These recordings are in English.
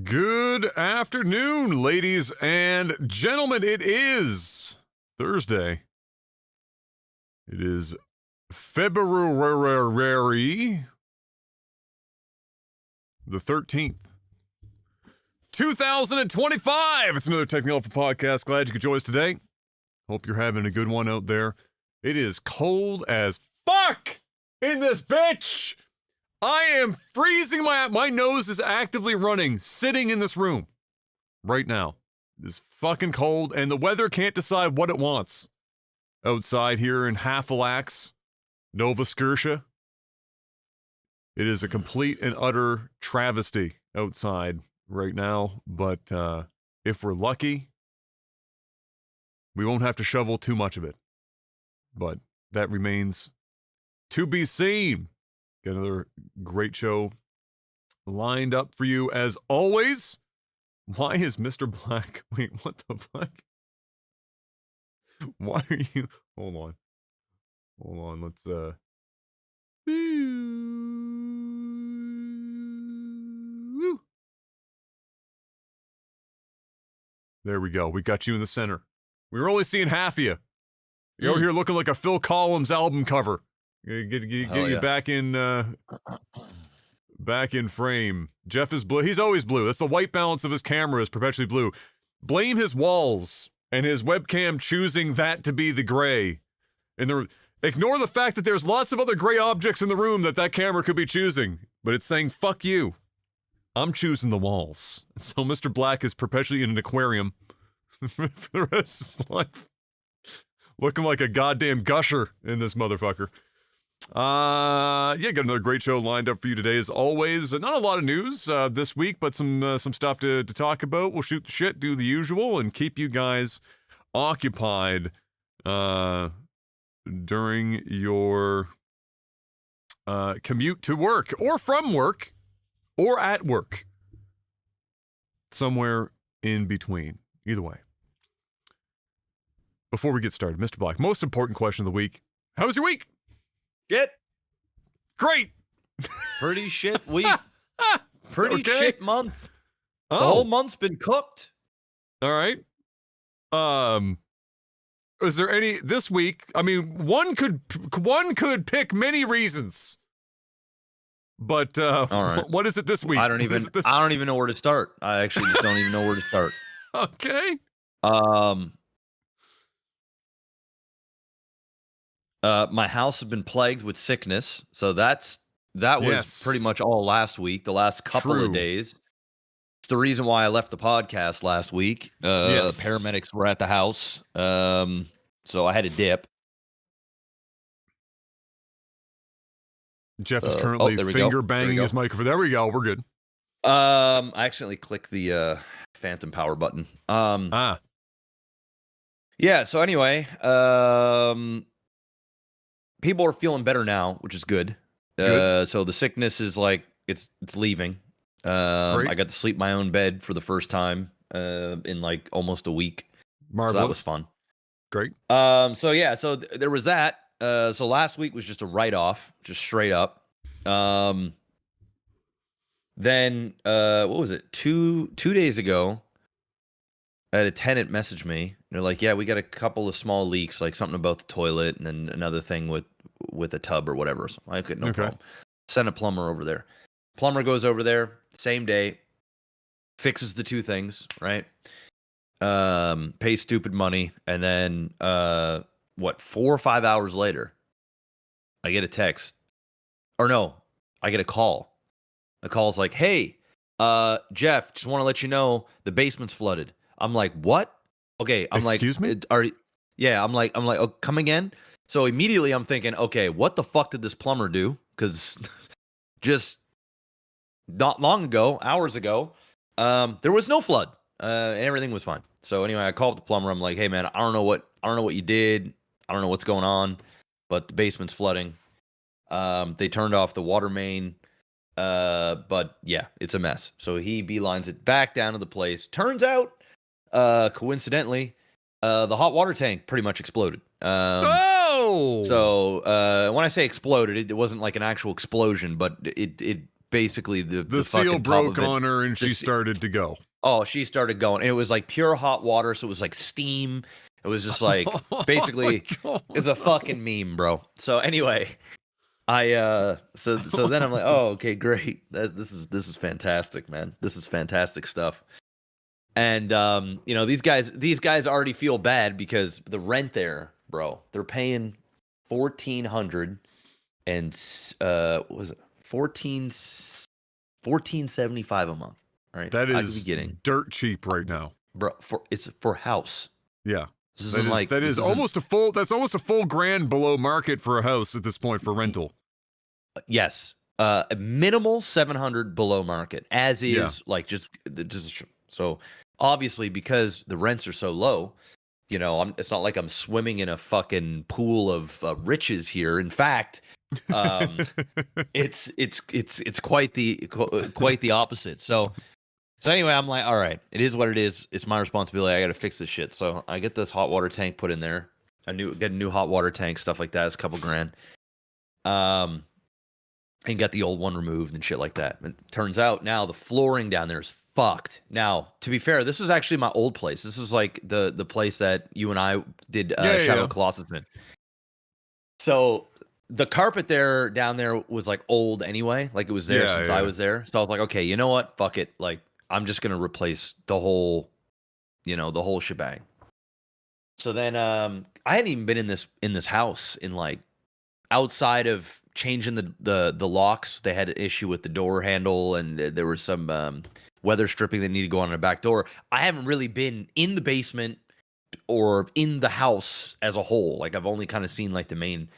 Good afternoon, ladies and gentlemen. It is Thursday. It is February the 13th, 2025. It's another technicalalpha podcast. Glad you could join us today. Hope you're having a good one out there. It is cold as fuck in this bitch. I am freezing. My nose is actively running, sitting in this room right now. It's fucking cold, and the weather can't decide what it wants. Outside here in Halifax, Nova Scotia, it is a complete and utter travesty outside right now, but if we're lucky, we won't have to shovel too much of it. But that remains to be seen. Got another great show lined up for you as always. Why is Mr. Black? Wait, what the fuck? Why are you? Hold on. Let's There we go. We got you in the center. We were only seeing half of you. You're over here looking like a Phil Collins album cover. Get you back in frame. Jeff is blue. He's always blue. That's the white balance of his camera is perpetually blue. Blame his walls and his webcam choosing that to be the gray. And ignore the fact that there's lots of other gray objects in the room that camera could be choosing. But it's saying, fuck you. I'm choosing the walls. So Mr. Black is perpetually in an aquarium for the rest of his life. Looking like a goddamn gusher in this motherfucker. Got another great show lined up for you today as always. Not a lot of news this week, but some stuff to talk about. We'll shoot the shit, do the usual, and keep you guys occupied during your commute to work, or from work, or at work. Somewhere in between. Either way. Before we get started, Mr. Black, most important question of the week. How was your week? Shit. Great. Pretty shit week. Pretty shit month. Oh. The whole month's been cooked. All right. Is there any this week? I mean, one could pick many reasons. But all right. What is it this week? I don't even know where to start. I actually just don't even know where to start. Okay. My house has been plagued with sickness, so that was pretty much all last week. The last couple of days. It's the reason why I left the podcast last week. Paramedics were at the house, so I had to dip. Jeff is currently finger banging his microphone. There we go. We're good. I accidentally clicked the phantom power button. Yeah. So anyway, people are feeling better now, which is good. So the sickness is like it's leaving. I got to sleep in my own bed for the first time in like almost a week. Marvelous. So that was fun. Great. So there was that. So last week was just a write-off, just straight up. Then what was it? Two days ago, I had a tenant message me. They're like, "Yeah, we got a couple of small leaks, like something about the toilet, and then another thing with a tub or whatever." So I could no problem. Send a plumber over there. Plumber goes over there same day, fixes the two things, right? Pays stupid money, and then 4 or 5 hours later, I get a text, or no, I get a call. The call's like, "Hey, Jeff, just want to let you know the basement's flooded." I'm like, "What?" Okay, I'm Excuse me? I'm like, "Oh, come again?" So immediately I'm thinking, okay, what the fuck did this plumber do? Because just not long ago, hours ago, there was no flood, and everything was fine. So anyway, I called the plumber. I'm like, "Hey man, I don't know what you did. I don't know what's going on, but the basement's flooding." They turned off the water main, but yeah, it's a mess. So he beelines it back down to the place. Turns out, coincidentally, the hot water tank pretty much exploded. So when I say exploded, it wasn't like an actual explosion, but it basically the seal fucking broke top of it. on her and she started to go. Oh, she started going, and it was like pure hot water, so it was like steam. It was just like basically it's a fucking meme, bro. So anyway, so then I'm like, oh, okay, great. This is fantastic, man. This is fantastic stuff. And you know, these guys already feel bad because the rent there, bro, they're paying $1,400 and what was it $14.75 a month. Right, that is dirt cheap right now, bro. It's for house. Yeah, that's almost a full grand below market for a house at this point for rental. Yes, a minimal 700 below market, as is like just so obviously because the rents are so low. You know, it's not like I'm swimming in a fucking pool of riches here. In fact, it's quite the opposite. So anyway, I'm like, all right, it is what it is. It's my responsibility. I got to fix this shit. So I get this hot water tank put in there. Get a new hot water tank, stuff like that. It's a couple grand. And got the old one removed and shit like that. And it turns out now the flooring down there is fucked. Now, to be fair, this was actually my old place. This was like the place that you and I did Shadow of Colossus in. So the carpet down there was like old anyway. Like it was there since I was there. So I was like, okay, you know what? Fuck it. Like I'm just gonna replace the whole shebang. So then I hadn't even been in this house in like outside of changing the locks. They had an issue with the door handle and there was some weather stripping that needed to go on the back door. I haven't really been in the basement or in the house as a whole. Like I've only kind of seen like the main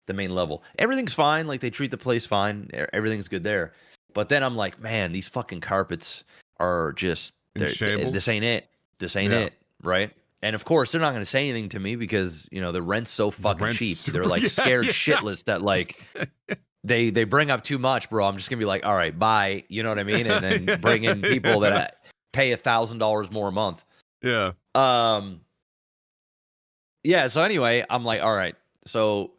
level. Everything's fine. Like they treat the place fine. Everything's good there. But then I'm like, man, these fucking carpets are just this ain't it. This ain't it, right? And of course, they're not going to say anything to me because you know the rent's so fucking cheap. They're like scared shitless that like they bring up too much, bro. I'm just gonna be like, all right, bye. You know what I mean? And then bring in people that pay $1,000 more a month. Yeah. Yeah. So anyway, I'm like, all right. So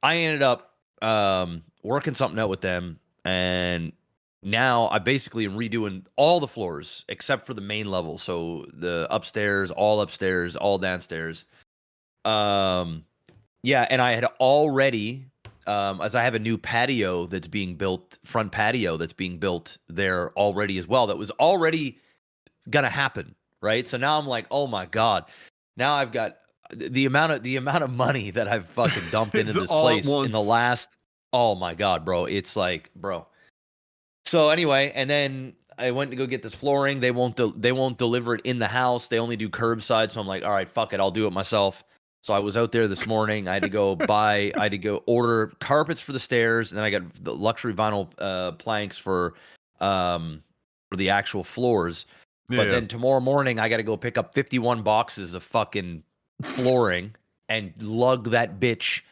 I ended up working something out with them, and now I basically am redoing all the floors except for the main level. So the upstairs, all downstairs. Yeah, and I had already, as I have a new patio that's being built, front patio that's being built there already as well. That was already gonna happen, right? So now I'm like, oh my god, now I've got the amount of money that I've fucking dumped into this place in the last. Oh my god, bro, it's like, bro. So anyway, and then I went to go get this flooring. They won't deliver it in the house. They only do curbside. So I'm like, all right, fuck it, I'll do it myself. So I was out there this morning. I had to go order carpets for the stairs, and then I got the luxury vinyl planks for the actual floors. But then tomorrow morning, I got to go pick up 51 boxes of fucking flooring and lug that bitch.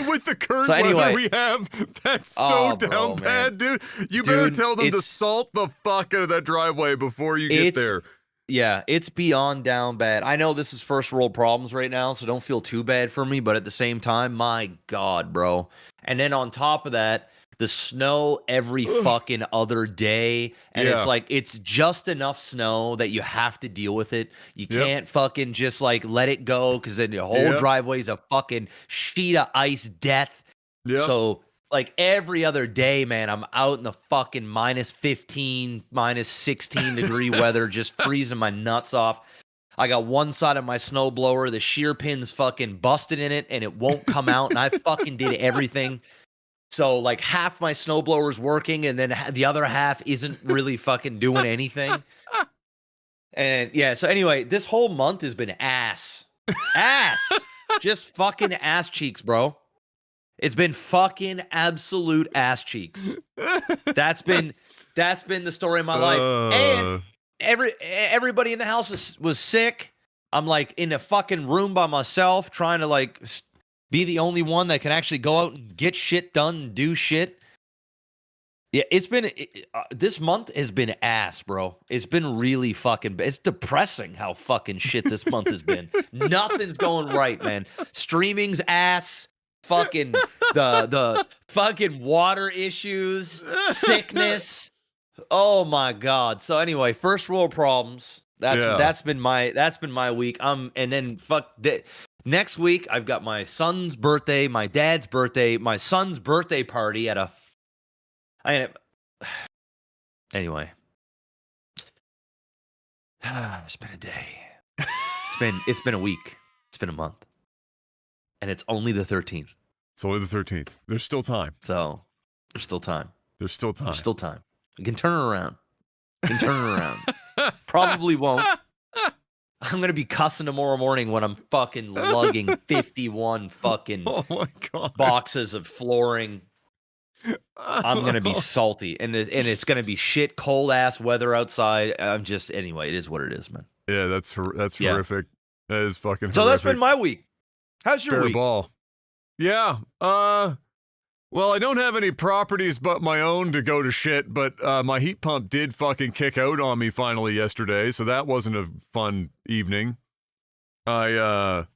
With the current weather we have, that's so down bad, dude. You better tell them to salt the fuck out of that driveway before you get there. Yeah, it's beyond down bad. I know this is first world problems right now, so don't feel too bad for me, but at the same time, my God, bro. And then on top of that, the snow every fucking other day. And it's like, it's just enough snow that you have to deal with it. You can't fucking just like let it go because then your whole driveway is a fucking sheet of ice death. So like every other day, man, I'm out in the fucking -15, -16 degree weather, just freezing my nuts off. I got one side of my snowblower, the shear pin's fucking busted in it and it won't come out. And I fucking did everything. So, like, half my snowblower's working, and then the other half isn't really fucking doing anything. And, yeah, so anyway, this whole month has been ass. Ass! Just fucking ass cheeks, bro. It's been fucking absolute ass cheeks. That's been the story of my life. And everybody in the house was sick. I'm, like, in a fucking room by myself trying to, like, be the only one that can actually go out and get shit done and do shit. Yeah, this month has been ass, bro. It's been really fucking bad. It's depressing how fucking shit this month has been. Nothing's going right, man. Streaming's ass. fucking the fucking water issues, sickness. Oh my god. So anyway, first world problems. That's been my week. And then next week I've got my son's birthday, my dad's birthday, my son's birthday party at anyway. It's been a day. It's been a week. It's been a month. And it's only the 13th. It's only the 13th. There's still time. So, there's still time. There's still time. There's still time. You can turn it around. Probably won't. I'm going to be cussing tomorrow morning when I'm fucking lugging 51 fucking boxes of flooring. I'm going to be salty. And it's going to be shit, cold ass weather outside. Anyway, it is what it is, man. Yeah, that's horrific. That is fucking horrific. So that's been my week. How's your week? Ball. Yeah. Well, I don't have any properties but my own to go to shit, but my heat pump did fucking kick out on me finally yesterday, so that wasn't a fun evening. So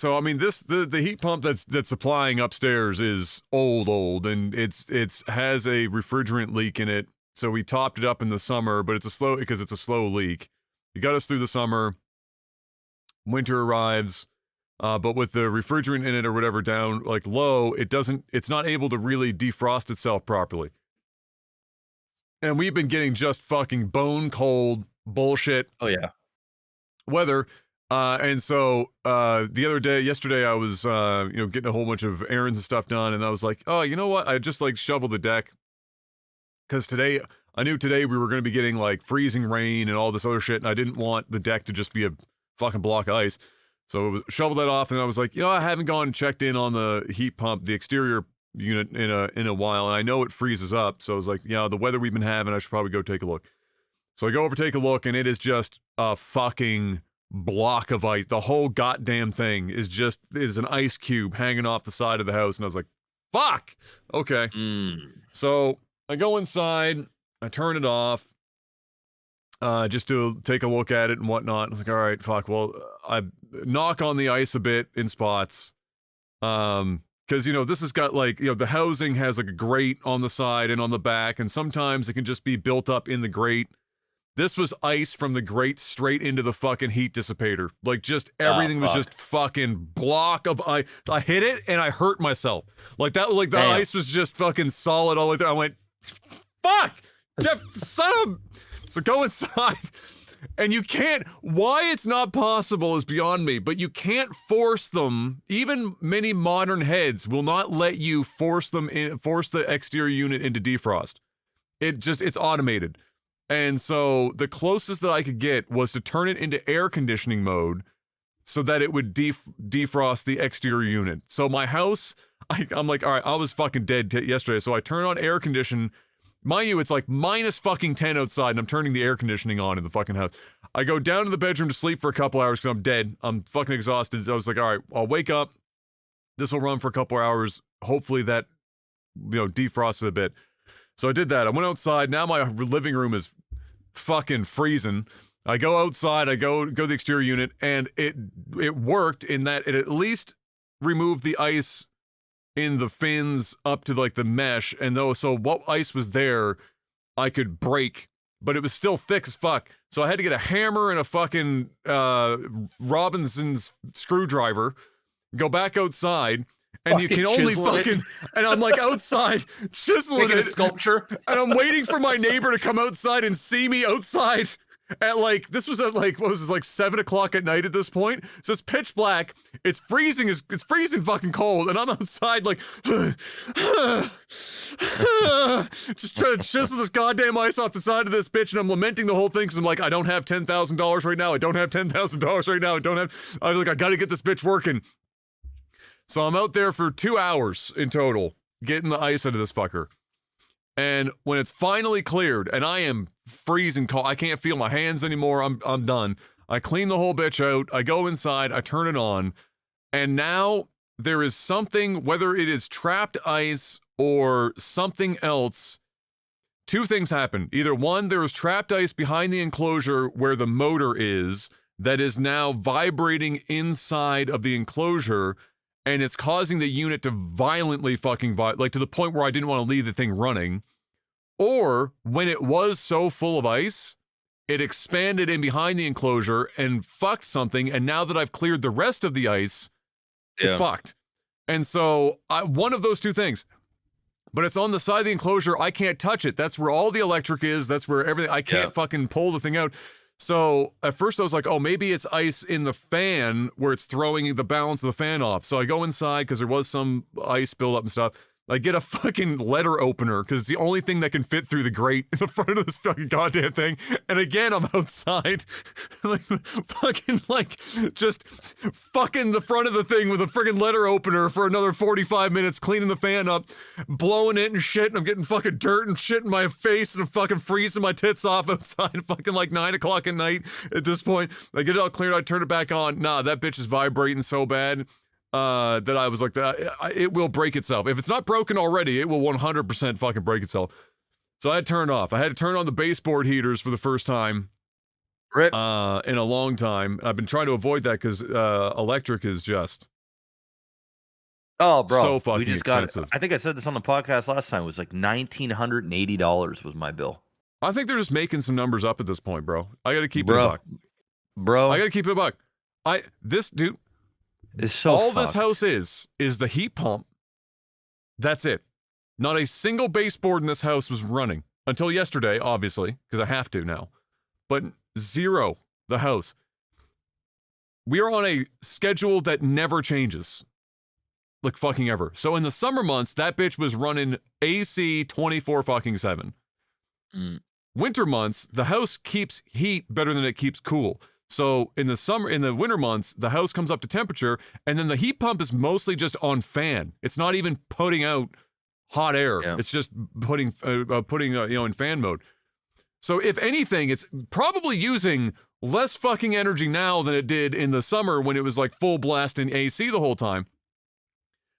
I mean the heat pump that's supplying upstairs is old, and it's has a refrigerant leak in it. So we topped it up in the summer, but it's a slow leak. It got us through the summer. Winter arrives. But with the refrigerant in it or whatever down like low, it's not able to really defrost itself properly. And we've been getting just fucking bone cold bullshit. Oh yeah. Weather. And so yesterday I was getting a whole bunch of errands and stuff done, and I was like, oh, you know what? I just like shoveled the deck. Cause I knew today we were gonna be getting like freezing rain and all this other shit, and I didn't want the deck to just be a fucking block of ice. So shoveled that off, and I was like, I haven't gone and checked in on the heat pump, the exterior unit in a while, and I know it freezes up. So I was like, the weather we've been having, I should probably go take a look. So I go over, take a look, and it is just a fucking block of ice. The whole goddamn thing is an ice cube hanging off the side of the house, and I was like, fuck! Okay. So I go inside, I turn it off, just to take a look at it and whatnot. I was like, all right, fuck, well, I knock on the ice a bit in spots, because, this has got, like, the housing has, like, a grate on the side and on the back, and sometimes it can just be built up in the grate. This was ice from the grate straight into the fucking heat dissipator. Like, just everything was just fucking block of ice. I hit it, and I hurt myself. Like, the ice was just fucking solid all the way through. I went, fuck! Son of... So go inside, and you can't, why it's not possible is beyond me, but you can't force them, even many modern heads will not let you force the exterior unit into defrost. It's automated. And so the closest that I could get was to turn it into air conditioning mode so that it would defrost the exterior unit. So my house, I'm like, all right, I was fucking dead yesterday, so I turn on air condition. Mind you, it's like minus fucking 10 outside, and I'm turning the air conditioning on in the fucking house. I go down to the bedroom to sleep for a couple hours because I'm dead. I'm fucking exhausted. So I was like, all right, I'll wake up. This will run for a couple hours. Hopefully that, defrosts it a bit. So I did that. I went outside. Now my living room is fucking freezing. I go outside. I go to the exterior unit, and it worked in that it at least removed the ice in the fins up to like the mesh, and so what ice was there I could break, but it was still thick as fuck. So I had to get a hammer and a fucking Robinson's screwdriver, go back outside, and you can only fucking and I'm like outside chiseling a sculpture, and I'm waiting for my neighbor to come outside and see me outside at like, this was at like, what was this, like 7 o'clock at night at this point? So it's pitch black, it's freezing fucking cold, and I'm outside like, just trying to chisel this goddamn ice off the side of this bitch, and I'm lamenting the whole thing because I'm like, I don't have $10,000 right now, I don't have $10,000 right now, I was like, I gotta get this bitch working. So I'm out there for 2 hours in total, getting the ice out of this fucker. And when it's finally cleared, and I am freezing cold, I can't feel my hands anymore, I'm done. I clean the whole bitch out, I go inside, I turn it on, and now there is something, whether it is trapped ice or something else, two things happen. Either one, there is trapped ice behind the enclosure where the motor is, that is now vibrating inside of the enclosure, and it's causing the unit to violently fucking like to the point where I didn't want to leave the thing running. Or when it was so full of ice, it expanded in behind the enclosure and fucked something. And now that I've cleared the rest of the ice, it's fucked. And so one of those two things. But it's on the side of the enclosure. I can't touch it. That's where all the electric is. That's where everything. I can't fucking pull the thing out. So at first I was like, oh, maybe it's ice in the fan where it's throwing the balance of the fan off. So I go inside because there was some ice buildup and stuff. I get a fucking letter opener because it's the only thing that can fit through the grate in the front of this fucking goddamn thing. And again, I'm outside, just fucking the front of the thing with a freaking letter opener for another 45 minutes, cleaning the fan up, blowing it and shit. And I'm getting fucking dirt and shit in my face, and I'm fucking freezing my tits off outside, fucking like 9 o'clock at night at this point. I get it all cleared. I turn it back on. Nah, that bitch is vibrating so bad. That I was like, it will break itself. If it's not broken already, it will 100% fucking break itself. So I had to turn it off. I had to turn on the baseboard heaters for the first time in a long time. I've been trying to avoid that because electric is just so fucking expensive. I think I said this on the podcast last time. It was like $1,980 was my bill. I think they're just making some numbers up at this point, bro. I got to keep it a buck. Bro. I got to keep it a buck. This dude... It's so all fucked. this house is the heat pump. That's it. Not a single baseboard in this house was running until yesterday, obviously, because I have to now. But zero, the house. We are on a schedule that never changes. Like fucking ever. So in the summer months, that bitch was running AC 24/7. Winter months, the house keeps heat better than it keeps cool. So in the winter months, the house comes up to temperature, and then the heat pump is mostly just on fan. It's not even putting out hot air. Yeah. It's just putting in fan mode. So if anything, it's probably using less fucking energy now than it did in the summer when it was like full blast in AC the whole time.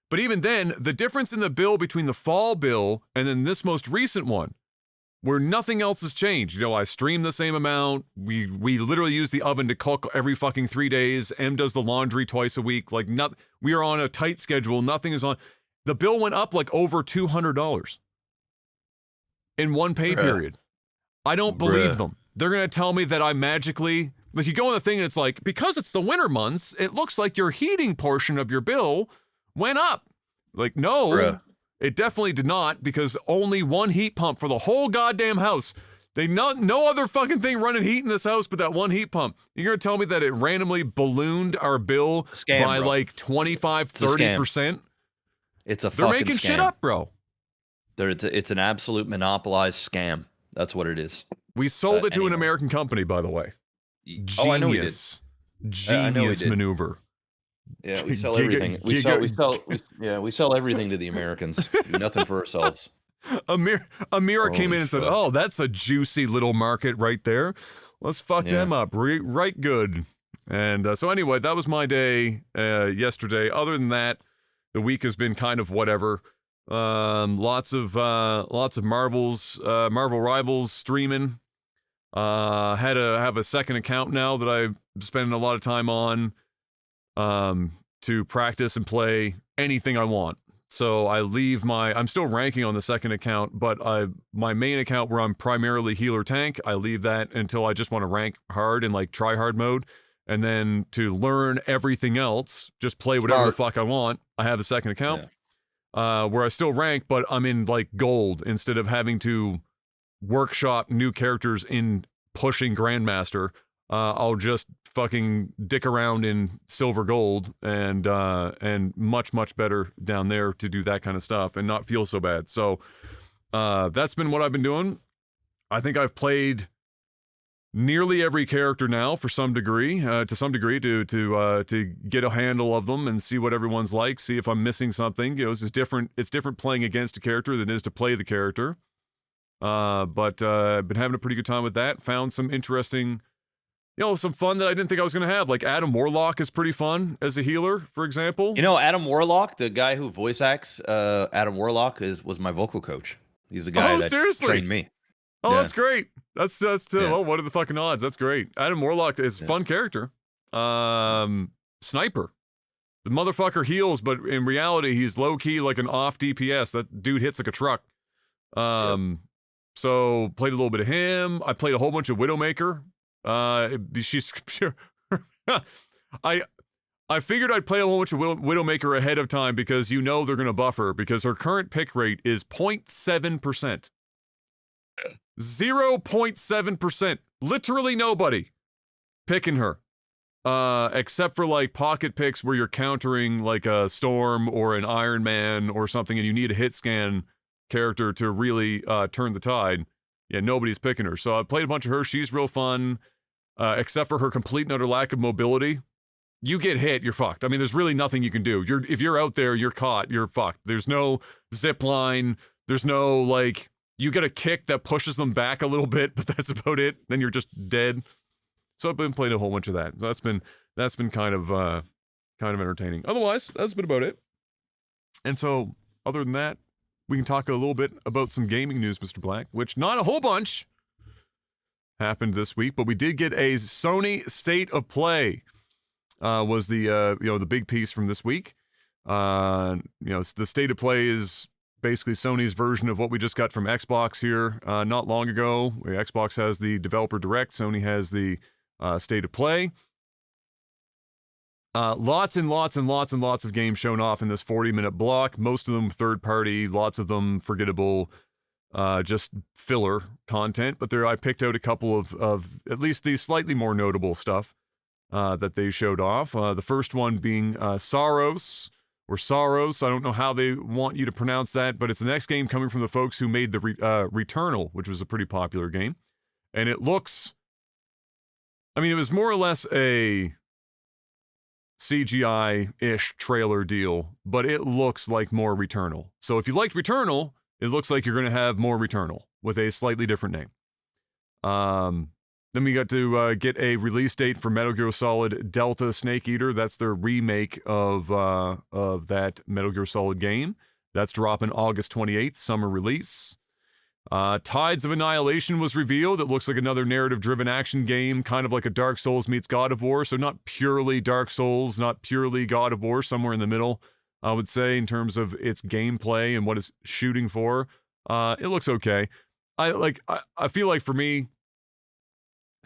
But even then, the difference in the bill between the fall bill and then this most recent one, where nothing else has changed. I stream the same amount. We literally use the oven to cook every fucking 3 days. M does the laundry twice a week. Like, we are on a tight schedule. Nothing is on. The bill went up like over $200 in one pay period. I don't believe them. They're going to tell me that I magically, like, you go on the thing and it's like, because it's the winter months, it looks like your heating portion of your bill went up. Like, no. It definitely did not, because only one heat pump for the whole goddamn house. No other fucking thing running heat in this house but that one heat pump. You're going to tell me that it randomly ballooned our bill by like 25, 30%? It's a fucking They're making shit up, bro. It's an absolute monopolized scam. That's what it is. We sold it to an American company, by the way. Genius. Oh, I know we did. Genius maneuver. Yeah, we sell everything. We sell everything to the Americans. Do nothing for ourselves. Amira came in and said, "Oh, that's a juicy little market right there. Let's fuck them up right good." And so anyway, that was my day yesterday. Other than that, the week has been kind of whatever. Lots of Marvel Rivals streaming. Have a second account now that I'm spending a lot of time on. To practice and play anything I want. So I leave I'm still ranking on the second account, but my main account where I'm primarily healer tank, I leave that until I just want to rank hard in like try hard mode. And then to learn everything else, just play whatever the fuck I want. I have a second account where I still rank, but I'm in like gold instead of having to workshop new characters in pushing Grandmaster. I'll just fucking dick around in silver gold and much better down there to do that kind of stuff and not feel so bad. So that's been what I've been doing. I think I've played nearly every character now to some degree to get a handle of them and see what everyone's like, see if I'm missing something. It's different playing against a character than it is to play the character. But I've been having a pretty good time with that. Found some interesting, some fun that I didn't think I was going to have. Like Adam Warlock is pretty fun as a healer, for example. Adam Warlock, the guy who voice acts Adam Warlock was my vocal coach. He's the guy that trained me. Oh, that's great. That's what are the fucking odds? That's great. Adam Warlock is a fun character. Sniper. The motherfucker heals, but in reality, he's low-key like an off DPS. That dude hits like a truck. So played a little bit of him. I played a whole bunch of Widowmaker. She's I figured I'd play a whole bunch of Widowmaker ahead of time because you know they're going to buff her because her current pick rate is 0.7%. 0.7%. Literally nobody picking her. Except for like pocket picks where you're countering like a Storm or an Iron Man or something and you need a hit scan character to really turn the tide. Yeah, nobody's picking her. So I played a bunch of her. She's real fun. Except for her complete and utter lack of mobility. You get hit, you're fucked. I mean, there's really nothing you can do. If you're out there, you're caught, you're fucked. There's no zip line. There's no, like, you get a kick that pushes them back a little bit, but that's about it. Then you're just dead. So I've been playing a whole bunch of that. So that's been kind of entertaining. Otherwise, that's been about it. And so, other than that, we can talk a little bit about some gaming news, Mr. Black, which not a whole bunch happened this week, but we did get a Sony State of Play. Was the the big piece from this week. The State of Play is basically Sony's version of what we just got from Xbox here not long ago. Xbox has the Developer Direct, Sony has the State of Play. Lots and lots and lots and lots of games shown off in this 40-minute block. Most of them third-party, lots of them forgettable, just filler content. But I picked out a couple of at least the slightly more notable stuff that they showed off. The first one being Saros, or Saros. I don't know how they want you to pronounce that, but it's the next game coming from the folks who made the Returnal, which was a pretty popular game. And it looks... I mean, it was more or less a CGI-ish trailer deal, but it looks like more Returnal. So if you liked Returnal, it looks like you're going to have more Returnal with a slightly different name. Then we got to get a release date for Metal Gear Solid Delta Snake Eater. That's their remake of that Metal Gear Solid game. That's dropping August 28th, summer release. Tides of Annihilation was revealed. It looks like another narrative-driven action game, kind of like a Dark Souls meets God of War. So not purely Dark Souls, not purely God of War, somewhere in the middle, I would say, in terms of its gameplay and what it's shooting for. It looks okay. I feel like for me,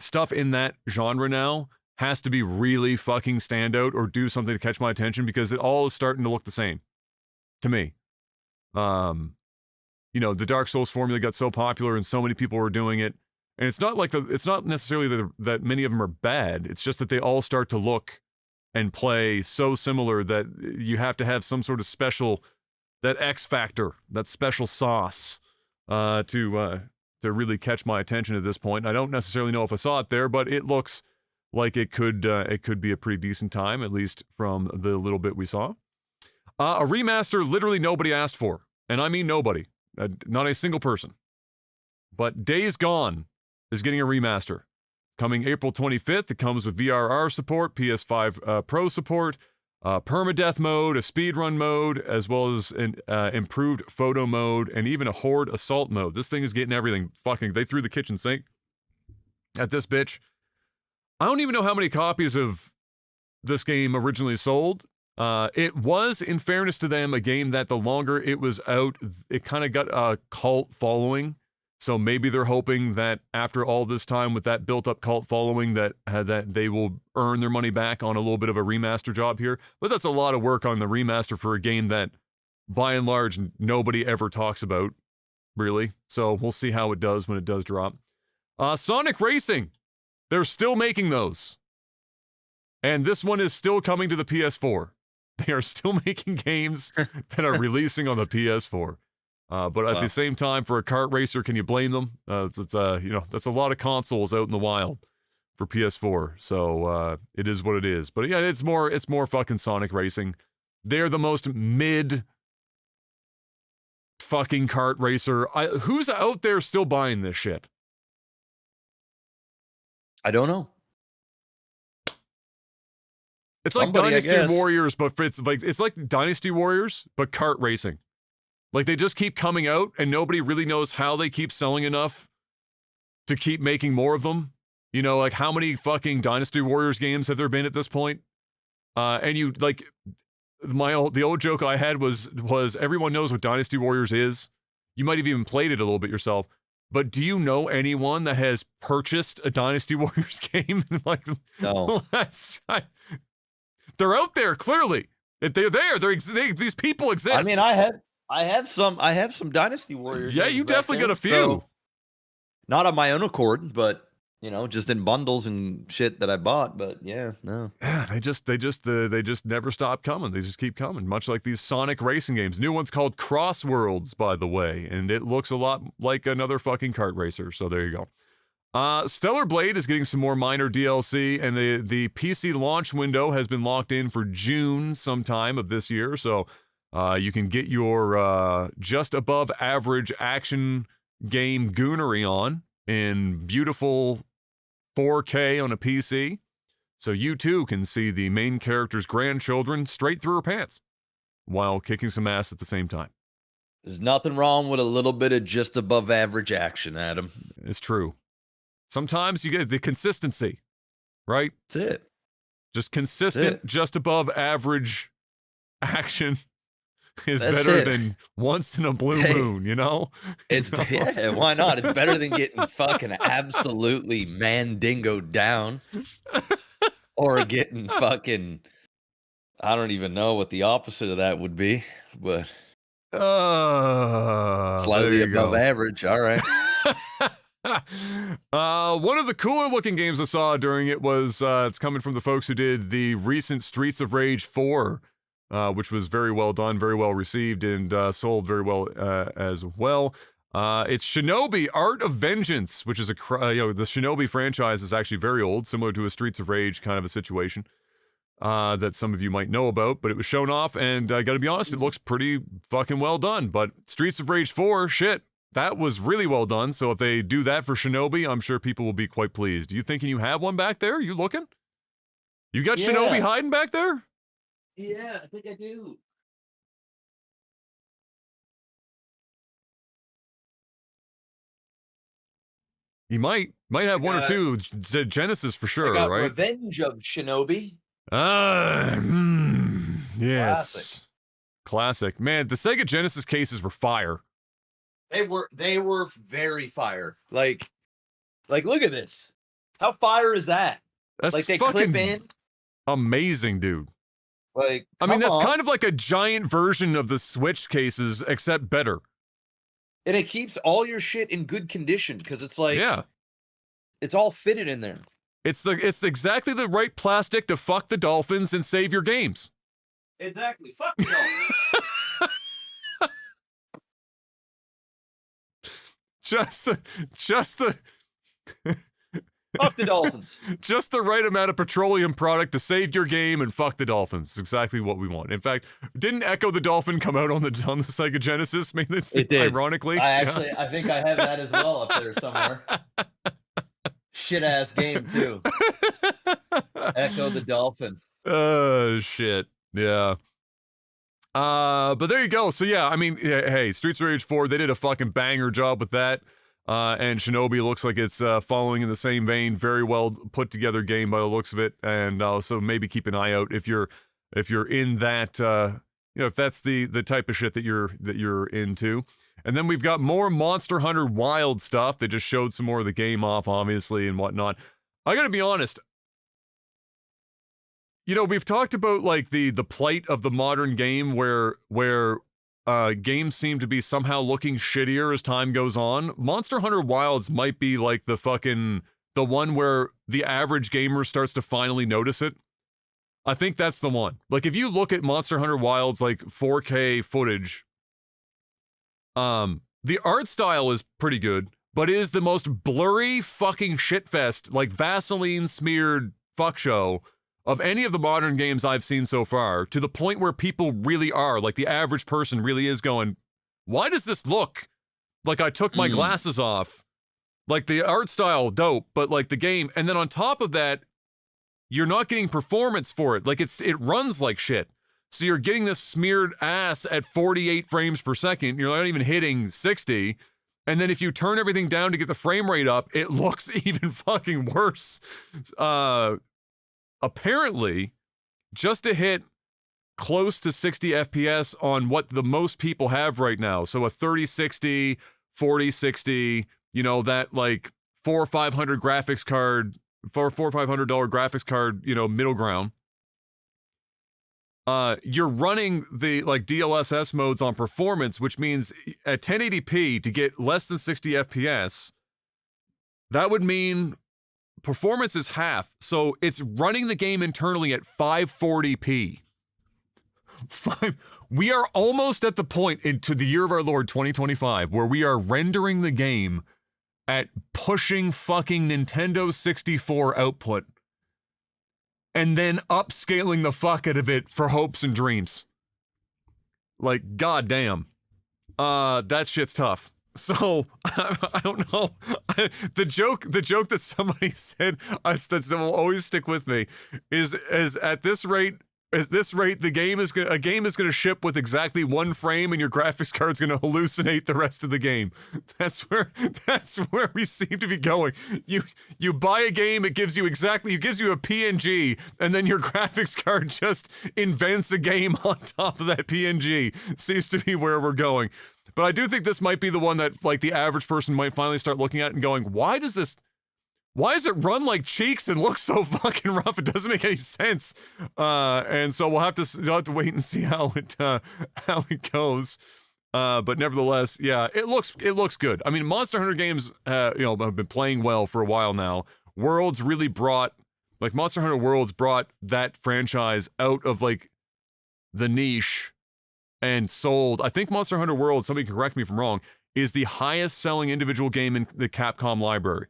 stuff in that genre now has to be really fucking standout or do something to catch my attention because it all is starting to look the same to me. The Dark Souls formula got so popular and so many people were doing it, and it's not necessarily that many of them are bad. It's just that they all start to look and play so similar that you have to have some sort of special, that X factor, that special sauce to really catch my attention at this point. I don't necessarily know if I saw it there, but it looks like it could be a pretty decent time, at least from the little bit we saw. A remaster literally nobody asked for, and I mean nobody, not a single person. But Days Gone is getting a remaster. Coming April 25th, it comes with VRR support, PS5 Pro support, permadeath mode, a speedrun mode, as well as an improved photo mode, and even a horde assault mode. This thing is getting everything. Fucking, they threw the kitchen sink at this bitch. I don't even know how many copies of this game originally sold. It was, in fairness to them, a game that the longer it was out, it kind of got a cult following. So maybe they're hoping that after all this time with that built-up cult following that they will earn their money back on a little bit of a remaster job here. But that's a lot of work on the remaster for a game that, by and large, nobody ever talks about, really. So we'll see how it does when it does drop. Sonic Racing. They're still making those. And this one is still coming to the PS4. They are still making games that are releasing on the PS4. But at the same time, for a kart racer, can you blame them? That's a lot of consoles out in the wild for PS4. So it is what it is. But yeah, it's more fucking Sonic Racing. They're the most mid fucking kart racer. Who's out there still buying this shit? I don't know. It's like Dynasty Warriors, but it's like Dynasty Warriors, but kart racing. Like, they just keep coming out, and nobody really knows how they keep selling enough to keep making more of them. You know, like, how many fucking Dynasty Warriors games have there been at this point? And the old joke I had was everyone knows what Dynasty Warriors is. You might have even played it a little bit yourself. But do you know anyone that has purchased a Dynasty Warriors game? Like, No. They're out there clearly. They're there. These people exist. I mean, I have some Dynasty Warriors. Yeah, you definitely got a few. So, not on my own accord, but just in bundles and shit that I bought. But yeah, no. Yeah, they just never stop coming. They just keep coming. Much like these Sonic racing games. New one's called Crossworlds, by the way, and it looks a lot like another fucking kart racer. So there you go. Stellar Blade is getting some more minor DLC, and the PC launch window has been locked in for June sometime of this year. So you can get your just above average action game Goonery on in beautiful 4K on a PC. So you too can see the main character's grandchildren straight through her pants while kicking some ass at the same time. There's nothing wrong with a little bit of just above average action, Adam. It's true. Sometimes you get the consistency, right? That's it. Just consistent, just above average action is That's better it. than once in a blue moon, It's yeah, why not? It's better than getting fucking absolutely mandingoed down, or getting fucking. I don't even know what the opposite of that would be, but slightly above average. All right. One of the cooler looking games I saw during it was it's coming from the folks who did the recent Streets of Rage 4. Which was very well done, very well received, and sold very well as well. It's Shinobi Art of Vengeance, which is the Shinobi franchise is actually very old, similar to a Streets of Rage kind of a situation that some of you might know about, but it was shown off, and I gotta be honest, it looks pretty fucking well done. But Streets of Rage 4, shit, that was really well done, so if they do that for Shinobi, I'm sure people will be quite pleased. Do you thinking you have one back there? You looking? You got Shinobi hiding back there? Yeah, I think I do. You might have one or two. Genesis for sure, I got right? Revenge of Shinobi. Yes. Classic. Man, the Sega Genesis cases were fire. They were very fire. Like look at this. How fire is that? That's like they fucking clip in. Amazing, dude. Like, I mean, that's kind of like a giant version of the Switch cases, except better. And it keeps all your shit in good condition because it's like, yeah, it's all fitted in there. It's exactly the right plastic to fuck the dolphins and save your games. Exactly. Fuck the dolphins. just the Fuck the dolphins. Just the right amount of petroleum product to save your game and fuck the dolphins. It's exactly what we want. In fact, didn't Echo the Dolphin come out on the Sega Genesis? I mean, it did. Ironically. I think I have that as well up there somewhere. Shit ass game too. Echo the Dolphin. Shit. Yeah. But there you go. So yeah, I mean, hey, Streets of Rage 4, they did a fucking banger job with that. And Shinobi looks like it's following in the same vein. Very well put together game by the looks of it. And so maybe keep an eye out if you're in that if that's the type of shit that you're into. And then we've got more Monster Hunter Wild stuff. They just showed some more of the game off, obviously, and whatnot. I gotta be honest. We've talked about like the plight of the modern game where games seem to be somehow looking shittier as time goes on. Monster Hunter Wilds might be like the one where the average gamer starts to finally notice it. I think that's the one. Like if you look at Monster Hunter Wilds like 4K footage, the art style is pretty good, but it is the most blurry fucking shitfest, like Vaseline smeared fuck show of any of the modern games I've seen so far, to the point where people really are, like the average person really is going, why does this look like I took my glasses off? Like the art style, dope, but like the game, and then on top of that, you're not getting performance for it. Like it runs like shit. So you're getting this smeared ass at 48 frames per second. You're not even hitting 60. And then if you turn everything down to get the frame rate up, it looks even fucking worse. Apparently, just to hit close to 60 FPS on what the most people have right now. So a 3060, 4060, you know, that like $400 or $500 graphics card, $400 or $500 graphics card, you know, middle ground. You're running the like DLSS modes on performance, which means at 1080p to get less than 60 FPS, that would mean performance is half. So it's running the game internally at 540p. We are almost at the point into the year of our Lord 2025 where we are rendering the game at pushing fucking Nintendo 64 output and then upscaling the fuck out of it for hopes and dreams. Like, goddamn. That shit's tough. So, I don't know. The joke that somebody said that will always stick with me is at this rate, the game is gonna ship with exactly one frame, and your graphics card's gonna hallucinate the rest of the game. That's where we seem to be going. You buy a game, it gives you a PNG, and then your graphics card just invents a game on top of that PNG. Seems to be where we're going. But I do think this might be the one that like the average person might finally start looking at and going, why does it run like cheeks and look so fucking rough? It doesn't make any sense. And so we'll have to wait and see how it goes. But nevertheless, yeah, it looks good. I mean, Monster Hunter games, have been playing well for a while now. Worlds really Monster Hunter Worlds brought that franchise out of like the niche and sold. I think Monster Hunter World, somebody can correct me if I'm wrong, is the highest selling individual game in the Capcom library.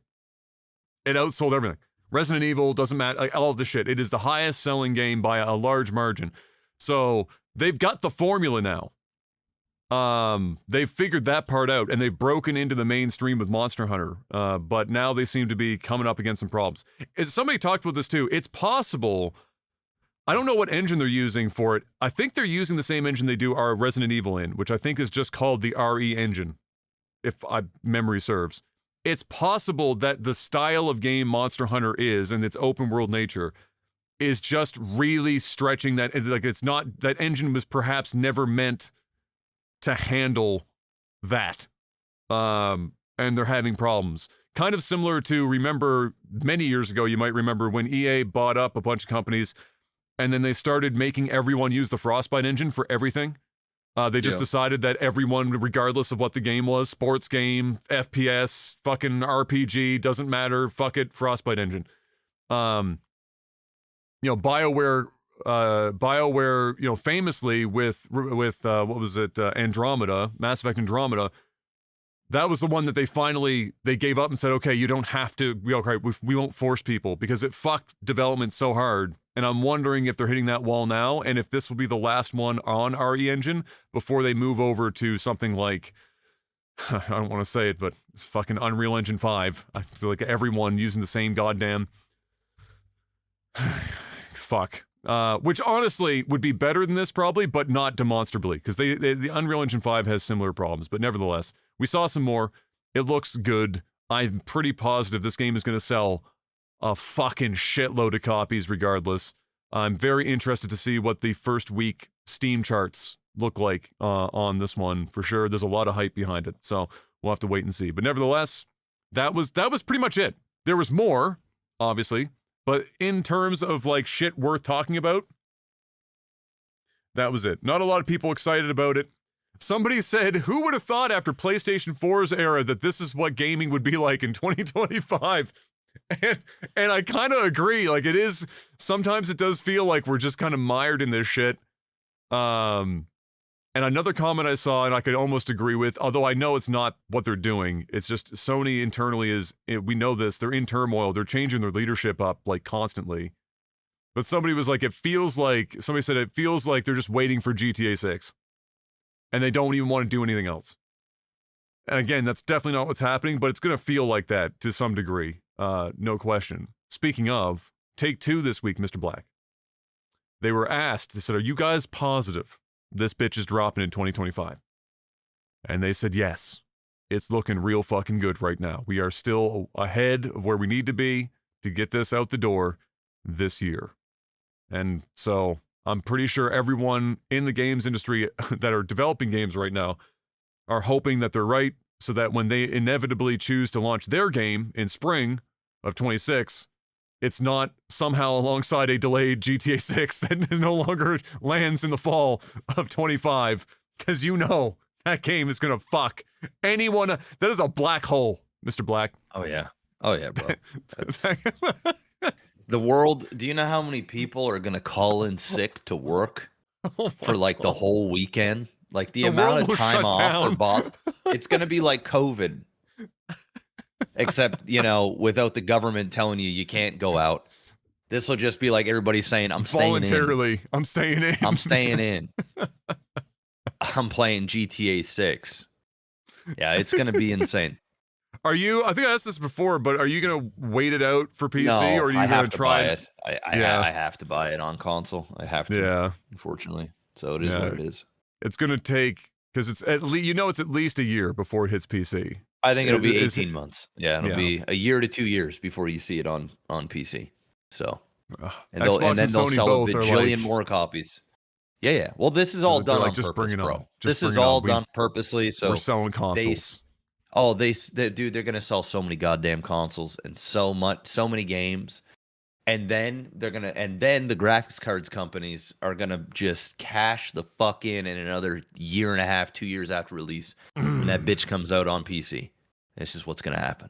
It outsold everything. Resident Evil, doesn't matter, like, all of the shit. It is the highest selling game by a large margin. So they've got the formula now. They've figured that part out, and they've broken into the mainstream with Monster Hunter. But now they seem to be coming up against some problems. Somebody talked about this too. It's possible. I don't know what engine they're using for it. I think they're using the same engine they do our Resident Evil in, which I think is just called the RE engine, if memory serves. It's possible that the style of game Monster Hunter is, and its open world nature, is just really stretching that. Like, it's not, that engine was perhaps never meant to handle that. And they're having problems. Kind of similar to, remember, many years ago, you might remember when EA bought up a bunch of companies, and then they started making everyone use the Frostbite engine for everything. They just decided that everyone, regardless of what the game was, sports game, FPS, fucking RPG, doesn't matter, fuck it, Frostbite engine. BioWare, famously with what was it, Andromeda, Mass Effect Andromeda, that was the one that they gave up and said, okay, you don't have to, we won't force people, because it fucked development so hard. And I'm wondering if they're hitting that wall now, and if this will be the last one on RE Engine before they move over to something like, I don't want to say it, but it's fucking Unreal Engine 5. I feel like everyone using the same goddamn fuck. Which honestly would be better than this probably, but not demonstrably, because the Unreal Engine 5 has similar problems. But nevertheless, we saw some more. It looks good. I'm pretty positive this game is going to sell a fucking shitload of copies regardless. I'm very interested to see what the first week Steam charts look like on this one for sure. There's a lot of hype behind it, so we'll have to wait and see. But nevertheless, that was pretty much it. There was more, obviously, but in terms of like shit worth talking about, that was it. Not a lot of people excited about it. Somebody said, who would have thought after PlayStation 4's era that this is what gaming would be like in 2025? And I kind of agree. Like, it is, sometimes it does feel like we're just kind of mired in this shit. And another comment I saw, and I could almost agree with, although I know it's not what they're doing, it's just Sony internally we know this, they're in turmoil, they're changing their leadership up, like, constantly. But somebody was like, somebody said it feels like they're just waiting for GTA 6. And they don't even want to do anything else. And again, that's definitely not what's happening, but it's going to feel like that to some degree. No question. Speaking of, Take-Two this week, Mr. Black. They were asked, they said, are you guys positive this bitch is dropping in 2025? And they said, yes. It's looking real fucking good right now. We are still ahead of where we need to be to get this out the door this year. And so, I'm pretty sure everyone in the games industry that are developing games right now are hoping that they're right, so that when they inevitably choose to launch their game in spring of 26, it's not somehow alongside a delayed GTA 6 that no longer lands in the fall of 25, because that game is going to fuck anyone. That is a black hole, Mr. Black. Oh, yeah, bro. The world, do you know how many people are going to call in sick to work for like the whole weekend? Like the amount of time off for boss, it's going to be like COVID. Except, without the government telling you can't go out. This will just be like everybody saying, I'm staying in. Voluntarily, I'm staying in. I'm staying in. I'm playing GTA 6. Yeah, it's going to be insane. I think I asked this before, but are you going to wait it out for PC, no, or are you going to try it? I have to buy it on console. I have to. Yeah. Unfortunately. So it is what it is. It's going to take, because it's at least, it's at least a year before it hits PC. I think it'll be 18 months. Yeah, it'll be a year to 2 years before you see it on PC. So, and then they'll sell a bajillion more copies. Yeah. Well, this is all done on purpose, bro. This is all done purposely. So we're selling consoles. They're gonna sell so many goddamn consoles and so many games, and then the graphics cards companies are gonna just cash the fuck in another year and a half, 2 years after release, when that bitch comes out on PC. It's just what's gonna happen.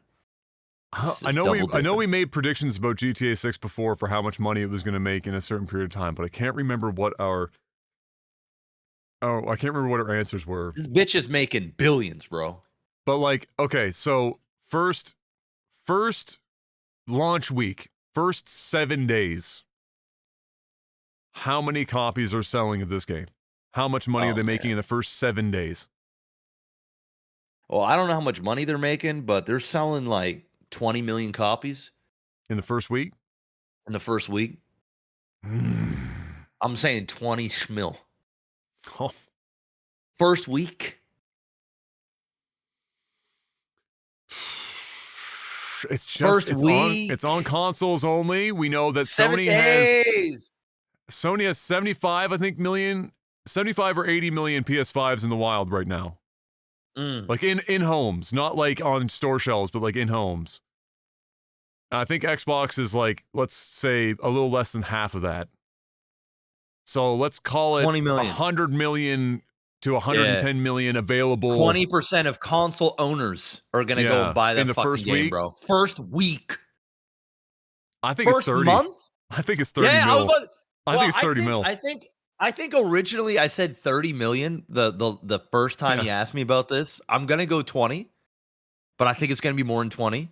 I know we made predictions about GTA 6 before for how much money it was gonna make in a certain period of time, but I can't remember what our answers were. This bitch is making billions, bro. But like, okay, so first launch week, first 7 days, how many copies are selling of this game? How much money are they making in the first 7 days? Well, I don't know how much money they're making, but they're selling like 20 million copies. In the first week? In the first week. I'm saying 20 schmil. Oh. First week. It's just it's on consoles only. We know that Sony has 75, I think, 75 or 80 million PS5s in the wild right now. Like in homes, not like on store shelves, but like in homes. I think Xbox is like, let's say, a little less than half of that. So let's call it 20 million. 100 million to 110 million available. 20% of console owners are going to go and buy that fucking first game, week? bro. First week. I think it's 30. Month? I think it's 30 mil. I think it's 30 mil. I think originally I said 30 million the first time you asked me about this. I'm going to go 20, but I think it's going to be more than 20.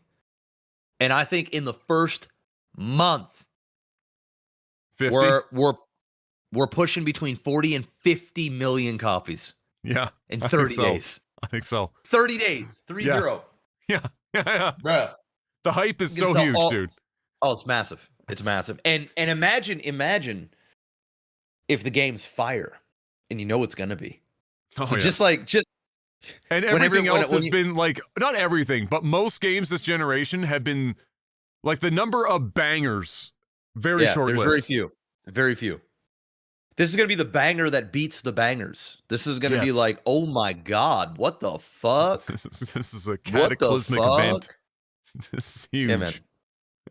And I think in the first month, 50? We're pushing between 40 and 50 million copies. Yeah. In 30 days. I think so. 30 days. 3-0. Yeah. Bruh. The hype is so huge, dude. Oh, it's massive. It's massive. And imagine if the game's fire and you know it's going to be. And everything else has been like, not everything, but most games this generation have been like the number of bangers. Very short list. Very few. Very few. This is going to be the banger that beats the bangers. This is going to be like, oh my God, what the fuck? This is a cataclysmic event. This is huge. Yeah, man.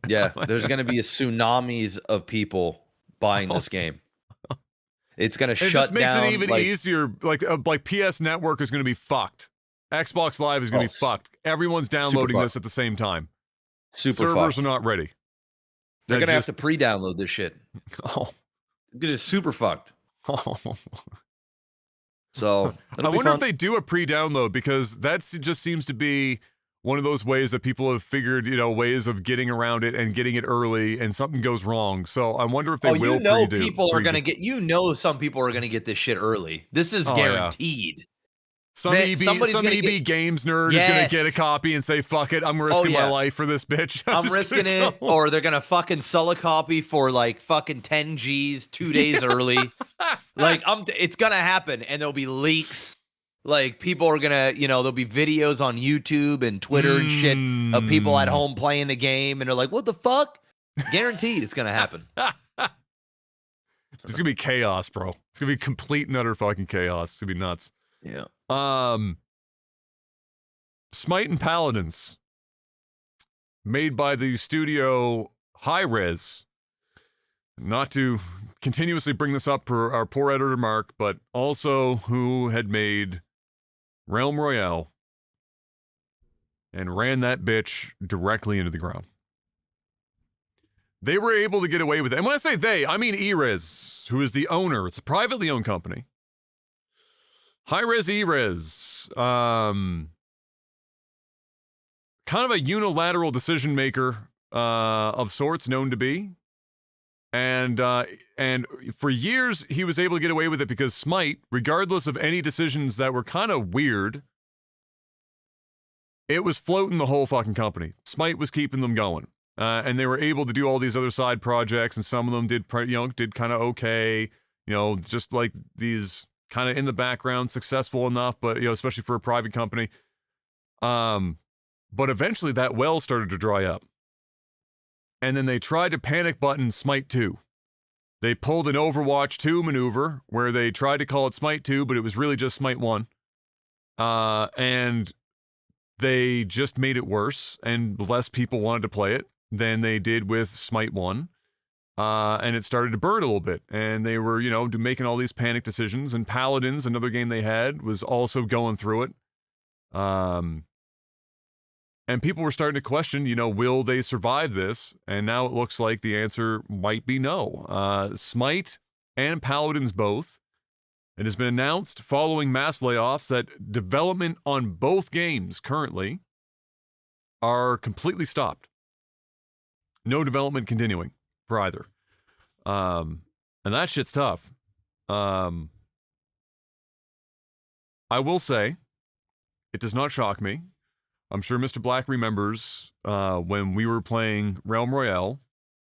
Yeah, there's going to be a tsunamis of people buying this game. It's going to shut down. It just makes it even easier. Like PS Network is going to be fucked. Xbox Live is going to be fucked. Everyone's downloading this at the same time. Servers are not ready. They're going to have to pre-download this shit. Oh. It is super fucked. Oh. So I wonder if they do a pre-download, because that just seems to be one of those ways that people have figured, ways of getting around it and getting it early, and something goes wrong. So I wonder if they will pre-do. People are gonna get. Some people are gonna get this shit early. This is guaranteed. Yeah. Some EB Games nerd is going to get a copy and say, fuck it, I'm risking my life for this bitch. I'm risking it. Or they're going to fucking sell a copy for like fucking 10 G's 2 days early. It's going to happen. And there'll be leaks. Like, people are going to, there'll be videos on YouTube and Twitter and shit of people at home playing the game. And they're like, what the fuck? Guaranteed it's going to happen. It's gonna be chaos, bro. It's gonna be complete and utter fucking chaos. It's gonna be nuts. Yeah. Smite and Paladins, made by the studio Hi-Rez. Not to continuously bring this up for our poor editor Mark, but also who had made Realm Royale and ran that bitch directly into the ground. They were able to get away with it. And when I say they, I mean Hi-Rez, who is the owner. It's a privately owned company. Hi-Rez. Kind of a unilateral decision maker of sorts, known to be. And for years, he was able to get away with it because Smite, regardless of any decisions that were kind of weird, it was floating the whole fucking company. Smite was keeping them going. And they were able to do all these other side projects, and some of them did kind of okay, just like these kind of in the background, successful enough, but, especially for a private company. But eventually that well started to dry up. And then they tried to panic button Smite 2. They pulled an Overwatch 2 maneuver where they tried to call it Smite 2, but it was really just Smite 1. And they just made it worse, and less people wanted to play it than they did with Smite 1. And it started to burn a little bit. And they were, making all these panic decisions. And Paladins, another game they had, was also going through it. And people were starting to question, will they survive this? And now it looks like the answer might be no. Smite and Paladins both. It has been announced following mass layoffs that development on both games currently are completely stopped. No development continuing for either. And that shit's tough. I will say, it does not shock me. I'm sure Mr. Black remembers when we were playing Realm Royale,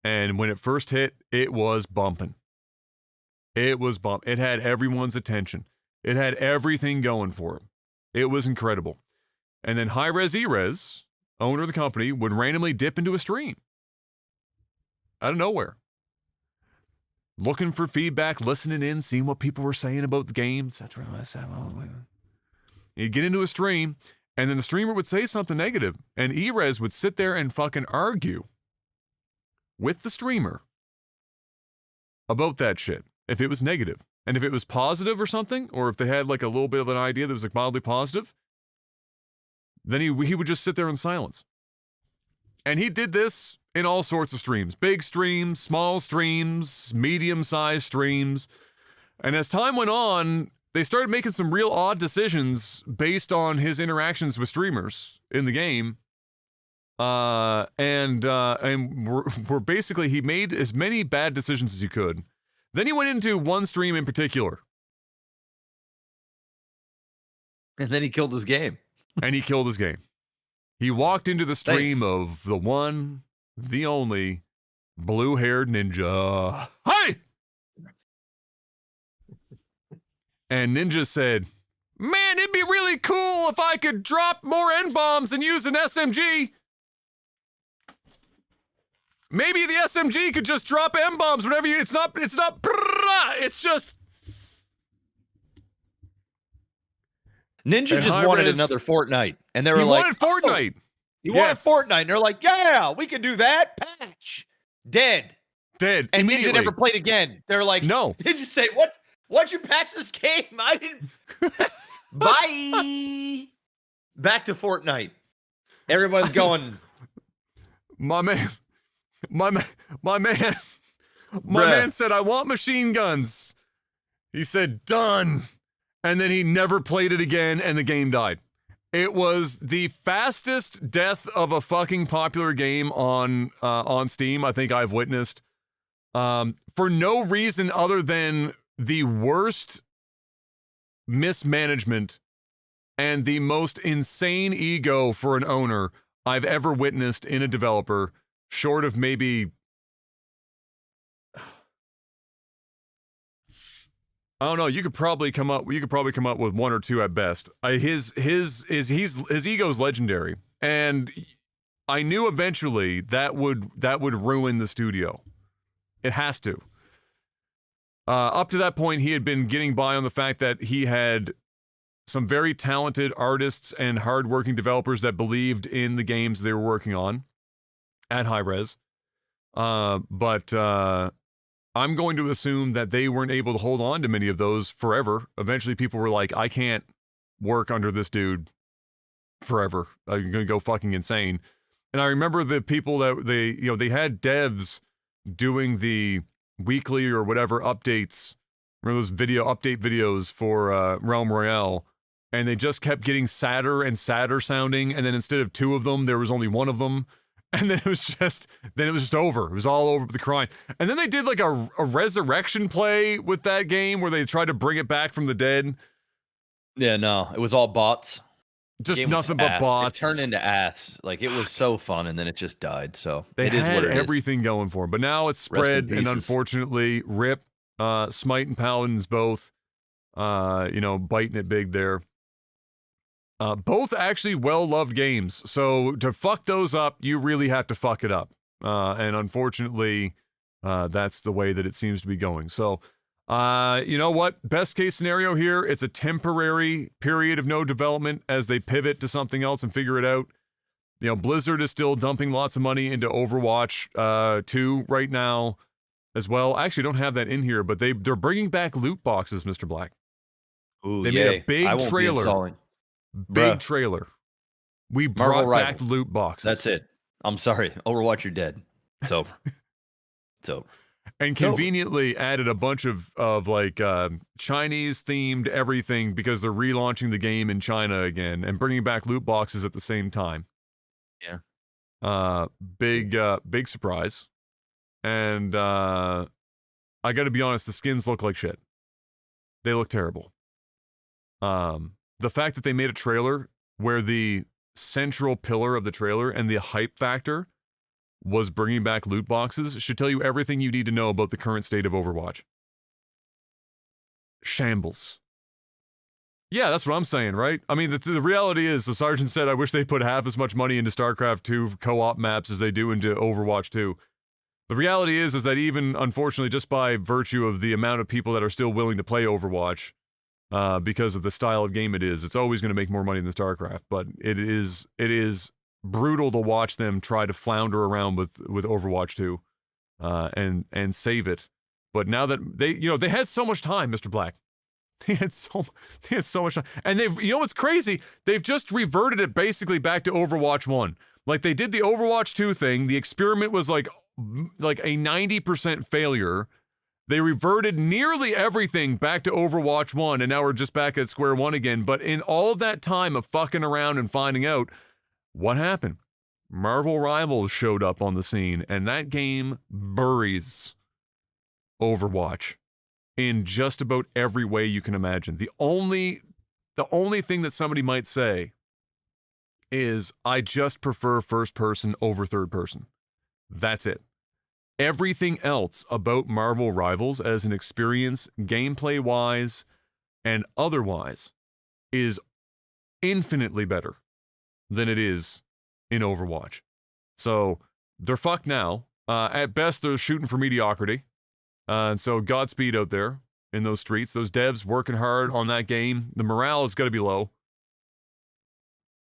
and when it first hit, it was bumping. It had everyone's attention. It had everything going for it. It was incredible. And then Hi-Rez, owner of the company, would randomly dip into a stream. Out of nowhere. Looking for feedback, listening in, seeing what people were saying about the game, etc. He'd get into a stream, and then the streamer would say something negative, and Hi-Rez would sit there and fucking argue with the streamer about that shit, if it was negative. And if it was positive or something, or if they had like a little bit of an idea that was like mildly positive, then he would just sit there in silence. And he did this in all sorts of streams. Big streams, small streams, medium-sized streams. And as time went on, they started making some real odd decisions based on his interactions with streamers in the game. And were basically, he made as many bad decisions as he could. Then he went into one stream in particular. And then he killed his game. And he killed his game. He walked into the stream of the one, the only, blue-haired ninja. Hi! And Ninja said, man, it'd be really cool if I could drop more N-bombs and use an SMG. Maybe the SMG could just drop M-bombs whenever it's just... Ninja and just wanted another Fortnite. And they were he like... wanted Fortnite. Oh, you wanted Fortnite. And they're like, yeah, we can do that. Patch. Dead. And Ninja never played again. They're like... No. Ninja say, why'd you patch this game? I didn't... Bye. Back to Fortnite. Everyone's going... My man said, I want machine guns. He said, done. And then he never played it again, and the game died. It was the fastest death of a fucking popular game on Steam I think I've witnessed. For no reason other than the worst mismanagement and the most insane ego for an owner I've ever witnessed in a developer, short of maybe... I don't know. You could probably come up with one or two at best. His ego's legendary, and I knew eventually that would ruin the studio. It has to. Up to that point, he had been getting by on the fact that he had some very talented artists and hardworking developers that believed in the games they were working on at Hi-Rez. But I'm going to assume that they weren't able to hold on to many of those forever. Eventually, people were like, I can't work under this dude forever. I'm going to go fucking insane. And I remember the people that they had devs doing the weekly or whatever updates. Remember those update videos for Realm Royale? And they just kept getting sadder and sadder sounding. And then instead of 2 of them, there was only 1 of them. And then it was just over. It was all over the crying. And then they did like a resurrection play with that game where they tried to bring it back from the dead. Yeah, no, it was all bots. Just nothing but bots. It turned into ass. Like, it was so fun, and then it just died. So they it is had what it everything going for them. But now it's spread, and unfortunately, rip, Smite and Paladins both, biting it big there. Both actually well-loved games. So to fuck those up, you really have to fuck it up. And unfortunately, that's the way that it seems to be going. So, you know what? Best case scenario here, it's a temporary period of no development as they pivot to something else and figure it out. You know, Blizzard is still dumping lots of money into Overwatch 2 right now as well. I actually don't have that in here, but they're bringing back loot boxes, Mr. Black. Ooh, they made a big trailer. Big trailer. We brought back loot boxes. That's it. I'm sorry. Overwatch, you're dead. It's over. It's over. And conveniently added a bunch of like Chinese themed everything because they're relaunching the game in China again and bringing back loot boxes at the same time. Yeah. Big surprise. And I got to be honest, the skins look like shit. They look terrible. The fact that they made a trailer where the central pillar of the trailer and the hype factor was bringing back loot boxes should tell you everything you need to know about the current state of Overwatch. Shambles. Yeah, that's what I'm saying, right? I mean, the reality is, the sergeant said, I wish they put half as much money into StarCraft 2 co-op maps as they do into Overwatch 2. The reality is that even, unfortunately, just by virtue of the amount of people that are still willing to play Overwatch, because of the style of game it is, it's always going to make more money than StarCraft, but it is brutal to watch them try to flounder around with Overwatch 2 and save it. But now that they had so much time, Mr. Black. They had so much time. And what's crazy? They've just reverted it basically back to Overwatch 1. Like, they did the Overwatch 2 thing. The experiment was like a 90% failure. They reverted nearly everything back to Overwatch 1, and now we're just back at square one again. But in all of that time of fucking around and finding out, what happened? Marvel Rivals showed up on the scene, and that game buries Overwatch in just about every way you can imagine. The only thing that somebody might say is, I just prefer first person over third person. That's it. Everything else about Marvel Rivals as an experience, gameplay-wise and otherwise, is infinitely better than it is in Overwatch. So, they're fucked now. At best, they're shooting for mediocrity. And so, Godspeed out there in those streets. Those devs working hard on that game. The morale is going to be low,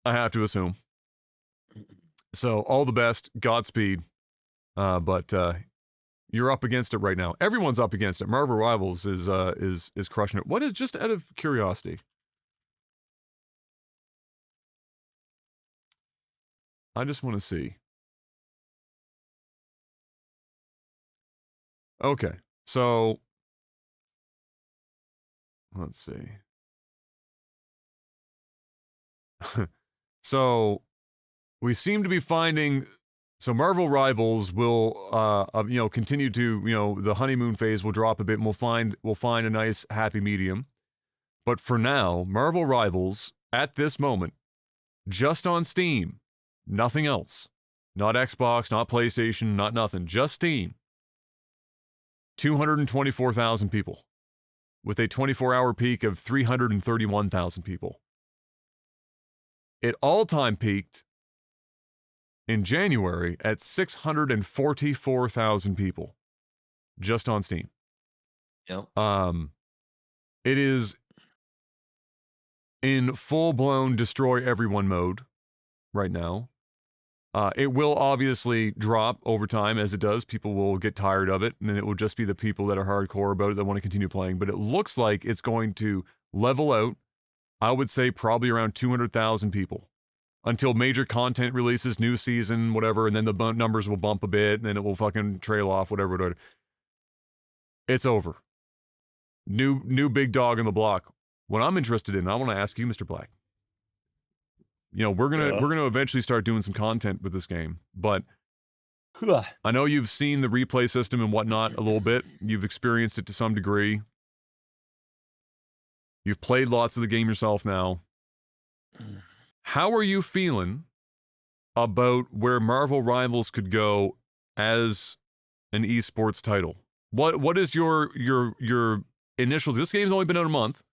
I have to assume. So, all the best. Godspeed. But you're up against it right now. Everyone's up against it. Marvel Rivals is crushing it. What is, just out of curiosity? I just want to see. Okay, so let's see. So we seem to be finding. So Marvel Rivals will, continue to, the honeymoon phase will drop a bit, and we'll find a nice happy medium. But for now, Marvel Rivals at this moment, just on Steam, nothing else, not Xbox, not PlayStation, not nothing, just Steam. 224,000 people, with a 24-hour peak of 331,000 people. It all-time peaked in January at 644,000 people, just on Steam. Yep. It is in full-blown destroy everyone mode right now. It will obviously drop over time, as it does. People will get tired of it, and then it will just be the people that are hardcore about it that want to continue playing. But it looks like it's going to level out, I would say probably around 200,000 people until major content releases, new season, whatever, and then the numbers will bump a bit, and then it will fucking trail off, whatever. It's over. New big dog in the block. What I'm interested in, I want to ask you, Mr. Black. You know, we're gonna eventually start doing some content with this game, but I know you've seen the replay system and whatnot a little bit. You've experienced it to some degree. You've played lots of the game yourself now. How are you feeling about where Marvel Rivals could go as an esports title? What is your initial? This game's only been out a month,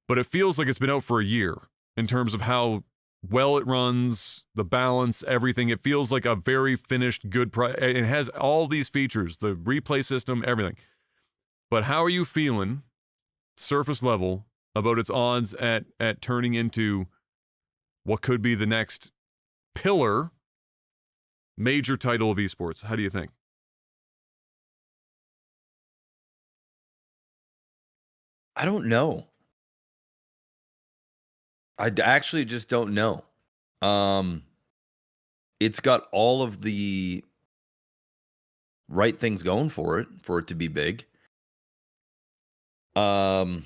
but it feels like it's been out for a year in terms of how well it runs, the balance, everything. It feels like a very finished, good it has all these features, the replay system, everything. But how are you feeling, surface level, about its odds at turning into what could be the next pillar, major title of esports? How do you think? I don't know. I actually just don't know. It's got all of the right things going for it to be big. I'm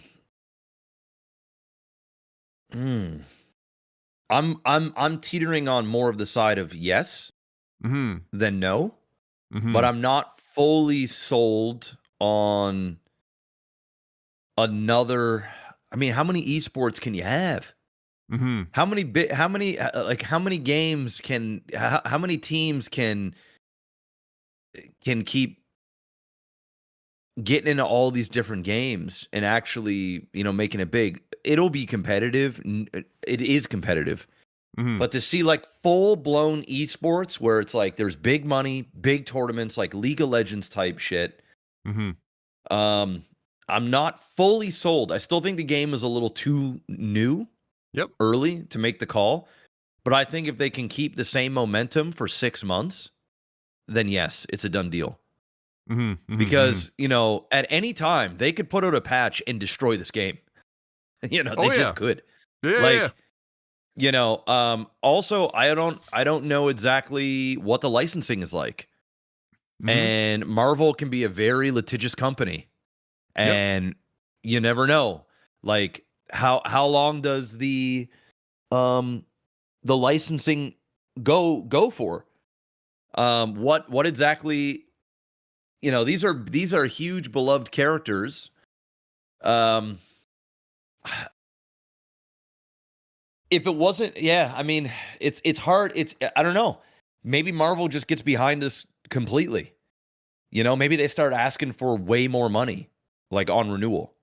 teetering on more of the side of yes than no, but I'm not fully sold on another. I mean, how many esports can you have? How many games can how many teams can keep getting into all these different games and actually, you know, making it big? It'll be competitive. It is competitive. But to see like full-blown esports where it's like there's big money, big tournaments, like League of Legends type shit. I'm not fully sold. I still think the game is a little too new. Early to make the call. But I think if they can keep the same momentum for 6 months, then yes, it's a done deal. Because, you know, at any time, they could put out a patch and destroy this game. You know, they just could. You know, also, I don't know exactly what the licensing is like. And Marvel can be a very litigious company. And you never know. Like, how long does the licensing go for? What exactly? You know, these are huge beloved characters. If it wasn't, I mean, it's hard. I don't know. Maybe Marvel just gets behind this completely. You know, maybe they start asking for way more money, like on renewal.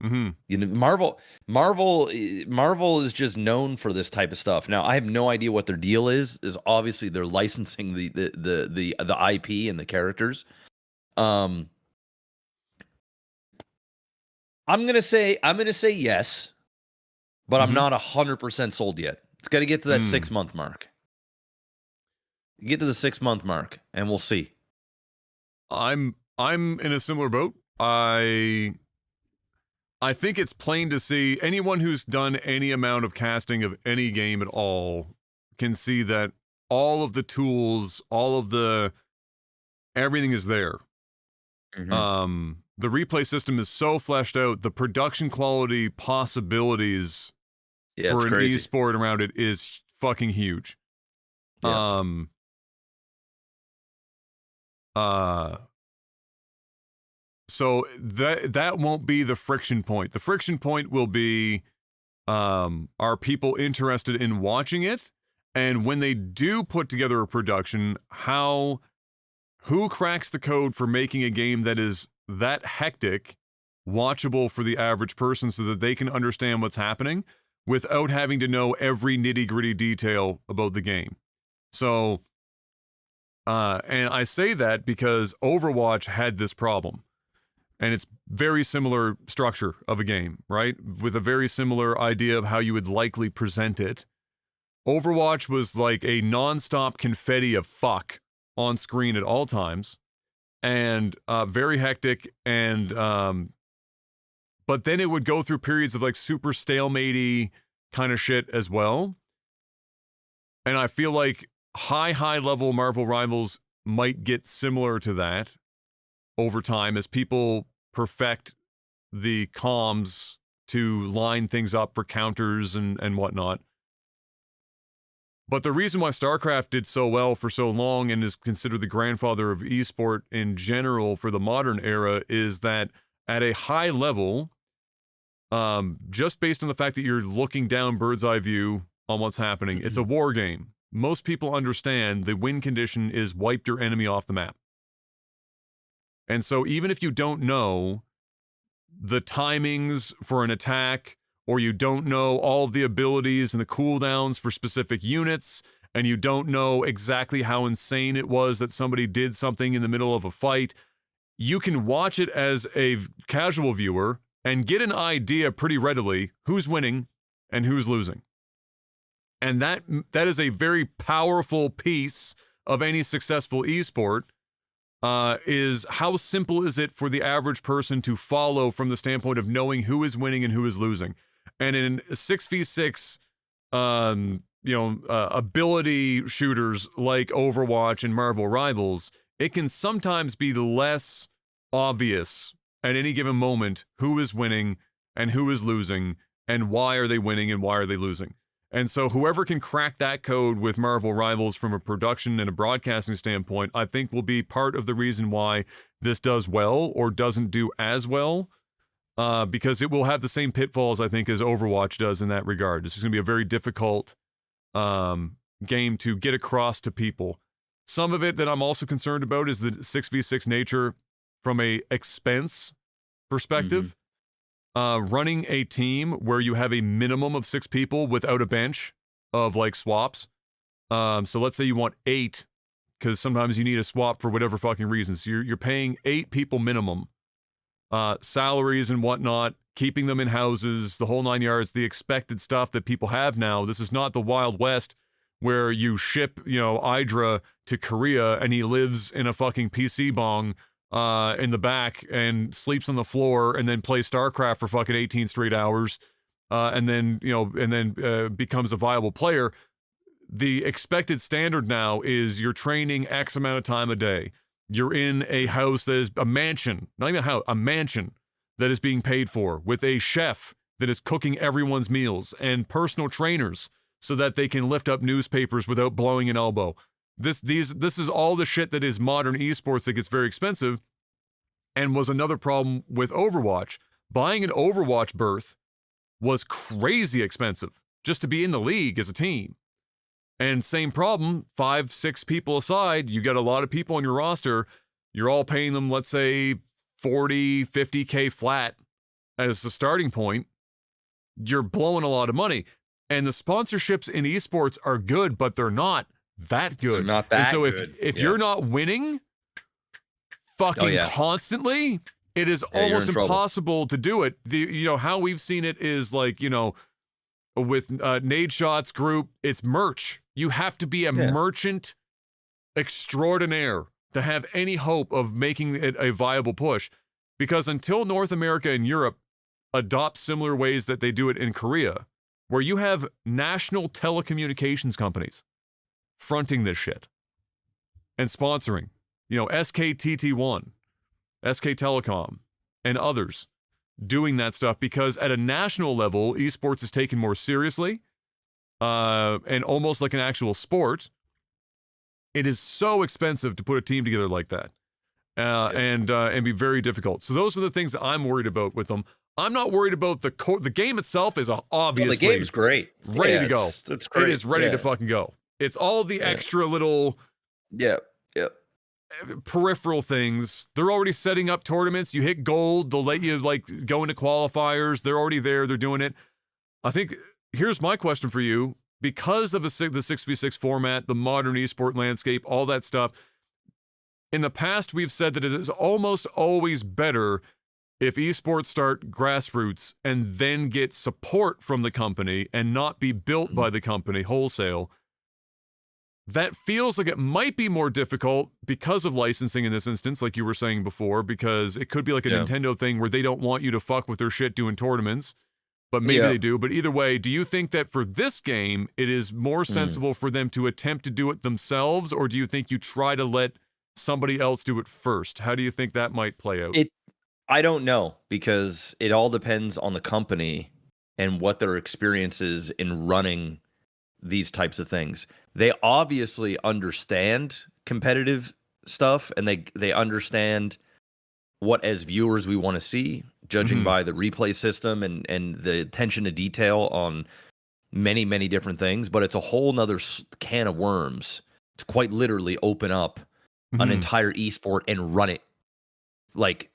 You know, Marvel is just known for this type of stuff. Now, I have no idea what their deal is. Is obviously they're licensing the IP and the characters. I'm gonna say yes, but I'm not 100% sold yet. It's got to get to that 6 month mark. Get to the 6 month mark, and we'll see. I'm in a similar boat. I think it's plain to see. Anyone who's done any amount of casting of any game at all can see that all of the tools, everything is there. The replay system is so fleshed out. The production quality possibilities for an esport around it is fucking huge. So that won't be the friction point. The friction point will be, are people interested in watching it? And when they do put together a production, who cracks the code for making a game that is that hectic, watchable for the average person so that they can understand what's happening without having to know every nitty-gritty detail about the game. So, and I say that because Overwatch had this problem. And it's very similar structure of a game, right? With a very similar idea of how you would likely present it. Overwatch was like a nonstop confetti of fuck on screen at all times, and very hectic. And but then it would go through periods of like super stalematey kind of shit as well. And I feel like high level Marvel Rivals might get similar to that over time as people perfect the comms to line things up for counters and whatnot. But the reason why StarCraft did so well for so long and is considered the grandfather of esport in general for the modern era is that at a high level, just based on the fact that you're looking down bird's eye view on what's happening, it's a war game. Most people understand the win condition is wipe your enemy off the map. And so even if you don't know the timings for an attack, or you don't know all of the abilities and the cooldowns for specific units, and you don't know exactly how insane it was that somebody did something in the middle of a fight, you can watch it as a casual viewer and get an idea pretty readily who's winning and who's losing. And that is a very powerful piece of any successful esport, is how simple is it for the average person to follow from the standpoint of knowing who is winning and who is losing. And in 6v6, ability shooters like Overwatch and Marvel Rivals, it can sometimes be less obvious at any given moment who is winning and who is losing and why are they winning and why are they losing. And so whoever can crack that code with Marvel Rivals from a production and a broadcasting standpoint, I think will be part of the reason why this does well or doesn't do as well. Because it will have the same pitfalls, I think, as Overwatch does in that regard. This is going to be a very difficult game to get across to people. Some of it that I'm also concerned about is the 6v6 nature from a expense perspective. Running a team where you have a minimum of 6 people without a bench of like swaps. So let's say you want 8, because sometimes you need a swap for whatever fucking reasons. So you're paying 8 people minimum. Salaries and whatnot, keeping them in houses, the whole 9 yards, the expected stuff that people have now. This is not the Wild West where you ship, Hydra to Korea and he lives in a fucking PC bong in the back and sleeps on the floor and then plays StarCraft for fucking 18 straight hours and then becomes a viable player. The expected standard now is you're training X amount of time a day. You're in a house that is a mansion, not even a house, a mansion that is being paid for with a chef that is cooking everyone's meals and personal trainers so that they can lift up newspapers without blowing an elbow. This is all the shit that is modern esports that gets very expensive and was another problem with Overwatch. Buying an Overwatch berth was crazy expensive just to be in the league as a team. And same problem, 5-6 people aside, you got a lot of people on your roster, you're all paying them, let's say, 40, 50K flat as the starting point. You're blowing a lot of money. And the sponsorships in esports are good, but they're not that good. They're not that and so good. if you're not winning fucking constantly, it is almost impossible to do it. How we've seen it is like, with Nade Shot's group, it's merch. You have to be a merchant extraordinaire to have any hope of making it a viable push. Because until North America and Europe adopt similar ways that they do it in Korea, where you have national telecommunications companies fronting this shit and sponsoring, SKTT1, SK Telecom, and others doing that stuff, because at a national level, esports is taken more seriously and almost like an actual sport. It is so expensive to put a team together like that and be very difficult. So those are the things that I'm worried about with them. I'm not worried about the game itself is obviously the game's great. Ready to go. It's great. It is ready to fucking go. It's all the extra little peripheral things. They're already setting up tournaments. You hit gold, they'll let you go into qualifiers. They're already there. They're doing it. I think here's my question for you. Because of the 6v6 format, the modern esport landscape, all that stuff, in the past we've said that it is almost always better if esports start grassroots and then get support from the company and not be built by the company wholesale, that feels like it might be more difficult because of licensing in this instance, like you were saying before, because it could be like a Nintendo thing where they don't want you to fuck with their shit doing tournaments, but maybe they do. But either way, do you think that for this game, it is more sensible for them to attempt to do it themselves, or do you think you try to let somebody else do it first? How do you think that might play out? I don't know, because it all depends on the company and what their experience is in running these types of things. They obviously understand competitive stuff, and they understand what as viewers we want to see, judging by the replay system and the attention to detail on many, many different things. But it's a whole nother can of worms to quite literally open up an entire esport and run it like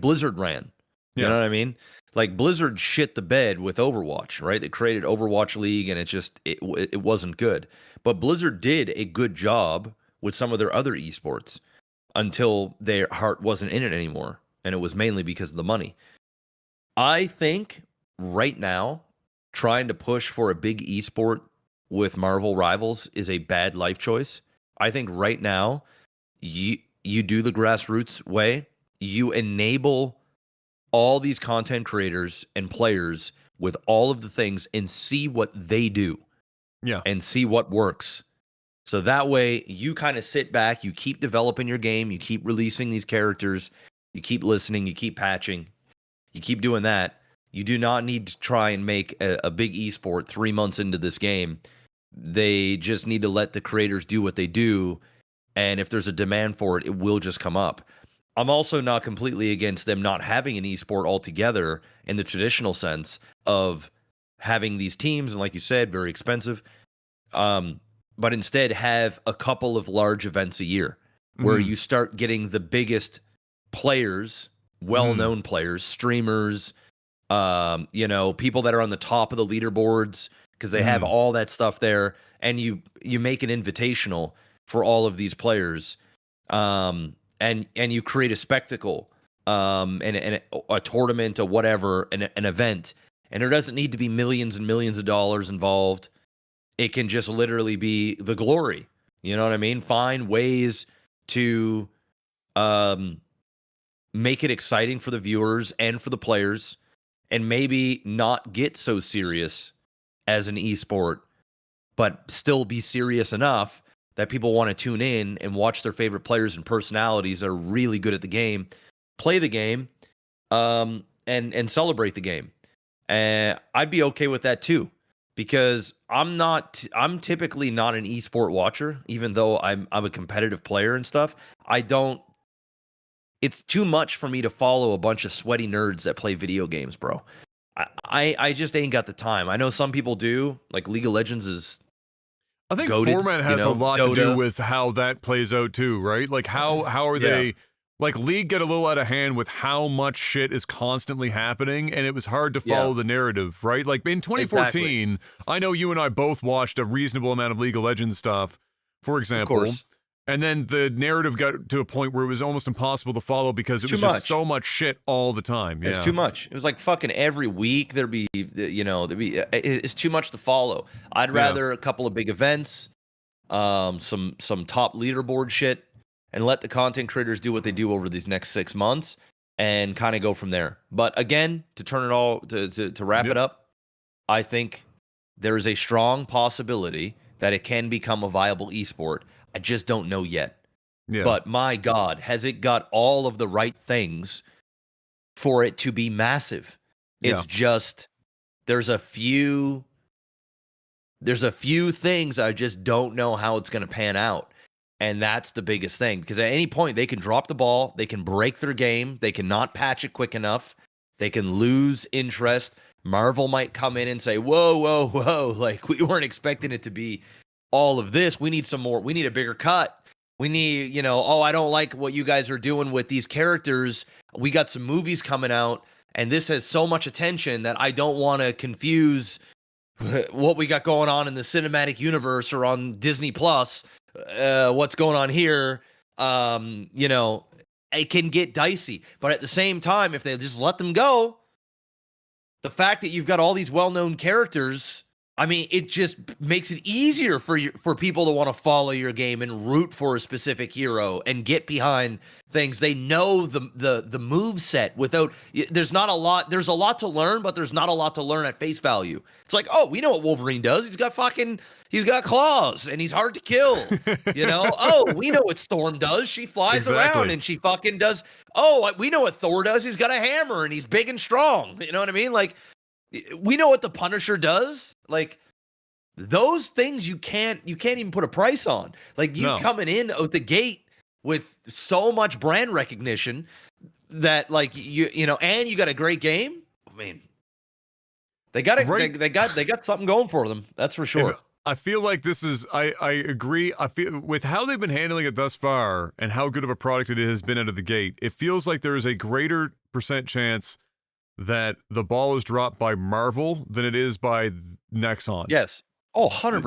Blizzard ran. You know what I mean? Like Blizzard shit the bed with Overwatch, right? They created Overwatch League, and it wasn't good. But Blizzard did a good job with some of their other esports until their heart wasn't in it anymore, and it was mainly because of the money. I think right now, trying to push for a big esport with Marvel Rivals is a bad life choice. I think right now, you do the grassroots way. You enable all these content creators and players with all of the things and see what they do. Yeah. And see what works. So that way you kind of sit back, you keep developing your game, you keep releasing these characters, you keep listening, you keep patching, you keep doing that. You do not need to try and make a big esport 3 months into this game. They just need to let the creators do what they do. And if there's a demand for it, it will just come up. I'm also not completely against them not having an esport altogether in the traditional sense of having these teams, and like you said, very expensive, but instead have a couple of large events a year where you start getting the biggest players, well-known players, streamers, people that are on the top of the leaderboards because they have all that stuff there, and you make an invitational for all of these players. And you create a spectacle, and a tournament or whatever, an event, and there doesn't need to be millions and millions of dollars involved. It can just literally be the glory. You know what I mean? Find ways to make it exciting for the viewers and for the players, and maybe not get so serious as an esport, but still be serious enough that people want to tune in and watch their favorite players and personalities that are really good at the game, play the game, and celebrate the game. And I'd be okay with that too, because I'm typically not an esport watcher, even though I'm a competitive player and stuff. It's too much for me to follow a bunch of sweaty nerds that play video games, bro. I just ain't got the time. I know some people do, like League of Legends is I think goated, format has a lot to do with how that plays out too, right? Like how are they, like League get a little out of hand with how much shit is constantly happening, and it was hard to follow the narrative, right? Like in 2014, I know you and I both watched a reasonable amount of League of Legends stuff, for example. And then the narrative got to a point where it was almost impossible to follow because it was just so much shit all the time. It's too much. It was like fucking every week it's too much to follow. I'd rather a couple of big events, some top leaderboard shit, and let the content creators do what they do over these next 6 months and kind of go from there. But again, to turn it all to wrap it up, I think there is a strong possibility that it can become a viable esport. I just don't know yet. But my God, has it got all of the right things for it to be massive? It's just there's a few things I just don't know how it's going to pan out. And that's the biggest thing, because at any point they can drop the ball, they can break their game, they cannot patch it quick enough, they can lose interest. Marvel might come in and say, whoa, like we weren't expecting it to be all of this. We need some more. We need a bigger cut. We need, I don't like what you guys are doing with these characters. We got some movies coming out, and this has so much attention that I don't want to confuse what we got going on in the cinematic universe or on Disney Plus. What's going on here? it can get dicey. But at the same time, if they just let them go, the fact that you've got all these well-known characters, I mean, it just makes it easier for people to want to follow your game and root for a specific hero and get behind things. They know the move set without. There's not a lot. There's a lot to learn, but there's not a lot to learn at face value. It's like, oh, we know what Wolverine does. He's got claws and he's hard to kill. Oh, we know what Storm does. She flies around and she fucking does. Oh, we know what Thor does. He's got a hammer and he's big and strong. You know what I mean? Like, we know what the Punisher does. Like, those things you can't even put a price on. Like, coming in out the gate with so much brand recognition that, like, and you got a great game. I mean, they got something going for them. That's for sure. I feel like this is, I agree. I feel with how they've been handling it thus far and how good of a product it has been out of the gate, it feels like there is a greater percent chance that the ball is dropped by Marvel than it is by Nexon. Yes. Oh, 100%.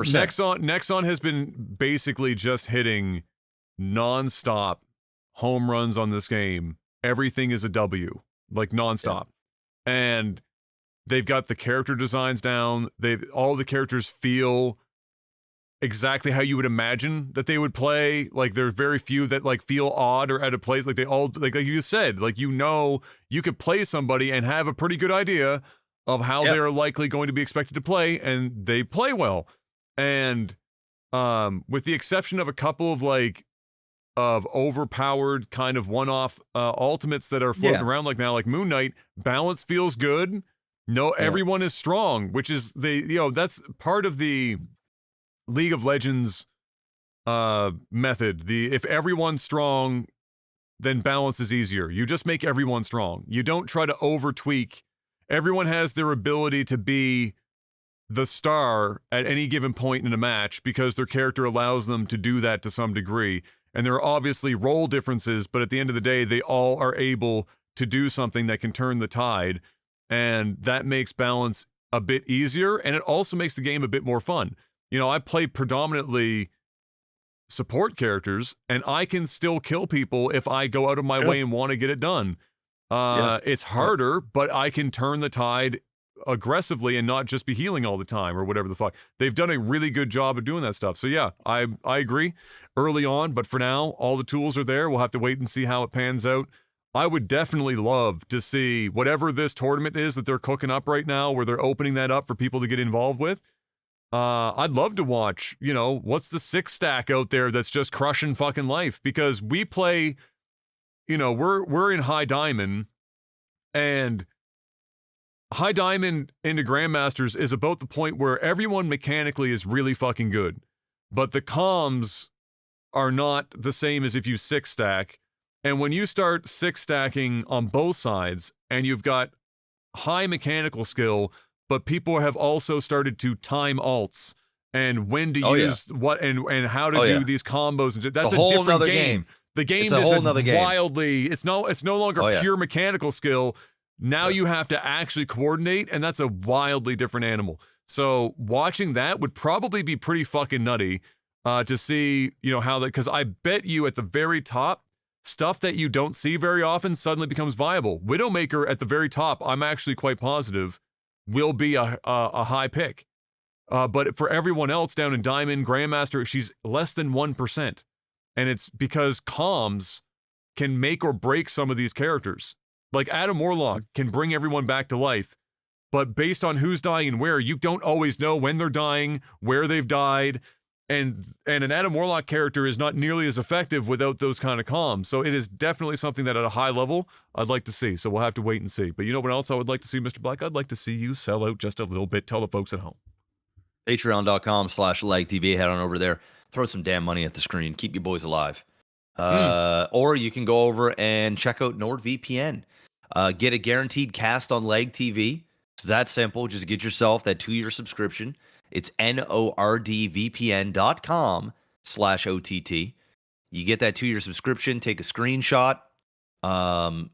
Nexon has been basically just hitting nonstop home runs on this game. Everything is a W, like nonstop. Yeah. And they've got the character designs down. All the characters feel exactly how you would imagine that they would play. Like, there's very few that like feel odd or out of place. Like, they all, like you said, like, you could play somebody and have a pretty good idea of how they're likely going to be expected to play, and they play well. And with the exception of a couple of overpowered kind of one-off ultimates that are floating around like now, like Moon Knight, balance feels good. Everyone is strong, which is that's part of the League of Legends method. If everyone's strong, then balance is easier. You just make everyone strong. You don't try to over tweak. Everyone has their ability to be the star at any given point in a match because their character allows them to do that to some degree. And there are obviously role differences, but at the end of the day, they all are able to do something that can turn the tide. And that makes balance a bit easier, and it also makes the game a bit more fun. I play predominantly support characters, and I can still kill people if I go out of my way and want to get it done. It's harder, but I can turn the tide aggressively and not just be healing all the time or whatever the fuck. They've done a really good job of doing that stuff. So yeah, I agree early on, but for now, all the tools are there. We'll have to wait and see how it pans out. I would definitely love to see whatever this tournament is that they're cooking up right now, where they're opening that up for people to get involved with. I'd love to watch, what's the 6-stack out there that's just crushing fucking life, because we play, we're in High Diamond, and High Diamond into Grandmasters is about the point where everyone mechanically is really fucking good, but the comms are not the same as if you 6-stack. And when you start 6-stacking on both sides, and you've got high mechanical skill, but people have also started to time alts and when to use what and how to do these combos, and that's a different game. The game is wildly. It's no longer pure mechanical skill. Now you have to actually coordinate, and that's a wildly different animal. So watching that would probably be pretty fucking nutty to see, how that, because I bet you at the very top, stuff that you don't see very often suddenly becomes viable. Widowmaker at the very top, I'm actually quite positive, will be a high pick. But for everyone else down in Diamond, Grandmaster, she's less than 1%. And it's because comms can make or break some of these characters. Like Adam Warlock can bring everyone back to life, but based on who's dying and where, you don't always know when they're dying, where they've died. And an Adam Warlock character is not nearly as effective without those kind of comms. So it is definitely something that at a high level, I'd like to see. So we'll have to wait and see. But you know what else I would like to see, Mr. Black? I'd like to see you sell out just a little bit. Tell the folks at home. Patreon.com/LagTV. Head on over there. Throw some damn money at the screen. Keep you boys alive. Or you can go over and check out NordVPN. Get a guaranteed cast on Lag TV. It's that simple. Just get yourself that 2-year subscription. It's nordvpn.com/OTT. You get that 2-year subscription, take a screenshot,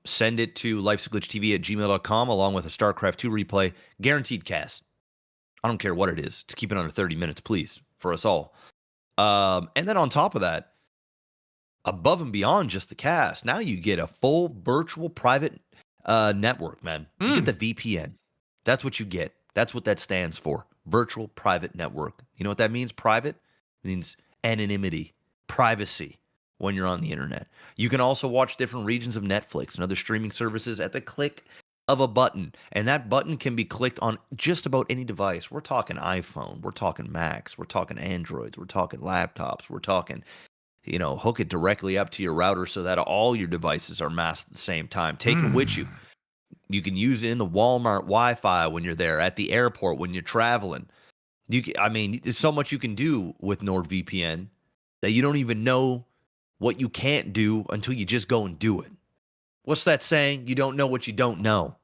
send it to lifesaglitchtv@gmail.com along with a StarCraft 2 replay. Guaranteed cast. I don't care what it is. Just keep it under 30 minutes, please, for us all. And then on top of that, above and beyond just the cast, now you get a full virtual private network, man. You get the VPN. That's what you get. That's what that stands for. Virtual private network. You know what that means? Private means anonymity, privacy when you're on the internet. You can also watch different regions of Netflix and other streaming services at the click of a button. And that button can be clicked on just about any device. We're talking iPhone. We're talking Macs. We're talking Androids. We're talking laptops. We're talking, hook it directly up to your router so that all your devices are masked at the same time. Take it with you. You can use it in the Walmart Wi-Fi when you're there, at the airport when you're traveling. There's so much you can do with NordVPN that you don't even know what you can't do until you just go and do it. What's that saying? You don't know what you don't know.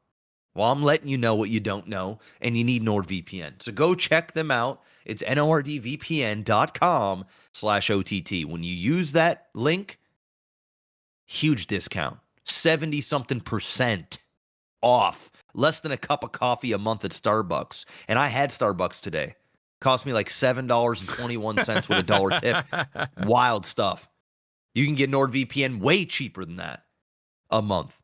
Well, I'm letting you know what you don't know, and you need NordVPN. So go check them out. It's nordvpn.com/OTT. When you use that link, huge discount. 70-something% off. Less than a cup of coffee a month at Starbucks. And I had Starbucks today. Cost me like $7.21 with $1 tip. Wild stuff. You can get NordVPN way cheaper than that a month.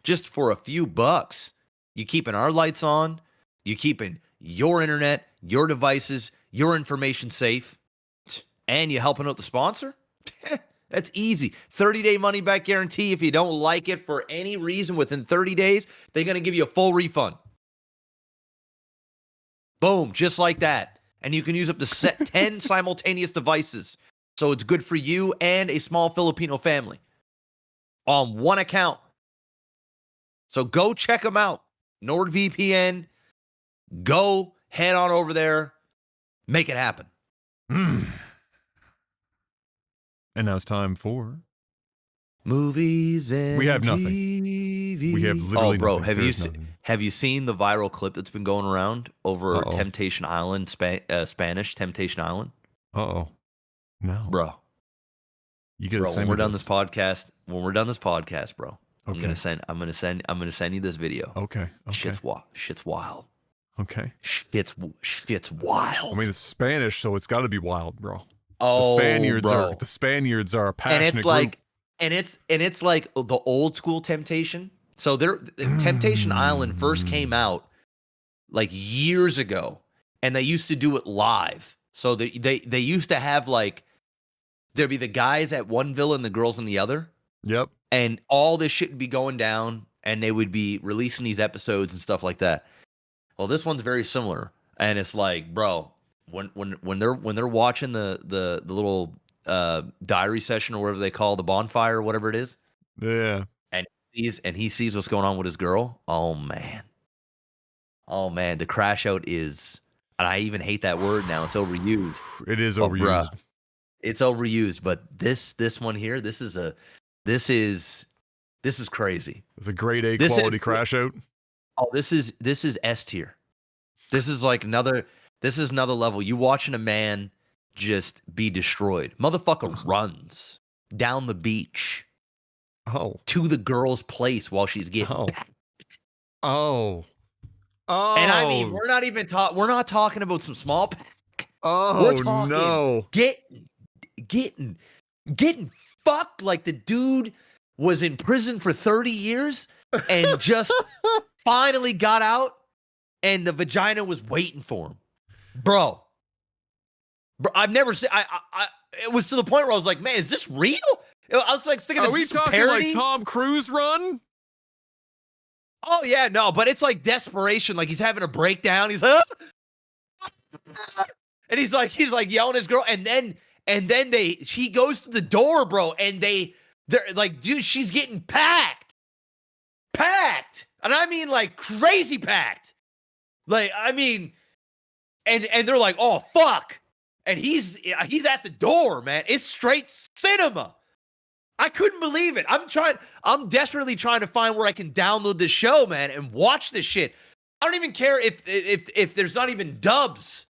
Just for a few bucks. You keeping our lights on. You keeping your internet, your devices, your information safe. And you helping out the sponsor? That's easy. 30-day money-back guarantee. If you don't like it for any reason within 30 days, they're going to give you a full refund. Boom, just like that. And you can use up to 10 simultaneous devices. So it's good for you and a small Filipino family on one account. So go check them out. NordVPN. Go head on over there. Make it happen. And now it's time for movies and we have nothing. TV. We have literally bro, nothing. Have you seen the viral clip that's been going around over Uh-oh. Temptation Island, Spanish Temptation Island? Uh-oh. No. Bro. You get when we're done this podcast, bro. Okay. I'm gonna send you this video. Okay. Shit's wild. Okay. Shit's wild. I mean, it's Spanish, so it's got to be wild, bro. Oh, the Spaniards are a passionate group. And it's like the old school Temptation. So Temptation Island first came out like years ago, and they used to do it live. So they used to have like there'd be the guys at one villa and the girls in the other. Yep. And all this shit would be going down, and they would be releasing these episodes and stuff like that. Well, this one's very similar, and it's like, bro, when they're watching the little diary session or whatever they call the bonfire or whatever it is. Yeah. And he sees what's going on with his girl. Oh man, the crash out is, and I even hate that word now. It's overused. It is overused. Bruh, it's overused, but this one here, this is crazy. It's a grade A quality crash out. Oh, this is S tier. This is another level. You watching a man just be destroyed. Motherfucker runs down the beach. Oh. To the girl's place while she's getting packed. Oh. And I mean, we're not talking about some small pack. Oh, we're talking no. Getting fucked like the dude was in prison for 30 years and just finally got out and the vagina was waiting for him. Bro, I've never seen, it was to the point where I was like, man, is this real? I was like thinking, are we talking like Tom Cruise run? Oh yeah, no, but it's like desperation. Like he's having a breakdown. He's like, and he's like yelling at his girl. And then she goes to the door, bro. And they're like, dude, she's getting packed. And I mean like crazy packed. Like, I mean, and they're like, oh, fuck. And he's at the door, man. It's straight cinema. I couldn't believe it. I'm desperately trying to find where I can download this show, man, and watch this shit. I don't even care if there's not even dubs.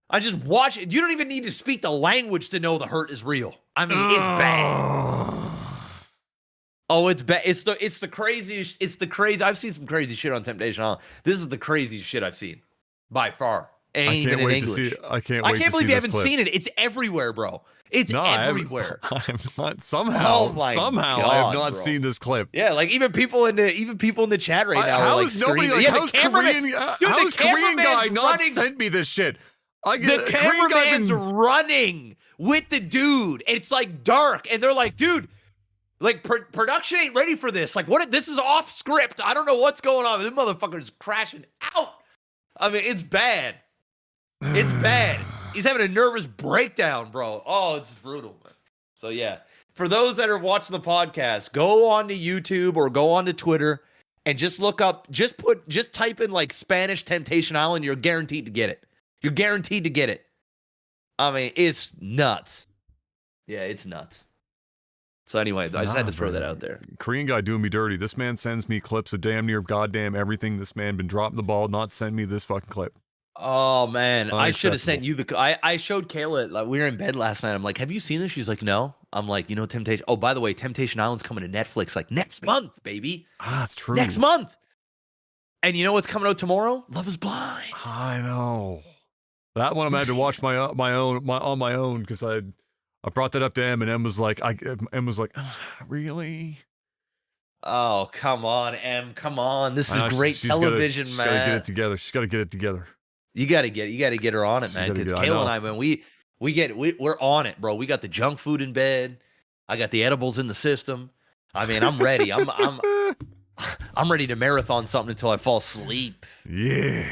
I just watch it. You don't even need to speak the language to know the hurt is real. I mean, it's bad. Oh, it's bad. It's the craziest. It's the crazy. I've seen some crazy shit on Temptation Island. This is the craziest shit I've seen by far. It ain't even in English. I can't I wait can't to see believe you this haven't clip. seen it. It's everywhere, bro. It's No, everywhere. I have not. Somehow, Oh my I have God, not bro. seen this clip. Yeah, like even people in the chat right now are How like is nobody screaming. like? Yeah, How's Korean? How is Korean guy not sent me this shit? The cameraman's running with the dude. It's like dark, and they're like, dude, like production ain't ready for this. Like, what? This is off script. I don't know what's going on. This motherfucker's crashing out. I mean, it's bad. It's bad. He's having a nervous breakdown, bro. Oh, it's brutal, man. So yeah, for those that are watching the podcast, go on to YouTube or go on to Twitter and just look up, just type in like Spanish Temptation Island. You're guaranteed to get it. You're guaranteed to get it. I mean, it's nuts. Yeah, it's nuts. So anyway, I just had to throw that out there. Korean guy doing me dirty. This man sends me clips of damn near goddamn everything. This man been dropping the ball, not send me this fucking clip. Oh man, I should have sent you the. I showed Kayla. Like, we were in bed last night. I'm like, "Have you seen this?" She's like, "No." I'm like, Temptation. Oh, by the way, Temptation Island's coming to Netflix like next month, baby. Ah, it's true. Next month. And you know what's coming out tomorrow? Love Is Blind. I know. That one I had to watch on my own because I brought that up to Em and Em was like, really? Oh, come on, Em. Come on. This is great television, man. She's got to get it together. She's got to get it together. You got to get her on it, man. Because Kayla and I, man, we're on it, bro. We got the junk food in bed. I got the edibles in the system. I mean, I'm ready. I'm ready to marathon something until I fall asleep. Yeah.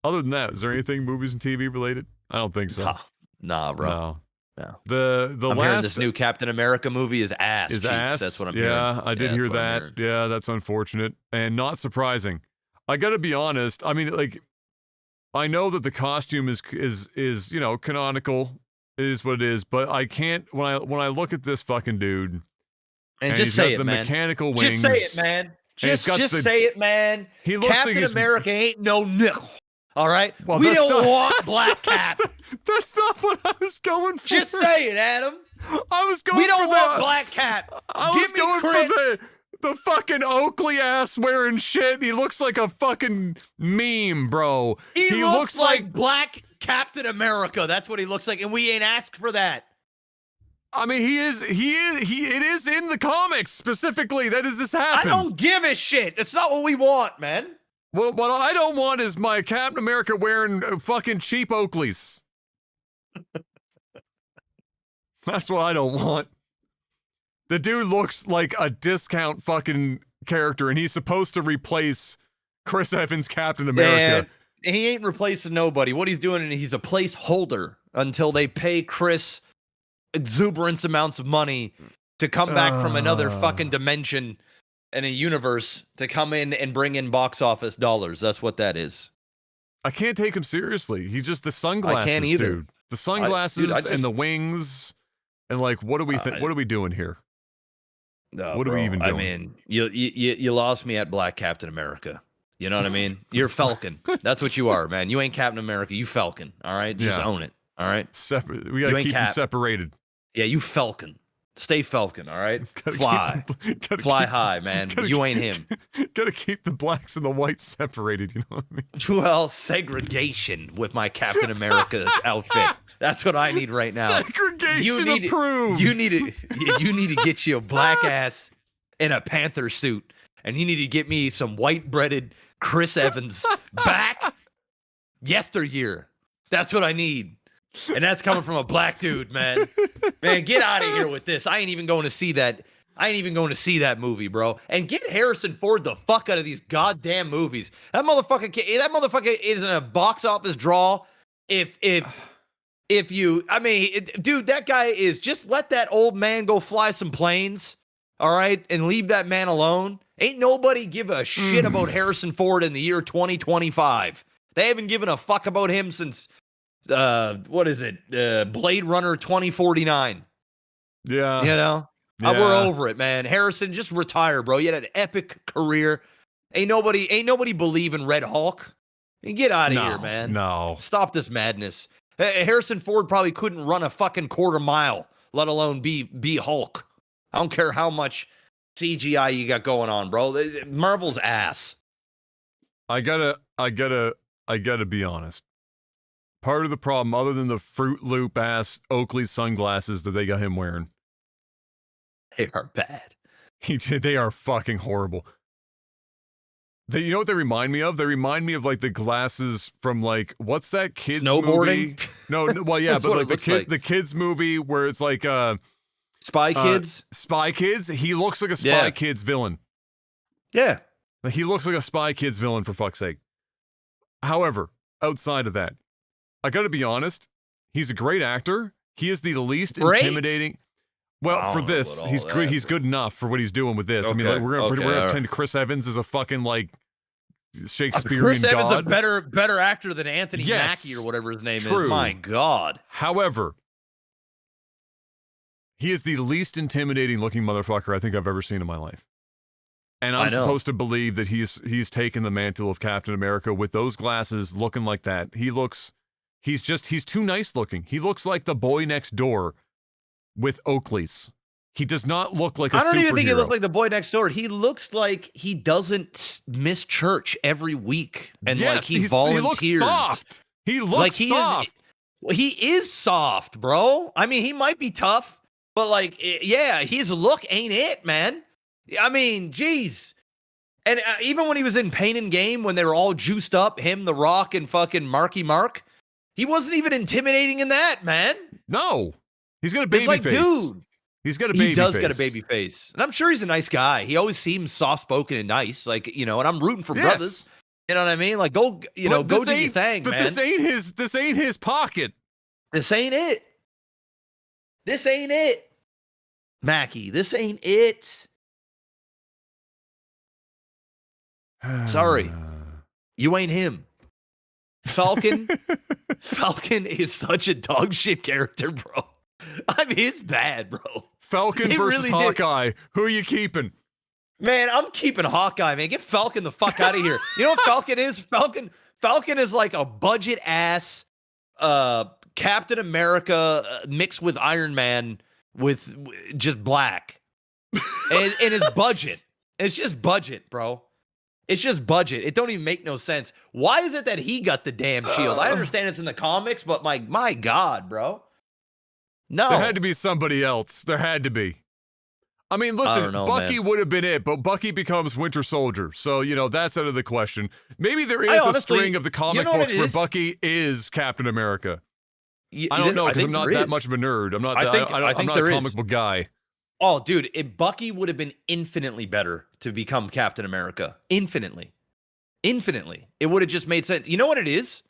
Other than that, is there anything movies and TV related? I don't think so. Nah, bro. No. The I'm hearing this new Captain America movie is ass. Is ass? That's what I'm hearing. Yeah, I did hear that. Yeah, that's unfortunate and not surprising. I got to be honest. I mean, like, I know that the costume is canonical. It is what it is, but I can't when I look at this fucking dude and just say it, the man. Mechanical wings. Just say it, man. Just say it, man. He looks Captain like America ain't no nickel. All right? Well, we don't want Black Cap. That's not what I was going for. Just say it, Adam. I was going we don't for want Black Cap. I was going for the fucking Oakley ass wearing shit. He looks like a fucking meme, bro. He looks like Black Captain America. That's what he looks like, and we ain't asked for that. I mean, it is in the comics specifically. That is this happen. I don't give a shit. That's not what we want, man. Well, what I don't want is my Captain America wearing fucking cheap Oakleys. That's what I don't want. The dude looks like a discount fucking character, and he's supposed to replace Chris Evans' Captain America. Man, he ain't replacing nobody. What he's doing, he's a placeholder until they pay Chris exuberance amounts of money to come back from another fucking dimension and a universe to come in and bring in box office dollars. That's what that is. I can't take him seriously. He's just the sunglasses, I can't either. dude. The sunglasses and the wings, and like, what do we think? What are we doing here? No, what are we even doing? I mean, you lost me at Black Captain America. You know what I mean? You're Falcon. That's what you are, man. You ain't Captain America. You Falcon. All right, just own it. All right. We gotta keep them separated. Yeah, you Falcon. Stay Falcon, all right? Fly. Fly high, man. You ain't him. Gotta keep the blacks and the whites separated, you know what I mean? Well, segregation with my Captain America outfit. That's what I need right now. Segregation approved. You need to get you a black ass in a Panther suit, and you need to get me some white breaded Chris Evans back yesteryear. That's what I need. And that's coming from a black dude, man. Man, get out of here with this. I ain't even going to see that. I ain't even going to see that movie, bro. And get Harrison Ford the fuck out of these goddamn movies. That motherfucker is in a box office draw. If you, I mean, dude, that guy is, just let that old man go fly some planes, all right, and leave that man alone. Ain't nobody give a shit about Harrison Ford in the year 2025. They haven't given a fuck about him since what is it? Blade Runner 2049. Yeah. You know? Yeah. We're over it, man. Harrison, just retire, bro. You had an epic career. Ain't nobody believe in Red Hulk. Get out of here, man. No. Stop this madness. Harrison Ford probably couldn't run a fucking quarter mile, let alone be Hulk. I don't care how much CGI you got going on, bro. Marvel's ass. I gotta be honest. Part of the problem, other than the Fruit Loop ass Oakley sunglasses that they got him wearing, They are bad. they are fucking horrible. You know what they remind me of? They remind me of like the glasses from like what's that kids movie? No, well yeah, but like the kids movie where it's like Spy Kids. Spy Kids. He looks like a Spy Kids villain. Yeah. He looks like a Spy Kids villain for fuck's sake. However, outside of that, I got to be honest. He's a great actor. He is the least intimidating. Well, for this, he's good. He's good enough for what he's doing with this. Okay. I mean, like, we're gonna pretend Chris Evans is a fucking like Shakespearean Chris god. Evans is a better actor than Anthony Mackie or whatever his name is. My God. However, he is the least intimidating looking motherfucker I think I've ever seen in my life. And I'm supposed to believe that he's taken the mantle of Captain America with those glasses, looking like that. He's too nice looking. He looks like the boy next door with Oakleys. He does not look like a superhero. I don't even think he looks like the boy next door. He looks like he doesn't miss church every week. And like he volunteers. He looks soft. He looks soft. He is soft, bro. I mean, he might be tough, but like, yeah, his look ain't it, man. I mean, geez. And even when he was in Pain and Game, when they were all juiced up, him, The Rock, and fucking Marky Mark, he wasn't even intimidating in that, man. No. He's got a baby face. Dude. He's got a baby face. He does got a baby face. And I'm sure he's a nice guy. He always seems soft-spoken and nice. Like, you know, and I'm rooting for brothers. You know what I mean? Like, go do your thing, man. But this ain't his pocket. This ain't it. This ain't it. Mackie, this ain't it. Sorry. You ain't him. Falcon is such a dog shit character, bro. I mean, it's bad, bro. Falcon versus Hawkeye. Who are you keeping? Man, I'm keeping Hawkeye, man. Get Falcon the fuck out of here. You know what Falcon is? Falcon is like a budget ass Captain America mixed with Iron Man with just black. and his budget. It's just budget, bro. It's just budget. It don't even make no sense. Why is it that he got the damn shield? I understand it's in the comics, but my God, bro. No. There had to be somebody else. There had to be. I mean, listen, Bucky would have been it, but Bucky becomes Winter Soldier. So, you know, that's out of the question. Maybe there is a string of the comic books where Bucky is Captain America. I don't know, because I'm not that much of a nerd. I'm not a comic book guy. Oh, dude, Bucky would have been infinitely better to become Captain America. Infinitely. It would have just made sense. You know what it is?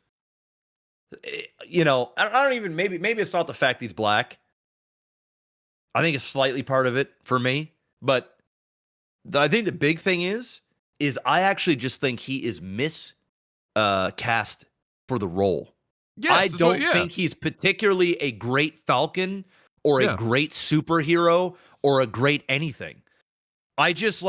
You know, I don't even, maybe it's not the fact he's black. I think it's slightly part of it for me. But I think the big thing is I actually just think he is miscast for the role. Yes, I don't think he's particularly a great Falcon or a great superhero or a great anything. I just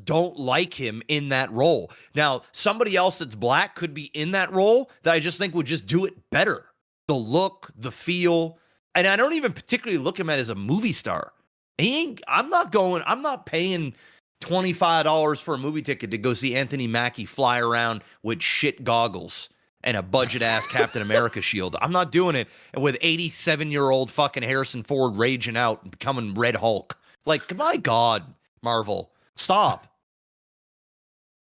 don't like him in that role. Now, somebody else that's black could be in that role that I just think would just do it better. The look, the feel, and I don't even particularly look him at as a movie star. I'm not paying $25 for a movie ticket to go see Anthony Mackie fly around with shit goggles and a budget-ass Captain America shield. I'm not doing it with 87-year-old fucking Harrison Ford raging out and becoming Red Hulk. Like, my God, Marvel, stop.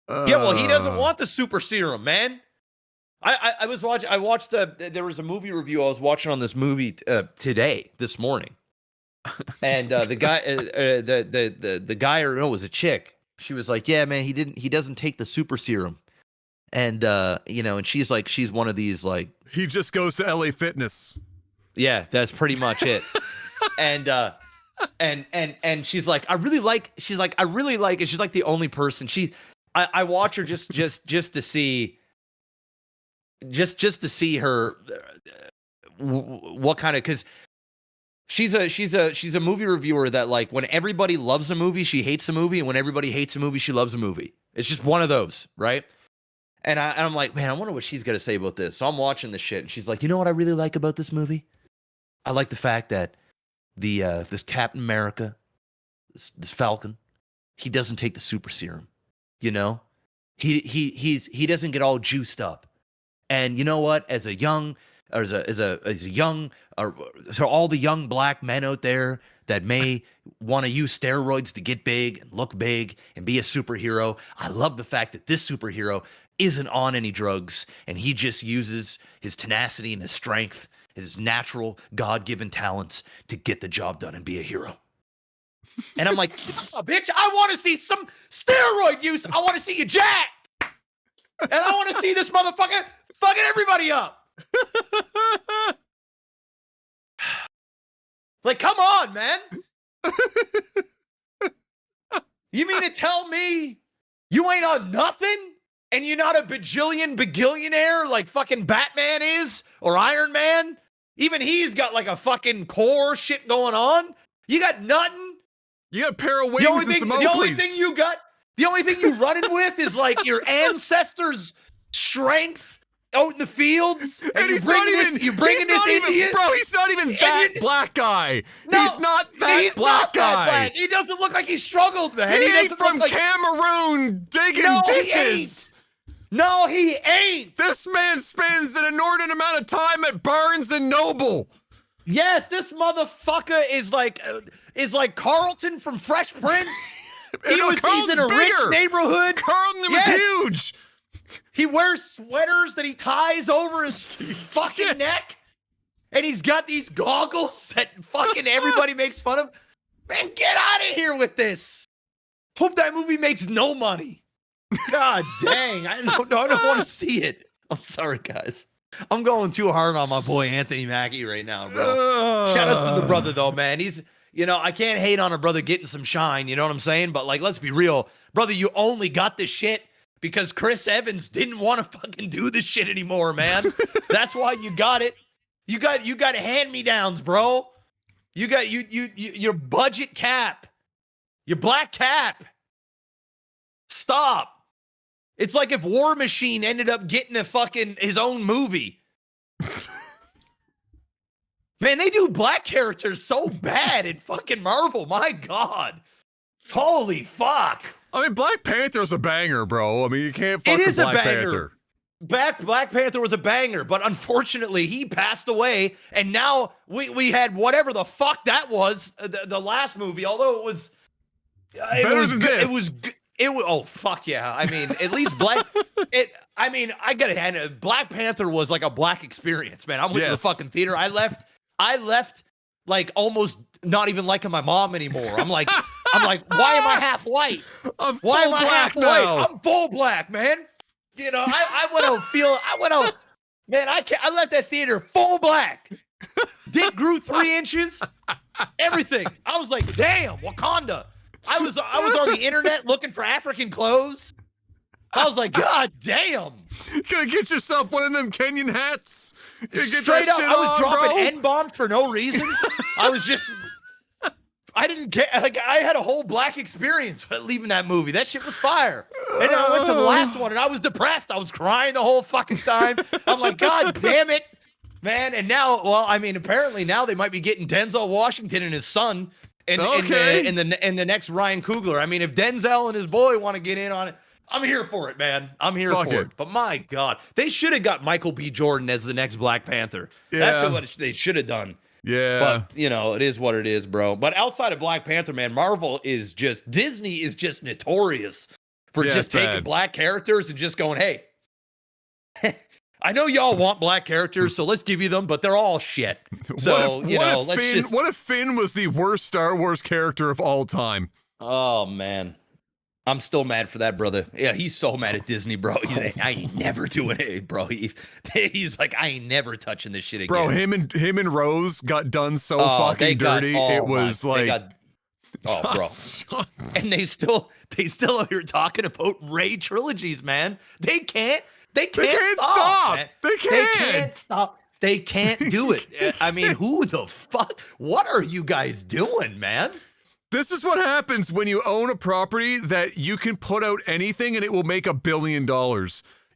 Yeah, well, he doesn't want the super serum, man. I watched there was a movie review I was watching on this movie this morning. And the guy, or no, it was a chick. She was like, yeah, man, he doesn't take the super serum. And, you know, and she's one of these, like, he just goes to LA Fitness. Yeah, that's pretty much it. And she's like, I really like it. She's like the only person I watch her just to see, just to see her, what kind of, cause she's a movie reviewer that, like, when everybody loves a movie, she hates a movie. And when everybody hates a movie, she loves a movie. It's just one of those, right? And I'm like, man, I wonder what she's going to say about this. So I'm watching this shit, and she's like, you know what I really like about this movie? I like the fact that this Captain America, this Falcon, he doesn't take the super serum, you know? he doesn't get all juiced up. And you know what? So all the young black men out there that may want to use steroids to get big and look big and be a superhero, I love the fact that this superhero isn't on any drugs, and he just uses his tenacity and his strength, his natural God-given talents to get the job done and be a hero. And I'm like, oh, bitch, I want to see some steroid use. I want to see you jacked. And I want to see this motherfucker fucking everybody up. Like, come on, man. You mean to tell me you ain't on nothing? And you're not a bagillionaire like fucking Batman is or Iron Man? Even he's got like a fucking core shit going on. You got nothing. You got a pair of wings and some Oakleys. The only thing you running with is like your ancestors' strength out in the fields. And he's not even, bro, he's not even that black guy. No, he's not that black guy. He doesn't look like he struggled, man. He ain't from Cameroon digging ditches. No, he ain't. This man spends an inordinate amount of time at Barnes and Noble. Yes, this motherfucker is like Carlton from Fresh Prince. He's in a rich neighborhood. Carlton was huge. He wears sweaters that he ties over his fucking neck. And he's got these goggles that fucking everybody makes fun of. Man, get out of here with this. Hope that movie makes no money. God dang. I don't want to see it. I'm sorry, guys. I'm going too hard on my boy Anthony Mackie right now, bro. Shout out to the brother, though, man. He's, I can't hate on a brother getting some shine. You know what I'm saying? But, like, let's be real. Brother, you only got this shit because Chris Evans didn't want to fucking do this shit anymore, man. That's why you got it. You got hand-me-downs, bro. You got your budget cap. Your black cap. Stop. It's like if War Machine ended up getting his own movie. Man, they do black characters so bad in fucking Marvel. My God. Holy fuck. I mean, Black Panther's a banger, bro. I mean, you can't fuck with Black Panther. Black Panther was a banger, but unfortunately, he passed away, and now we had whatever the fuck that was, the last movie, although it was... Better than this. Oh, fuck yeah. I mean, at least I gotta hand it. Black Panther was like a black experience, man. I went to the fucking theater. I left like almost not even liking my mom anymore. I'm like, why am I half white? I'm full black now. I'm full black, man. I went out, man, I left that theater full black. Dick grew 3 inches, everything. I was like, damn, Wakanda. I was on the internet looking for African clothes. I was like, God damn. Gonna get yourself one of them Kenyan hats. Straight up, I was dropping N-bombs for no reason. I didn't care. Like, I had a whole black experience leaving that movie. That shit was fire. And then I went to the last one, and I was depressed. I was crying the whole fucking time. I'm like, God damn it, man. And now, well, I mean, apparently now they might be getting Denzel Washington and his son in the next Ryan Coogler. I mean, if Denzel and his boy want to get in on it, I'm here for it, man. I'm here for it. But my God, they should have got Michael B. Jordan as the next Black Panther. Yeah. That's what they should have done. Yeah. But, it is what it is, bro. But outside of Black Panther, man, Disney is just notorious for just taking black characters and just going, hey, I know y'all want black characters, so let's give you them, but they're all shit. So, what if Finn was the worst Star Wars character of all time? Oh, man. I'm still mad for that, brother. Yeah, he's so mad at Disney, bro. He's like, I ain't never doing it, bro. He's like, I ain't never touching this shit again. Bro, him and Rose got done so fucking dirty. It was bro. And they still are here talking about Rey trilogies, man. They can't stop. Man. They can't stop. They can't do it. I mean, who the fuck? What are you guys doing, man? This is what happens when you own a property that you can put out anything and it will make $1 billion.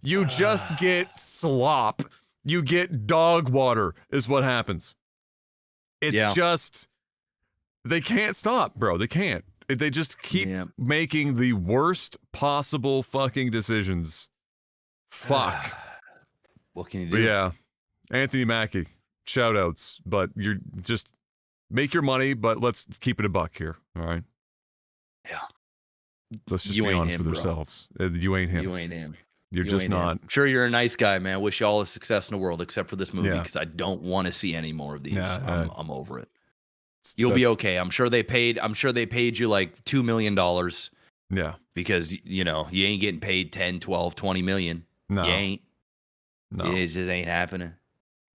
You just get slop. You get dog water is what happens. It's just, they can't stop, bro. They can't. They just keep Yeah. making the worst possible fucking decisions. Fuck. What can you But do? yeah, Anthony Mackie, shout outs, but you're just make your money, but let's keep it a buck here. All right. Yeah. Let's just You be ain't honest him, with bro. ourselves. You ain't him. You ain't him. You're You just ain't him. not. I'm sure you're a nice guy, man. I wish you all the success in the world, except for this movie, Yeah. because I don't want to see any more of these. Nah, I'm over it. You'll be okay. I'm sure they paid you like $2 million Yeah. because you ain't getting paid 10, 12, 20 million. No. You ain't. No. It just ain't happening.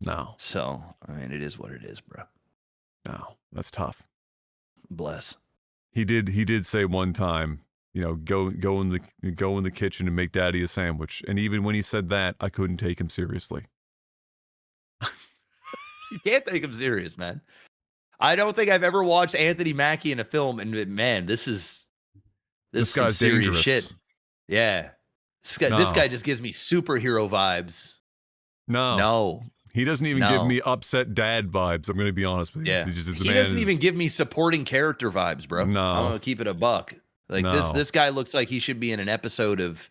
No. So, I mean, it is what it is, bro. No. That's tough. Bless. He did say one time, go in the kitchen and make daddy a sandwich. And even when he said that, I couldn't take him seriously. You can't take him serious, man. I don't think I've ever watched Anthony Mackie in a film and man, this is This some guy's serious dangerous. shit. Yeah. This guy just gives me superhero vibes. No. He doesn't even give me upset dad vibes. I'm going to be honest with you. Yeah. The He man doesn't is- even give me supporting character vibes, bro. No. I'm going to keep it a buck. Like No. this guy looks like he should be in an episode of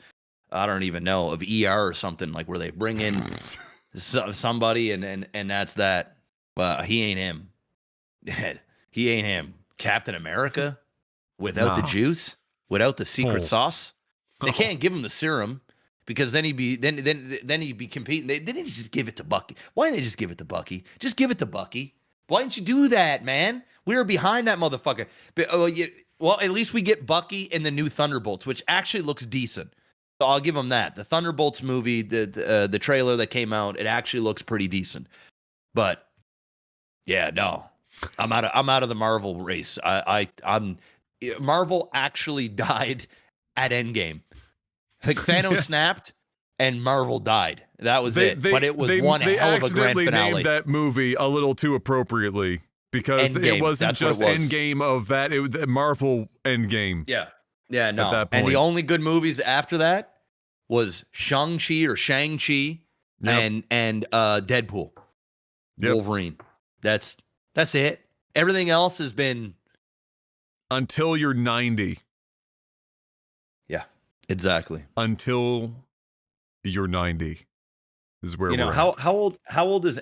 I don't even know, of ER or something, like where they bring in somebody and that's that. Well, he ain't him. He ain't him. Captain America without the No. juice, without the secret Oh. sauce. They Oh. can't give him the serum because then he'd be competing. They didn't just give it to Bucky. Why didn't they just give it to Bucky? Just give it to Bucky. Why didn't you do that, man? We were behind that motherfucker. But, well, at least we get Bucky in the new Thunderbolts, which actually looks decent. So I'll give him that. The Thunderbolts movie, the trailer that came out, it actually looks pretty decent. But yeah, no, I'm out of the Marvel race. I'm Marvel actually died at Endgame. Like Thanos Yes. snapped and Marvel died. That was it. But it was one they hell of a grand accidentally finale. named that movie a little too appropriately because Endgame, it wasn't that's what just it was. Endgame of that. It was the Marvel Endgame. Yeah, no. that And the point. only good movies after that was Shang-Chi Yep. and Deadpool. Yep. Wolverine. That's it. Everything else has been Until you're 90. exactly. Until you're 90 is where we're at. How old is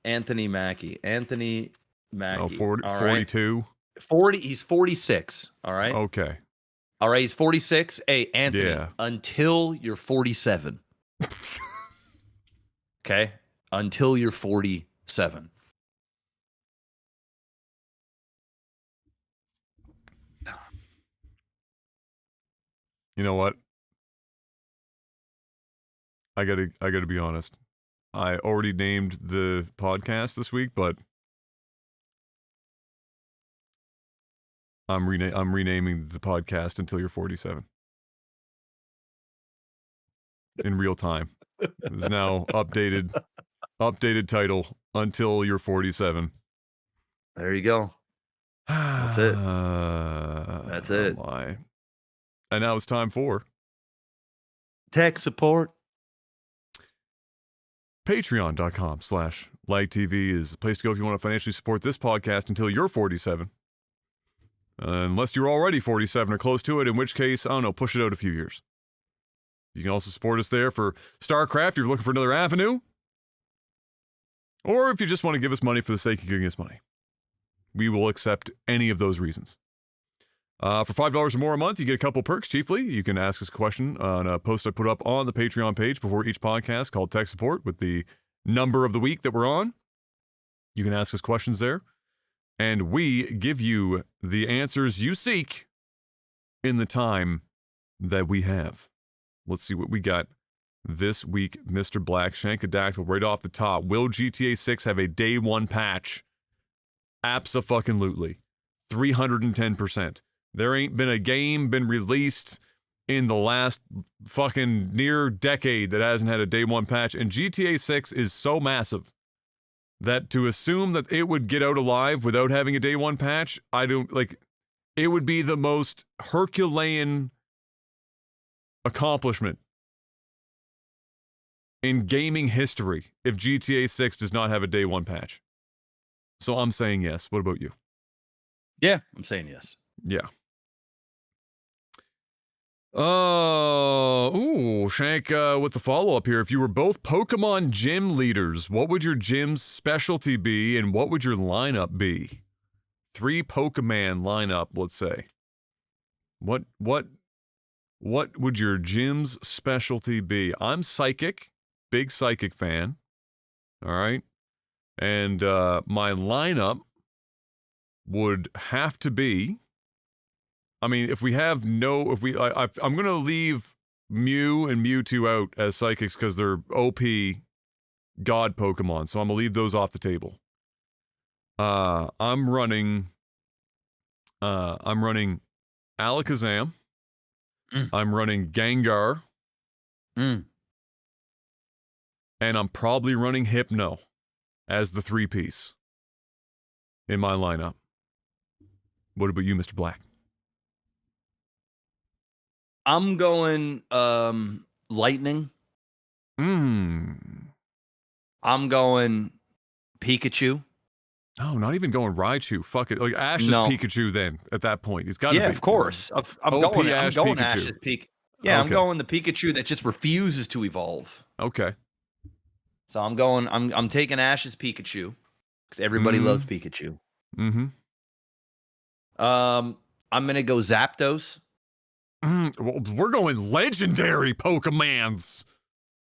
Anthony Mackie? Anthony Mackie. Oh, 40, all right? 42. 40. He's 46. All right. Okay. All right. He's 46. Hey, Anthony. Yeah. Until you're 47. Okay. Until you're 47. You know what? I gotta be honest. I already named the podcast this week, but I'm renaming the podcast Until You're 47. In real time. It's now updated title Until You're 47. There you go. That's it. That's it. My. And now it's time for Tech support. Patreon.com/LagTV is the place to go if you want to financially support this podcast until you're 47. Unless you're already 47 or close to it, in which case, I don't know, push it out a few years. You can also support us there for StarCraft if you're looking for another avenue. Or if you just want to give us money for the sake of giving us money. We will accept any of those reasons. For $5 or more a month, you get a couple perks. Chiefly, you can ask us a question on a post I put up on the Patreon page before each podcast called Tech Support with the number of the week that we're on. You can ask us questions there, and we give you the answers you seek in the time that we have. Let's see what we got this week, Mr. Black. Shankadactyl right off the top. Will GTA 6 have a day one patch? Abso-fucking-lutely. 310%. There ain't been a game been released in the last fucking near decade that hasn't had a day one patch. And GTA 6 is so massive that to assume that it would get out alive without having a day one patch, I don't like. It would be the most Herculean accomplishment in gaming history if GTA 6 does not have a day one patch. So I'm saying yes. What about you? Yeah, I'm saying yes. Yeah. Shank with the follow-up here. If you were both Pokemon gym leaders, what would your gym's specialty be and what would your lineup be? 3 Pokemon lineup, let's say. What would your gym's specialty be? I'm Psychic, big Psychic fan. All right. And my lineup would have to be, I mean, I'm going to leave Mew and Mewtwo out as Psychics because they're OP God Pokemon, so I'm going to leave those off the table. I'm running Alakazam. I'm running Gengar. And I'm probably running Hypno as the 3-piece in my lineup. What about you, Mr. Black? I'm going Lightning. I'm going Pikachu. Oh, not even going Raichu. Fuck it. Like Ash's Pikachu then at that point. It's got to be. Yeah, of course. I'm going Pikachu. Ash's Pikachu. Yeah, okay. I'm going the Pikachu that just refuses to evolve. Okay. So I'm taking Ash's Pikachu because everybody loves Pikachu. Mm-hmm. I'm gonna go Zapdos. Well, we're going legendary Pokemons.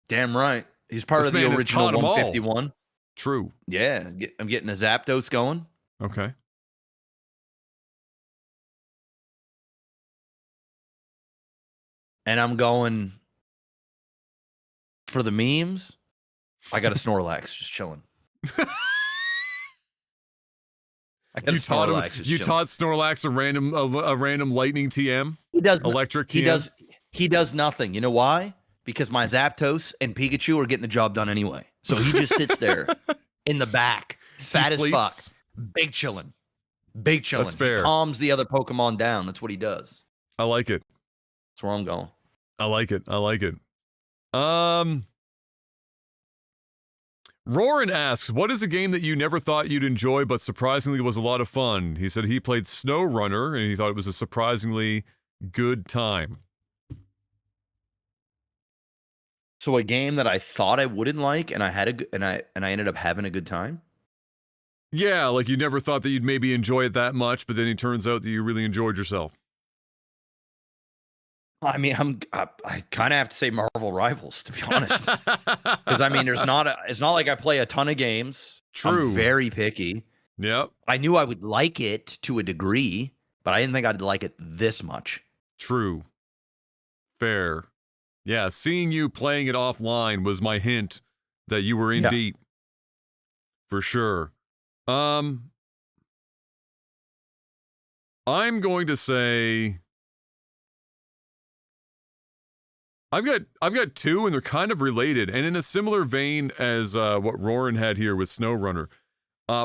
Damn right. He's part of the original 151. True. Yeah, I'm getting a Zapdos going. Okay. And I'm going for the memes. I got a Snorlax just chilling. You taught Snorlax a random lightning TM. He does electric TM. He does nothing. You know why? Because my Zapdos and Pikachu are getting the job done anyway. So he just sits there in the back, fat as fuck, big chillin'. That's fair. He calms the other Pokemon down. That's what he does. I like it. That's where I'm going. I like it. Roran asks, what is a game that you never thought you'd enjoy but surprisingly was a lot of fun? He said he played SnowRunner and he thought it was a surprisingly good time. So a game that I thought I wouldn't like and I ended up having a good time? Yeah, like you never thought that you'd maybe enjoy it that much, but then it turns out that you really enjoyed yourself. I mean, I kind of have to say Marvel Rivals, to be honest. Because I mean, it's not like I play a ton of games. True. I'm very picky. Yep. I knew I would like it to a degree, but I didn't think I'd like it this much. True. Fair. Yeah, seeing you playing it offline was my hint that you were in deep. For sure. I'm going to say I've got 2 and they're kind of related and in a similar vein as what Roran had here with SnowRunner.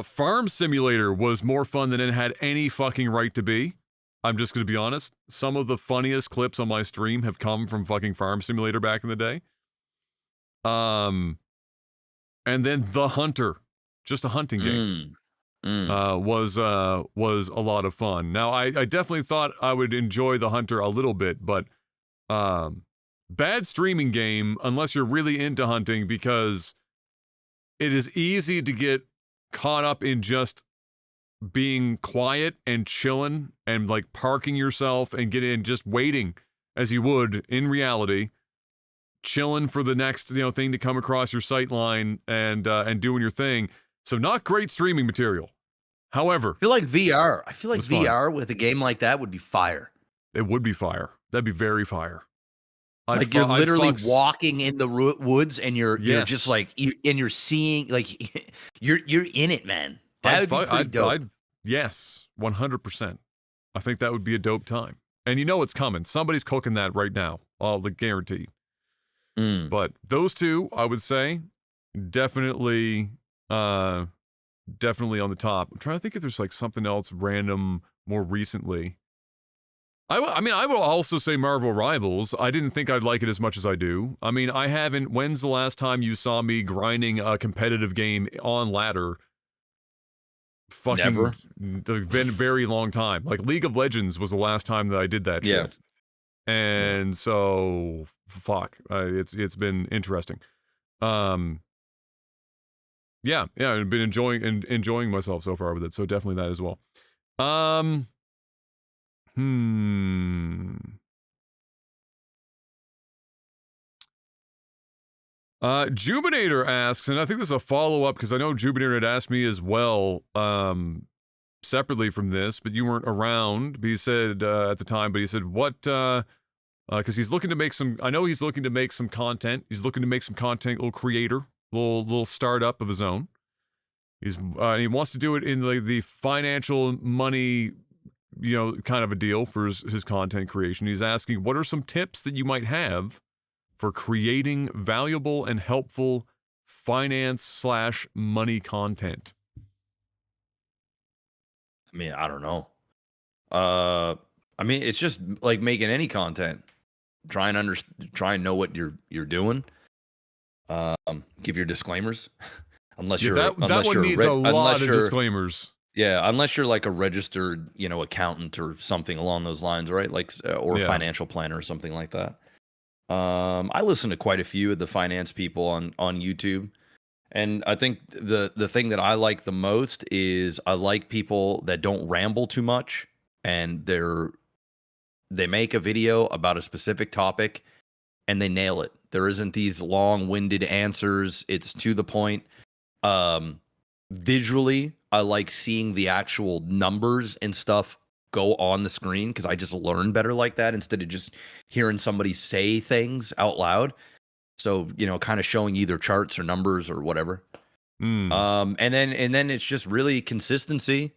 Farm Simulator was more fun than it had any fucking right to be. I'm just going to be honest. Some of the funniest clips on my stream have come from fucking Farm Simulator back in the day. And then The Hunter, just a hunting game, was a lot of fun. Now, I definitely thought I would enjoy The Hunter a little bit, but bad streaming game unless you're really into hunting because it is easy to get caught up in just being quiet and chilling and like parking yourself and getting in just waiting as you would in reality, chilling for the next thing to come across your sight line and doing your thing. So not great streaming material. However, I feel like VR with a game like that would be fire. It would be fire. That'd be very fire. Like you're literally walking in the woods and you're just like and you're seeing like you're in it, man. That would be pretty dope. Yes, 100%. I think that would be a dope time. And you know it's coming. Somebody's cooking that right now. I'll guarantee. But those 2, I would say, definitely on the top. I'm trying to think if there's like something else random more recently. I mean, I will also say Marvel Rivals. I didn't think I'd like it as much as I do. I mean, I haven't. When's the last time you saw me grinding a competitive game on ladder? Fucking never. Been a very long time. Like League of Legends was the last time that I did that shit. And so, fuck, it's been interesting. Yeah, I've been enjoying myself so far with it. So definitely that as well. Jubinator asks, and I think this is a follow-up because I know Jubinator had asked me as well, separately from this, but you weren't around. But he said at the time, but he said what? Because he's looking to make some. I know he's looking to make some content. He's looking to make some content, little creator, little startup of his own. He wants to do it in the financial money, kind of a deal for his content creation. He's asking, what are some tips that you might have for creating valuable and helpful finance/money content? I mean, I don't know. I mean, it's just like making any content. Try and know what you're doing. Give your disclaimers. Unless that one needs a lot of disclaimers. Yeah, unless you're like a registered, accountant or something along those lines, right? Like, or a financial planner or something like that. I listen to quite a few of the finance people on YouTube, and I think the thing that I like the most is I like people that don't ramble too much, and they make a video about a specific topic and they nail it. There isn't these long-winded answers. It's to the point. Visually, I like seeing the actual numbers and stuff go on the screen because I just learn better like that instead of just hearing somebody say things out loud. So, kind of showing either charts or numbers or whatever. And then it's just really consistency.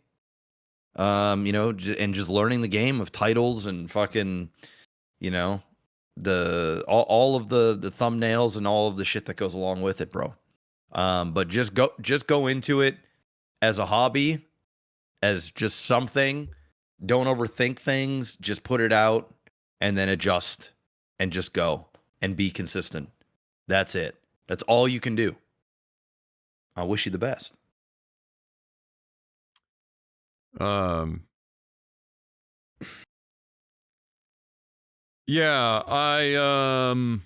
And just learning the game of titles and fucking, all of the thumbnails and all of the shit that goes along with it, bro. But just go into it as a hobby, as just something. Don't overthink things. Just put it out and then adjust and just go and be consistent. That's it. That's all you can do. I wish you the best. Yeah, I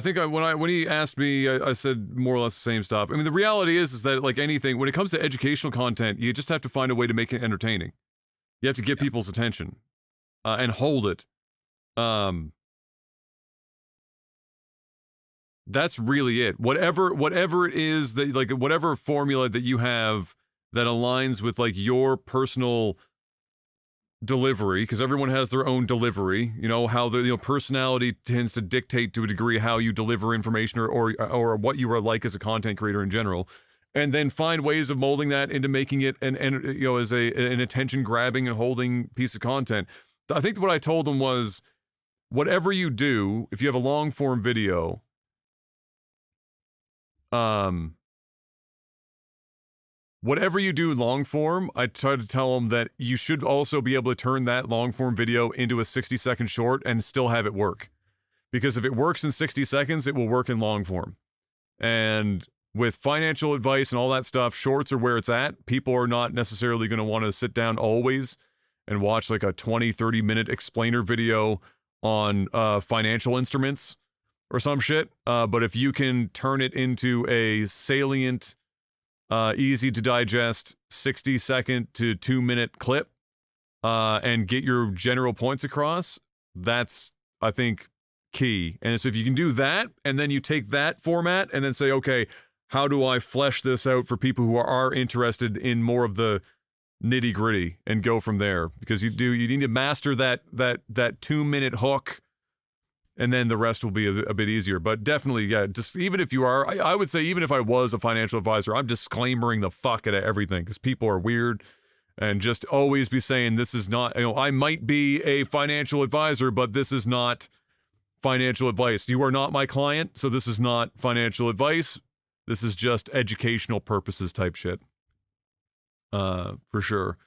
think when he asked me, I said more or less the same stuff. I mean, the reality is that like anything, when it comes to educational content, you just have to find a way to make it entertaining. You have to get people's attention, and hold it. That's really it. Whatever it is that, like, whatever formula that you have that aligns with like your personal delivery, because everyone has their own delivery, how the personality tends to dictate to a degree how you deliver information or what you are like as a content creator in general, and then find ways of molding that into making it as an attention grabbing and holding piece of content. I think what I told them was, whatever you do, if you have a long form video, whatever you do long form, I try to tell them that you should also be able to turn that long form video into a 60-second short and still have it work. Because if it works in 60 seconds, it will work in long form. And with financial advice and all that stuff, shorts are where it's at. People are not necessarily going to want to sit down always and watch like a 20-30 minute explainer video on financial instruments or some shit. But if you can turn it into a salient, easy to digest 60-second to 2-minute clip, and get your general points across, that's, I think, key. And so if you can do that, and then you take that format and then say, okay, how do I flesh this out for people who are interested in more of the nitty gritty, and go from there? Because you need to master that 2-minute hook, and then the rest will be a bit easier. But definitely, yeah, just even if you are, I would say even if I was a financial advisor, I'm disclaimering the fuck out of everything, because people are weird, and just always be saying, this is not, I might be a financial advisor, but this is not financial advice. You are not my client, so this is not financial advice. This is just educational purposes type shit. For sure.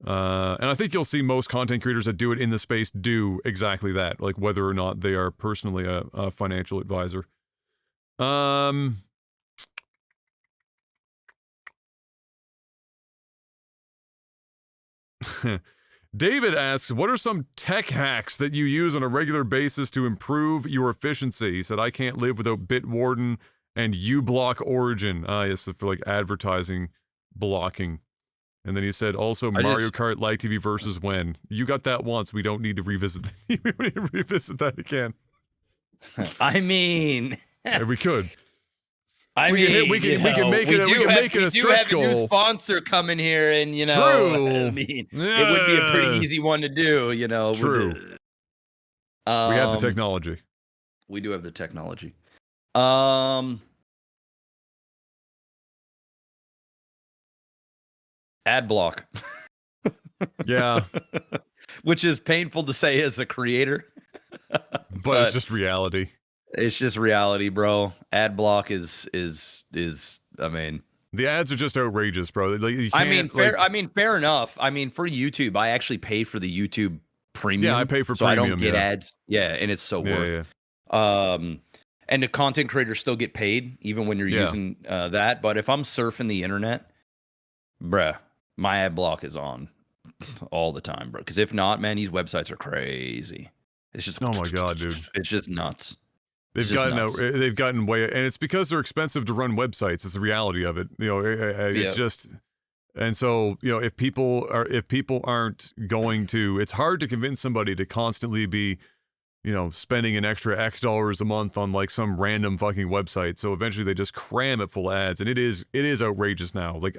And I think you'll see most content creators that do it in the space do exactly that, like whether or not they are personally a financial advisor. David asks, what are some tech hacks that you use on a regular basis to improve your efficiency? He said, I can't live without Bitwarden and uBlock Origin. Yes, for like advertising blocking. And then he said, also Mario Kart Live TV versus when. You got that once. We don't need to revisit we don't need to revisit that again. I mean, we could. We can make it a stretch goal. We do have a new sponsor coming here, and you know, True. I mean, it would be a pretty easy one to do. You know, true. We have the technology. We do have the technology. Ad block. Yeah. Which is painful to say as a creator. but it's just reality. It's just reality, bro. Ad block is I mean, the ads are just outrageous, bro. Like, you I mean, fair. like, I mean, fair enough. I mean, for YouTube, I actually pay for the YouTube Premium. Yeah, I pay for so premium. I don't get yeah. ads. Yeah, and it's so worth. Yeah. And the content creators still get paid even when you're using that. But if I'm surfing the internet, bruh, my ad block is on all the time, bro. Because if not, man, these websites are crazy. It's just oh my god, dude. It's just nuts. They've gotten way, and it's because they're expensive to run websites. It's the reality of it. You know, it's just, and so you know, if people aren't going to, it's hard to convince somebody to constantly be, you know, spending an extra X dollars a month on like some random fucking website. So eventually they just cram it full of ads, and it is outrageous now. Like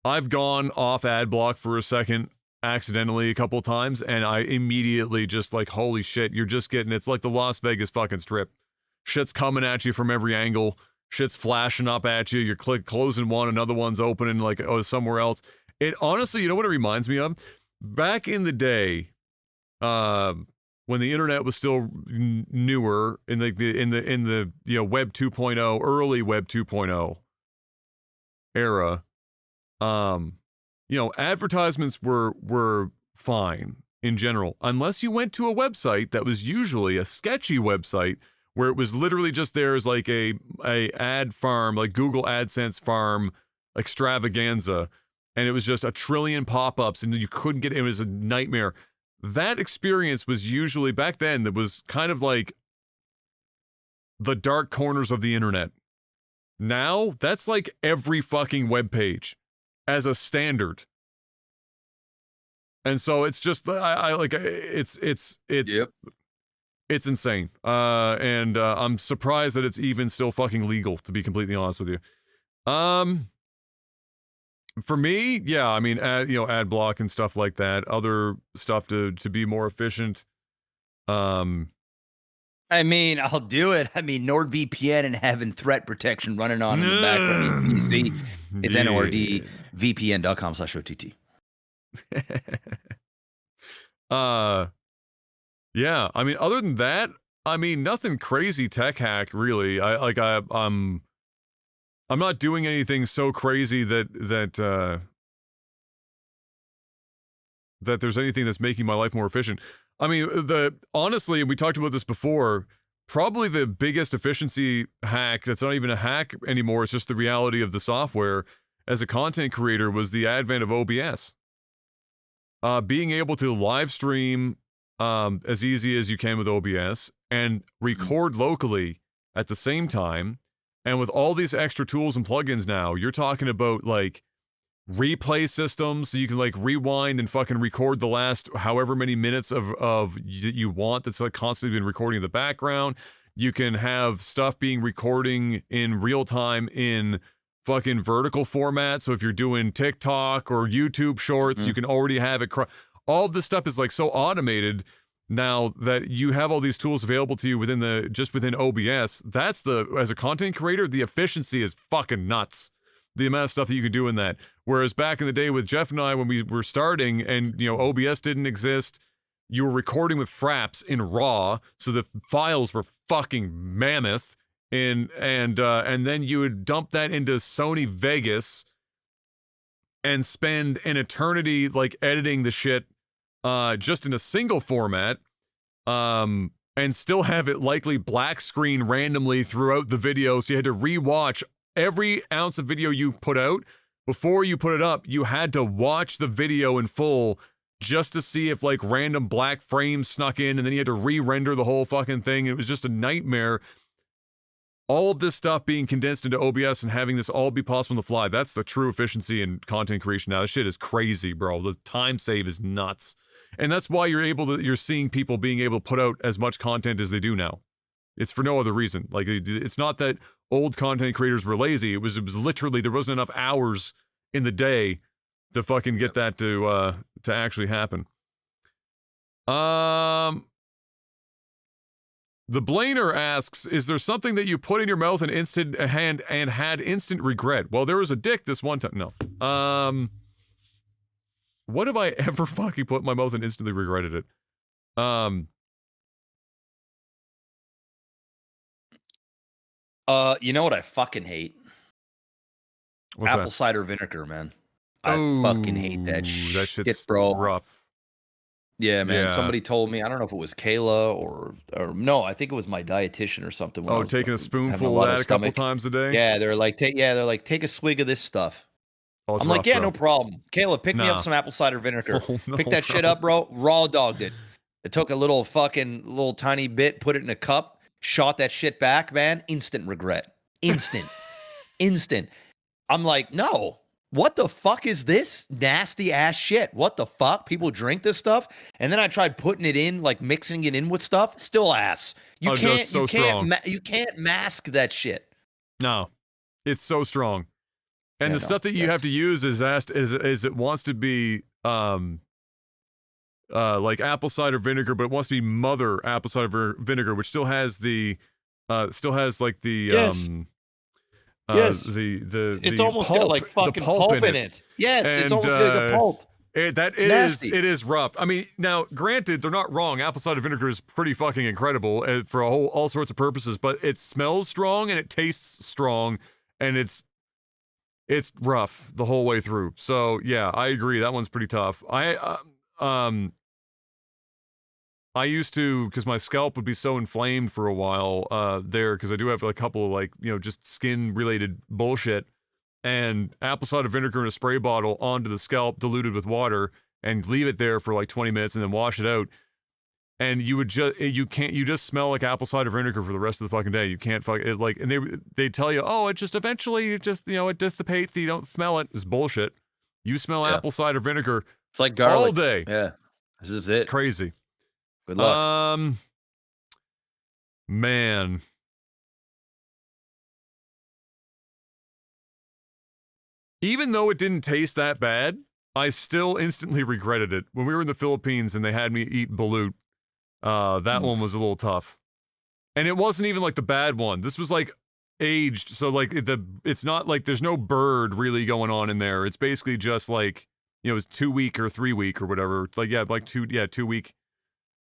I've gone off ad block for a second accidentally a couple times, and I immediately just like, holy shit, you're just getting, it's like the Las Vegas fucking Strip. Shit's coming at you from every angle. Shit's flashing up at you. You're closing one, another one's opening like somewhere else. It honestly, you know what it reminds me of? Back in the day, when the internet was still newer, in the you know, Web 2.0, early Web 2.0 era, you know, advertisements were fine in general, unless you went to a website that was usually a sketchy website where it was literally just there as like a ad farm, like Google AdSense farm extravaganza, and it was just a trillion pop-ups, and you couldn't get it. It was a nightmare. That experience was usually, back then, that was kind of like the dark corners of the internet. Now, that's like every fucking web page as a standard. And so it's just, I like, it's insane. And I'm surprised that it's even still fucking legal, to be completely honest with you. For me, yeah, I mean, ad block and stuff like that, other stuff to be more efficient. I mean, I'll do it. I mean, NordVPN and having threat protection running on in the background. You see, it's NordVPN.com/OTT. Yeah, I mean, other than that, I mean, nothing crazy tech hack, really. I'm not doing anything so crazy that there's anything that's making my life more efficient. I mean, honestly, we talked about this before, probably the biggest efficiency hack that's not even a hack anymore, it's just the reality of the software as a content creator, was the advent of OBS. Being able to live stream as easy as you can with OBS and record locally at the same time. And with all these extra tools and plugins now, you're talking about like replay systems, so you can like rewind and fucking record the last however many minutes of you want that's like constantly been recording in the background. You can have stuff being recording in real time in fucking vertical format. So if you're doing TikTok or YouTube shorts, you can already have it. All of this stuff is like so automated now that you have all these tools available to you within OBS. That's as a content creator, the efficiency is fucking nuts. The amount of stuff that you can do in that. Whereas back in the day with Jeff and I, when we were starting and, you know, OBS didn't exist, you were recording with Fraps in RAW, so the files were fucking mammoth. And then you would dump that into Sony Vegas and spend an eternity like editing the shit just in a single format, and still have it likely black screen randomly throughout the video, so you had to rewatch every ounce of video you put out. Before you put it up, you had to watch the video in full just to see if like random black frames snuck in, and then you had to re-render the whole fucking thing. It was just a nightmare. All of this stuff being condensed into OBS and having this all be possible on the fly. That's the true efficiency in content creation now. This shit is crazy, bro. The time save is nuts. And that's why you're seeing people being able to put out as much content as they do now. It's for no other reason. Like, it's not that old content creators were lazy. It was literally, there wasn't enough hours in the day to fucking get that to actually happen. The Blainer asks, is there something that you put in your mouth and had instant regret? Well, there was a dick this one time. No. What have I ever fucking put in my mouth and instantly regretted it? You know what I fucking hate? What's Apple that? cider vinegar, man. I fucking hate that shit. That shit's bro. rough. Yeah, man. Yeah. Somebody told me, I don't know if it was Kayla or no, I think it was my dietitian or something. When I was Taking a having spoonful lot of that a couple times a day? Yeah, they're like, take a swig of this stuff. Oh, it's I'm rough, like, yeah, bro. no problem. Kayla, pick me Nah. up some apple cider vinegar. Oh, no, Pick that shit up, bro. Raw dogged it. It took a little tiny bit, put it in a cup, shot that shit back, man. Instant regret. Instant. Instant. I'm like, no. What the fuck is this nasty ass shit? What the fuck? People drink this stuff? And then I tried putting it in, like mixing it in with stuff. Still ass. You can't mask that shit. No. It's so strong. And Yeah, the stuff that you have to use is it wants to be like apple cider vinegar, but it wants to be mother apple cider vinegar, which still has the like the Yes. Yes. It's almost pulp, got like fucking pulp in it. Yes, and, it's almost got a pulp. It is rough. I mean, now granted, they're not wrong. Apple cider vinegar is pretty fucking incredible for all sorts of purposes, but it smells strong and it tastes strong, and it's rough the whole way through. So yeah, I agree. That one's pretty tough. I used to, because my scalp would be so inflamed for a while because I do have a couple of like, just skin related bullshit, and apple cider vinegar in a spray bottle onto the scalp diluted with water and leave it there for like 20 minutes and then wash it out. And you just smell like apple cider vinegar for the rest of the fucking day. You can't it, like, and they tell you, oh, it just eventually it dissipates. You don't smell it. It's bullshit. You smell apple cider vinegar. It's like garlic all day. Yeah, this is it. It's crazy. Good luck. Man. Even though it didn't taste that bad, I still instantly regretted it. When we were in the Philippines and they had me eat balut, that one was a little tough. And it wasn't even like the bad one. This was like aged, so like it's not like there's no bird really going on in there. It's basically just like, it's 2 week or 3 week or whatever. It's like 2 week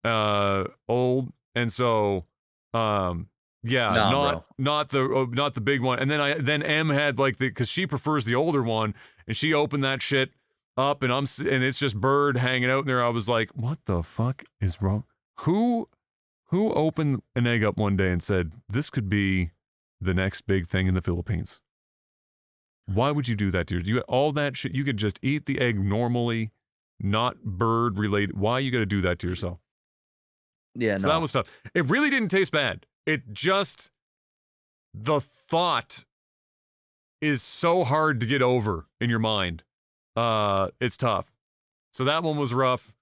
old. And so not the big one. And then Em had like because she prefers the older one, and she opened that shit up, and it's just bird hanging out in there. I was like, what the fuck is wrong? Who opened an egg up one day and said, this could be the next big thing in the Philippines? Why would you do that, dude? You all that shit, you could just eat the egg normally, not bird related. Why you got to do that to yourself? Yeah, so that was tough. It really didn't taste bad. It just, the thought is so hard to get over in your mind. It's tough. So that one was rough.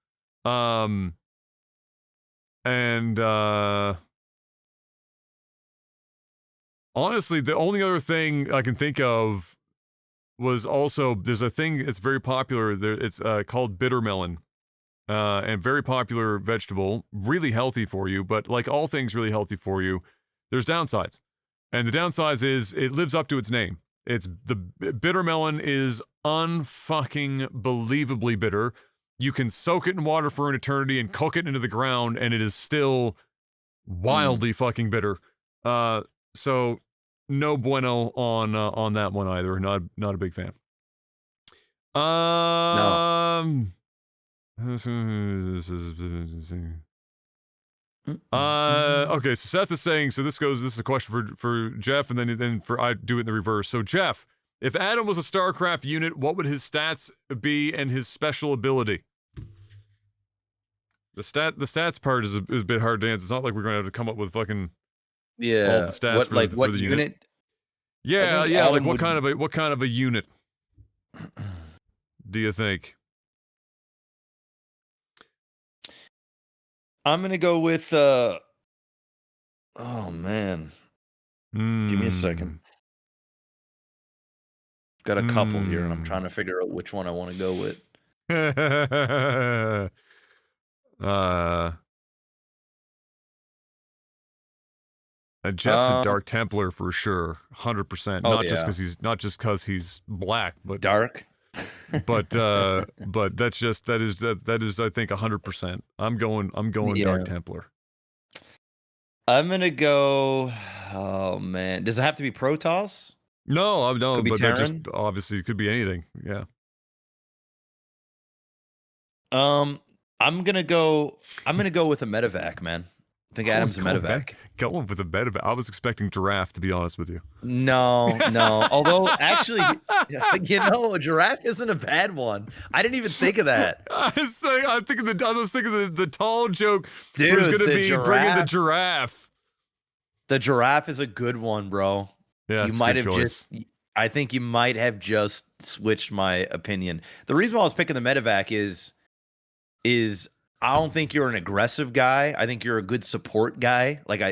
Honestly, the only other thing I can think of was also, there's a thing that's very popular. It's called bitter melon. And very popular vegetable, really healthy for you, but like all things really healthy for you, there's downsides. And the downside is it lives up to its name. The bitter melon is unfucking believably bitter. You can soak it in water for an eternity and cook it into the ground, and it is still wildly fucking bitter. So no bueno on that one either. Not a big fan. No. Okay, so Seth is saying, this is a question for Jeff, and then I do it in the reverse. So Jeff, if Adam was a StarCraft unit, what would his stats be and his special ability? The stats part is a bit hard to answer. It's not like we're going to have to come up with fucking all Yeah. the stats What for the unit? Yeah, think yeah. Like Adam what kind of a unit do you think? I'm gonna go with. Oh man, give me a second. Got a couple here, and I'm trying to figure out which one I want to go with. Jeff's a Dark Templar for sure, 100%. Oh, Not just because he's black, but dark. but that is I think 100%. I'm going Dark Templar. I'm gonna go. Oh man, does it have to be Protoss? No, Could be but that just Terran? obviously it could be anything. Yeah. I'm gonna go with a medevac, man. I think Adam's a medevac. Going with a medevac. I was expecting giraffe, to be honest with you. No. Although actually, a giraffe isn't a bad one. I didn't even think of that. I was thinking the tall joke Dude, was going to be bringing the giraffe. giraffe. The giraffe is a good one, bro. Yeah, You it's a might good have choice. I think you might have just switched my opinion. The reason why I was picking the medevac is I don't think you're an aggressive guy. I think you're a good support guy. Like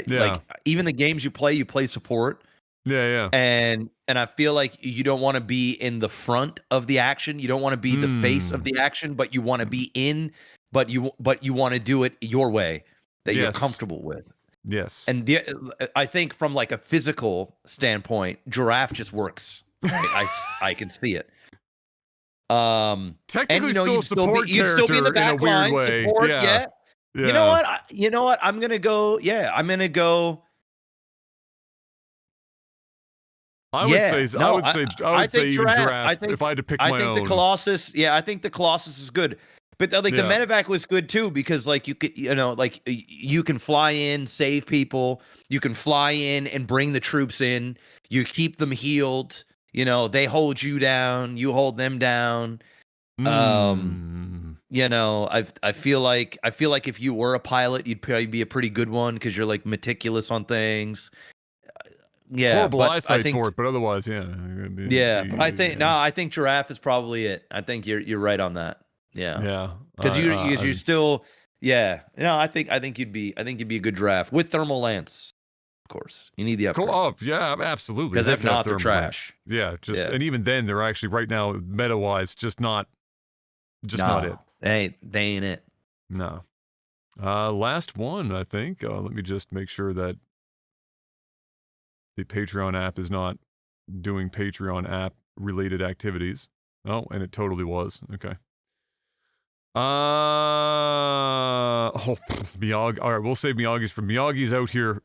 even the games you play support. Yeah. And I feel like you don't want to be in the front of the action. You don't want to be the face of the action, but you want to be in, but you want to do it your way that you're comfortable with. Yes. And I think from like a physical standpoint, giraffe just works. I can see it. Technically, and, still a support you'd still be in the back in a line, weird way. support, Yeah. You know what? I'm gonna go. Yeah, I'm gonna go. I would say even giraffe. If I had to pick my own, I think the Colossus. Yeah, I think the Colossus is good. But the medevac was good too because like you could, you can fly in, save people. You can fly in and bring the troops in. You keep them healed. They hold you down. You hold them down. I feel like if you were a pilot, you'd probably be a pretty good one because you're like meticulous on things. Yeah, horrible eyesight for it, but otherwise, yeah. But I think giraffe is probably it. I think you're right on that. Yeah. Because you're still. Yeah. I think you'd be a good giraffe with thermal lance. Of course, you need the upgrade. Oh yeah, absolutely. Because if not, they're trash. Yeah, and even then, they're actually right now meta wise not it. They ain't it. No. Last one, I think. Let me just make sure that the Patreon app is not doing Patreon app related activities. Oh, and it totally was. Okay. Miyagi. All right, we'll save Miyagi's for Miyagi's out here.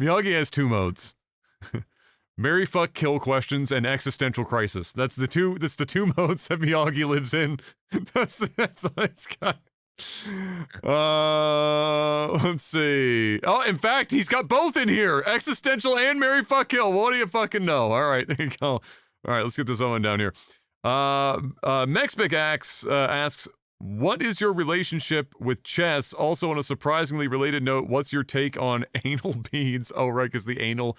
Miyagi has two modes: marry, fuck, kill questions, and existential crisis. That's the two modes that Miyagi lives in. That's got. Let's see. Oh, in fact, he's got both in here: existential and marry, fuck, kill. What do you fucking know? All right, there you go. All right, let's get this one down here. Mexbic asks, what is your relationship with chess? Also, on a surprisingly related note, what's your take on anal beads? Oh, right, because the anal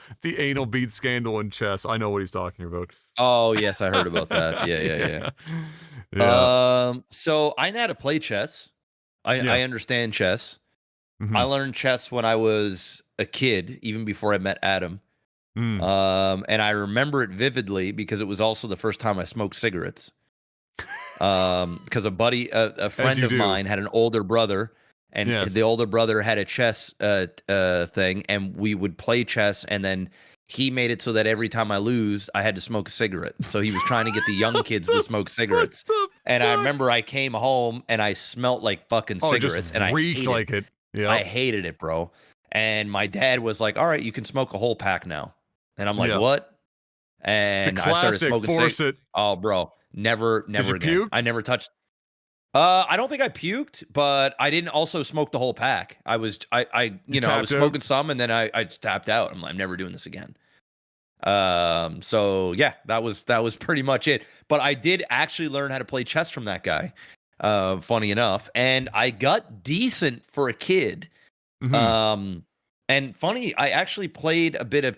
bead scandal in chess. I know what he's talking about. Oh, yes, I heard about that. Yeah. So I know how to play chess. I understand chess. Mm-hmm. I learned chess when I was a kid, even before I met Adam. And I remember it vividly because it was also the first time I smoked cigarettes. Because a friend of mine had an older brother, and the older brother had a chess thing, and we would play chess, and then he made it so that every time I lose, I had to smoke a cigarette. So he was trying to get the young kids to smoke cigarettes. And I remember I came home and I smelt like fucking cigarettes, and I reeked like it. Yeah, I hated it, bro. And my dad was like, "All right, you can smoke a whole pack now." And I'm like, "What?" And I started smoking cigarettes. Oh, bro, never Did you again. Puke? I never touched. I don't think I puked, but I didn't also smoke the whole pack. I was smoking some, and then I just tapped out. I'm never doing this again. So yeah, that was pretty much it. But I did actually learn how to play chess from that guy. funny enough. And I got decent for a kid. Mhm. And funny, I actually played a bit of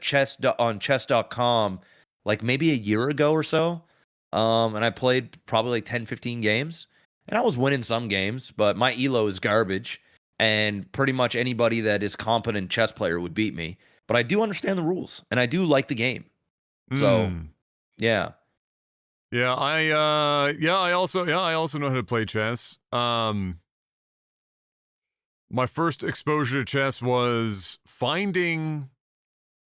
on chess.com like maybe a year ago or so. And I played probably like 10, 15 games. And I was winning some games, but my elo is garbage. And pretty much anybody that is competent chess player would beat me. But I do understand the rules, and I do like the game. So, Mm. yeah. Yeah, I also know how to play chess. My first exposure to chess was finding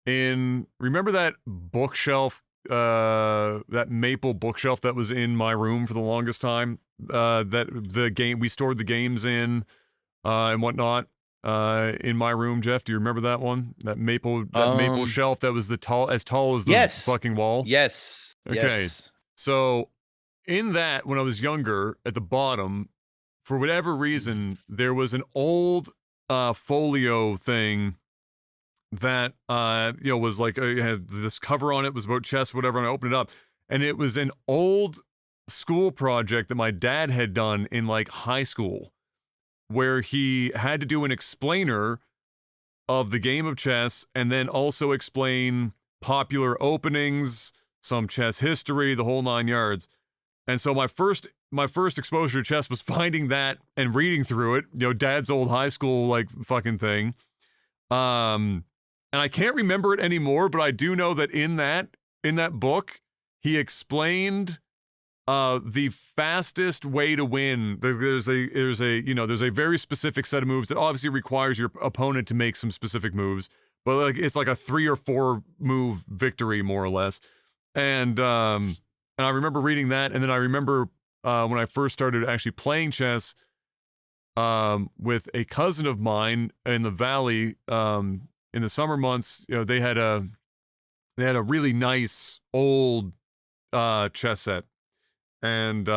remember that bookshelf, that maple bookshelf that was in my room for the longest time, that we stored the games in, and whatnot, in my room. Jeff, do you remember that one? That maple shelf that was as tall as the Yes. fucking wall? Yes. Okay. Yes. So in that, when I was younger, at the bottom, for whatever reason, there was an old folio thing that was like, had this cover on it, was about chess, whatever, and I opened it up, and it was an old school project that my dad had done in like high school, where he had to do an explainer of the game of chess and then also explain popular openings, some chess history, the whole 9 yards. And so my first exposure to chess was finding that and reading through it, dad's old high school like fucking thing. And I can't remember it anymore, but I do know that in that book, he explained the fastest way to win. There's a very specific set of moves that obviously requires your opponent to make some specific moves, but like it's like a 3 or 4 move victory more or less. And I remember reading that, and then I remember when I first started actually playing chess with a cousin of mine in the valley, in the summer months. They had a really nice old chess set, and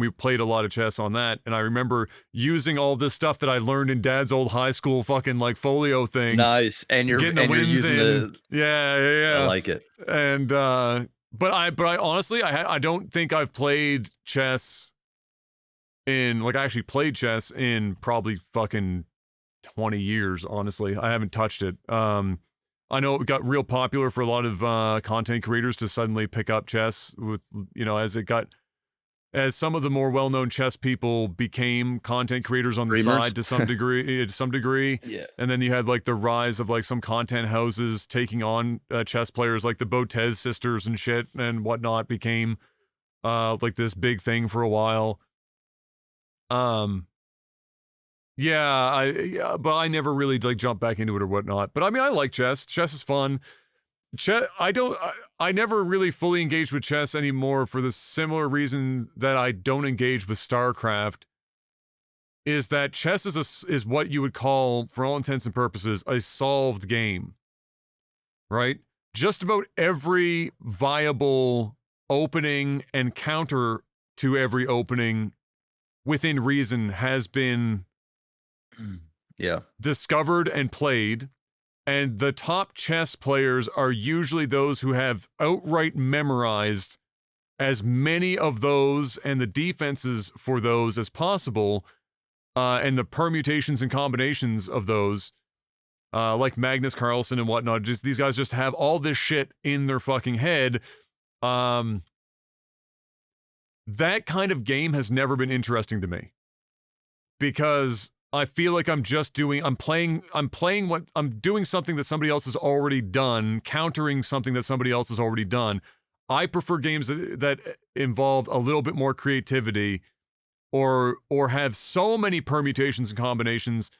we played a lot of chess on that. And I remember using all this stuff that I learned in dad's old high school fucking like folio thing. Nice. And you're getting the wins in. Yeah. I like it. And but I honestly, I don't think I've played chess I actually played chess in probably fucking 20 years, honestly. I haven't touched it. I know it got real popular for a lot of content creators to suddenly pick up chess with, as some of the more well-known chess people became content creators on the side to some degree. Yeah. And then you had like the rise of like some content houses taking on chess players, like the Botez sisters and shit and whatnot became like this big thing for a while. But I never really like jumped back into it or whatnot. But I mean, I like chess. Chess is fun. I never really fully engaged with chess anymore for the similar reason that I don't engage with StarCraft. Is that chess is what you would call, for all intents and purposes, a solved game, right? Just about every viable opening and counter to every opening within reason has been discovered and played. And the top chess players are usually those who have outright memorized as many of those and the defenses for those as possible, and the permutations and combinations of those, like Magnus Carlsen and whatnot. Just these guys just have all this shit in their fucking head. That kind of game has never been interesting to me, because I feel like I'm doing something that somebody else has already done, countering something that somebody else has already done. I prefer games that involve a little bit more creativity, or have so many permutations and combinations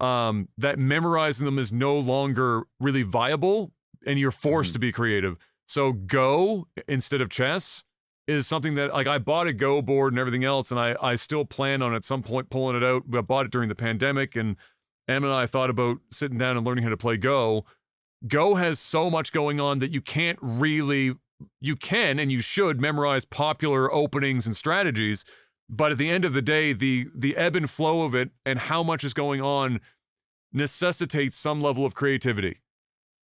that memorizing them is no longer really viable, and you're forced to be creative. So Go instead of chess is something that, like, I bought a Go board and everything else, and I still plan on at some point pulling it out. I bought it during the pandemic, and Em and I thought about sitting down and learning how to play Go. Go has so much going on that you can and you should memorize popular openings and strategies, but at the end of the day, the ebb and flow of it and how much is going on necessitates some level of creativity.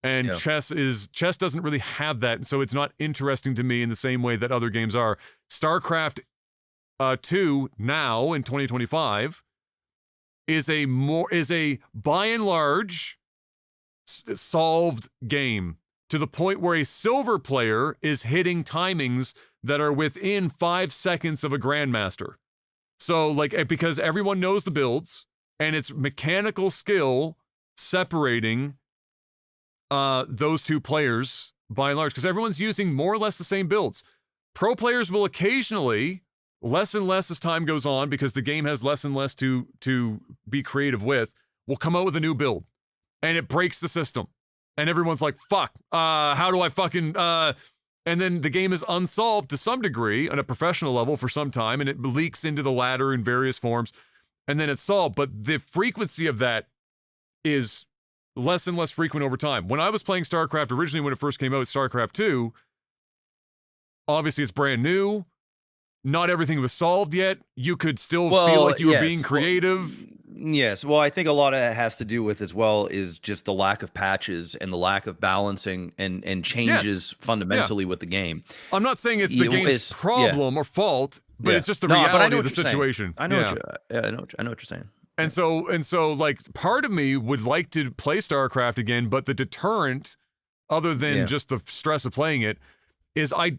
And chess doesn't really have that, and so it's not interesting to me in the same way that other games are. StarCraft 2 now in 2025 is a by and large solved game, to the point where a silver player is hitting timings that are within 5 seconds of a grandmaster. So like, because everyone knows the builds, and it's mechanical skill separating those two players by and large, because everyone's using more or less the same builds. Pro players will occasionally, less and less as time goes on, because the game has less and less to be creative with, will come out with a new build, and it breaks the system. And everyone's like, fuck, how do I fucking, and then the game is unsolved to some degree on a professional level for some time, and it leaks into the ladder in various forms, and then it's solved. But the frequency of that is less and less frequent over time. When I was playing StarCraft originally, when it first came out, StarCraft 2, obviously it's brand new. Not everything was solved yet. You could still feel like you were being creative. Yes. Well, I think a lot of it has to do with as well is just the lack of patches and the lack of balancing and changes fundamentally with the game. I'm not saying it's the game's problem or fault, but it's just the reality of the situation. I know I know what you're saying. And so like, part of me would like to play StarCraft again, but the deterrent, other than just the stress of playing it, is I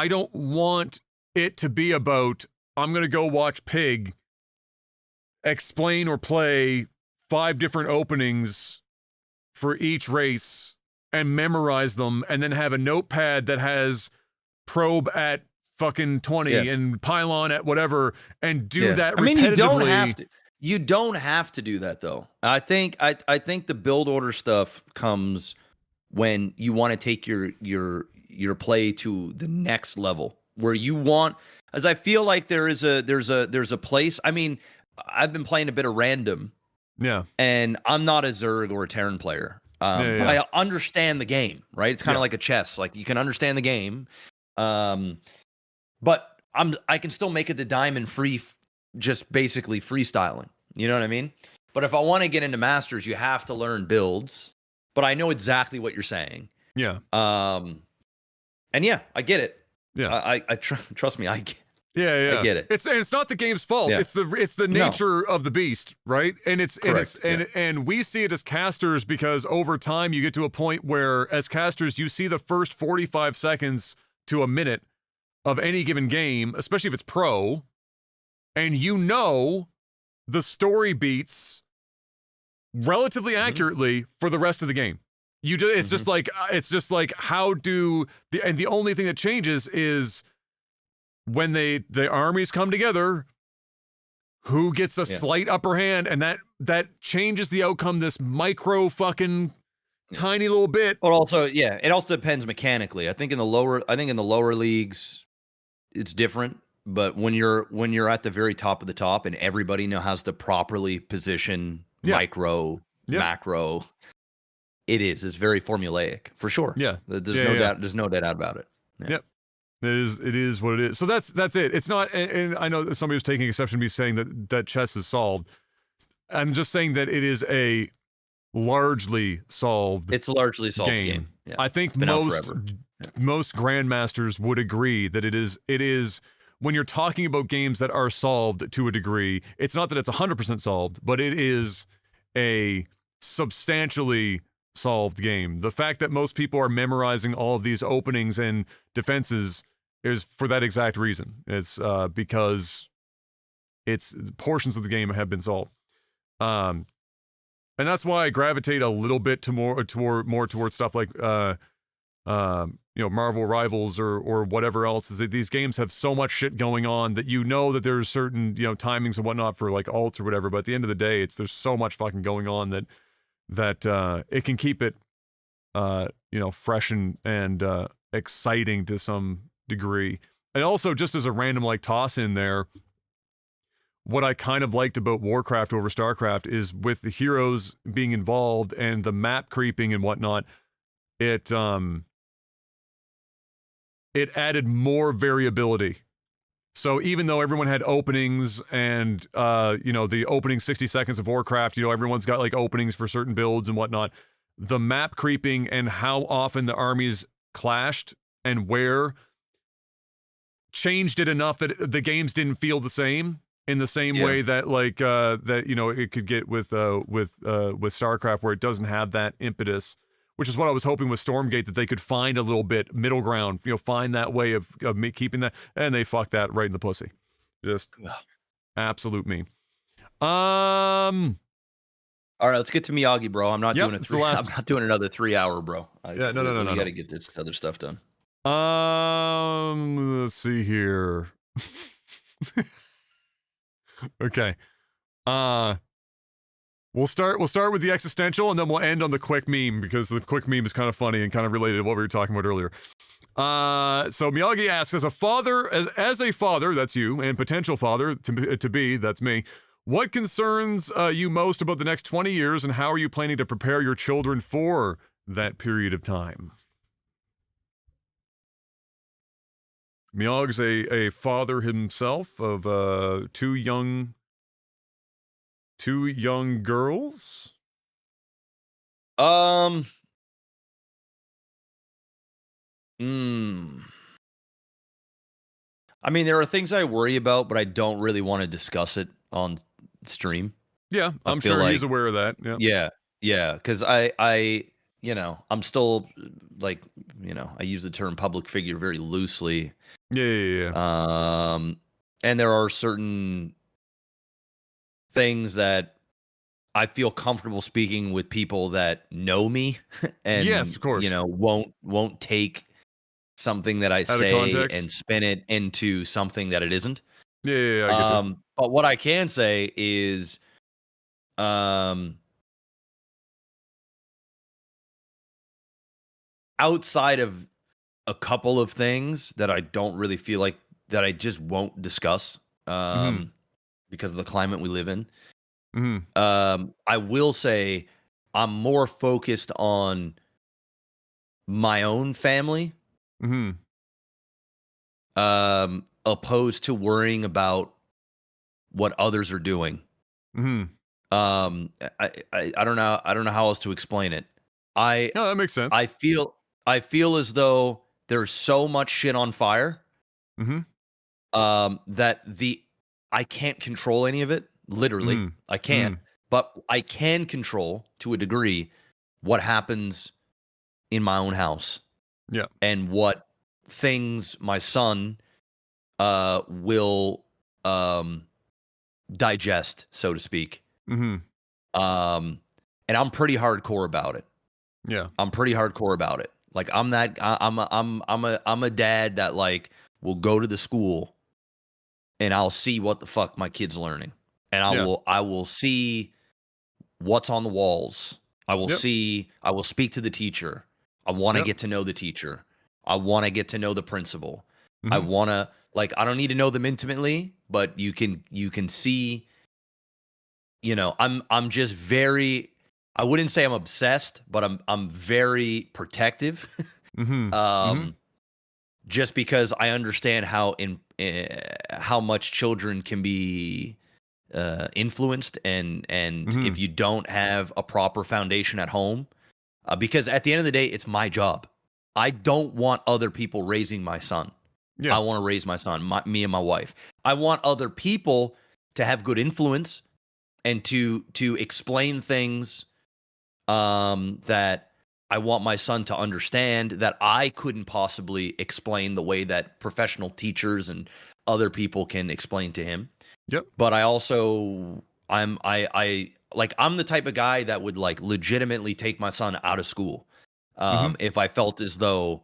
don't want it to be about, I'm going to go watch Pig explain or play 5 different openings for each race and memorize them, and then have a notepad that has probe at fucking 20 and pylon at whatever, and do that repetitively. I mean, you don't have to do that, though. I think the build order stuff comes when you want to take your play to the next level, where you want, as I feel like there's a place. I mean, I've been playing a bit of random, and I'm not a Zerg or a Terran player, but I understand the game, right? It's kind of like a chess. Like, you can understand the game, but I can still make it the diamond free, just basically freestyling. You know what I mean? But if I want to get into Masters, you have to learn builds. But I know exactly what you're saying. Yeah. And I get it. Yeah. I trust me. I get. Yeah, I get it. It's not the game's fault. Yeah. It's the nature of the beast, right? And and we see it as casters, because over time you get to a point where, as casters, you see the first 45 seconds to a minute of any given game, especially if it's pro, and you know the story beats relatively accurately for the rest of the game. It's just like how do the only thing that changes is when the armies come together, who gets a slight upper hand, and that changes the outcome this micro fucking tiny little bit. But also, it also depends mechanically. I think in the lower leagues it's different, but when you're at the very top of the top and everybody knows how to properly position micro, macro, it's very formulaic for sure. Yeah. There's no doubt about it. Yeah. Yep. It is what it is. So that's it. It's not, and I know somebody was taking exception to me saying that chess is solved. I'm just saying that it is a largely solved. It's a largely solved game. Yeah. I think most grandmasters would agree that it is when you're talking about games that are solved to a degree. It's not that it's 100% solved, but it is a substantially solved game. The fact that most people are memorizing all of these openings and defenses is for that exact reason. It's because it's portions of the game have been solved. And that's why I gravitate a little bit to more towards stuff like Marvel Rivals or whatever else. Is that these games have so much shit going on that that there's certain timings and whatnot for like alts or whatever. But at the end of the day, there's so much fucking going on that it can keep it fresh and exciting to some degree. And also, just as a random like toss in there, what I kind of liked about Warcraft over StarCraft is with the heroes being involved and the map creeping and whatnot, it added more variability. So even though everyone had openings and, the opening 60 seconds of Warcraft, everyone's got like openings for certain builds and whatnot, the map creeping and how often the armies clashed and where changed it enough that the games didn't feel the same in the same way that like that it could get with StarCraft, where it doesn't have that impetus, which is what I was hoping with Stormgate, that they could find a little bit middle ground, find that way of me keeping that, and they fucked that right in the pussy. Just absolute meme. All right, let's get to Miyagi, bro. I'm not doing I'm not doing another 3 hour, bro. No. We got to get this other stuff done. Let's see here. Okay. We'll start with the existential, and then we'll end on the quick meme, because the quick meme is kind of funny and kind of related to what we were talking about earlier. So Miyagi asks, as a father, that's you, and potential father to be, that's me, what concerns you most about the next 20 years, and how are you planning to prepare your children for that period of time? Miyag's a father himself of two young girls. I mean, there are things I worry about, but I don't really want to discuss it on stream. Yeah, I'm sure he's aware of that. Yeah, because I I'm still like, I use the term public figure very loosely. Yeah. And there are certain things that I feel comfortable speaking with people that know me, and yes, of course, won't take something that I say and spin it into something that it isn't. Yeah, I get you. But what I can say is, outside of a couple of things that I don't really feel like, that I just won't discuss, because of the climate we live in. I will say I'm more focused on my own family, opposed to worrying about what others are doing. I don't know how else to explain it. No, that makes sense. I feel as though there's so much shit on fire, that I can't control any of it. Literally, I can't. But I can control, to a degree, what happens in my own house. Yeah. And what things my son will digest, so to speak. And I'm pretty hardcore about it. Yeah. I'm pretty hardcore about it. Like, I'm a dad that, like, will go to the school and I'll see what the fuck my kid's learning. And I will see what's on the walls. I will speak to the teacher. I want to get to know the teacher. I want to get to know the principal. I want to, like, I don't need to know them intimately, but you can see, I'm just very, I wouldn't say I'm obsessed, but I'm very protective. Just because I understand how much children can be influenced, and if you don't have a proper foundation at home, because at the end of the day, it's my job. I don't want other people raising my son. I want to raise my son, me and my wife. I want other people to have good influence and to explain things that I want my son to understand, that I couldn't possibly explain the way that professional teachers and other people can explain to him. But I also, I'm the type of guy that would, like, legitimately take my son out of school if I felt as though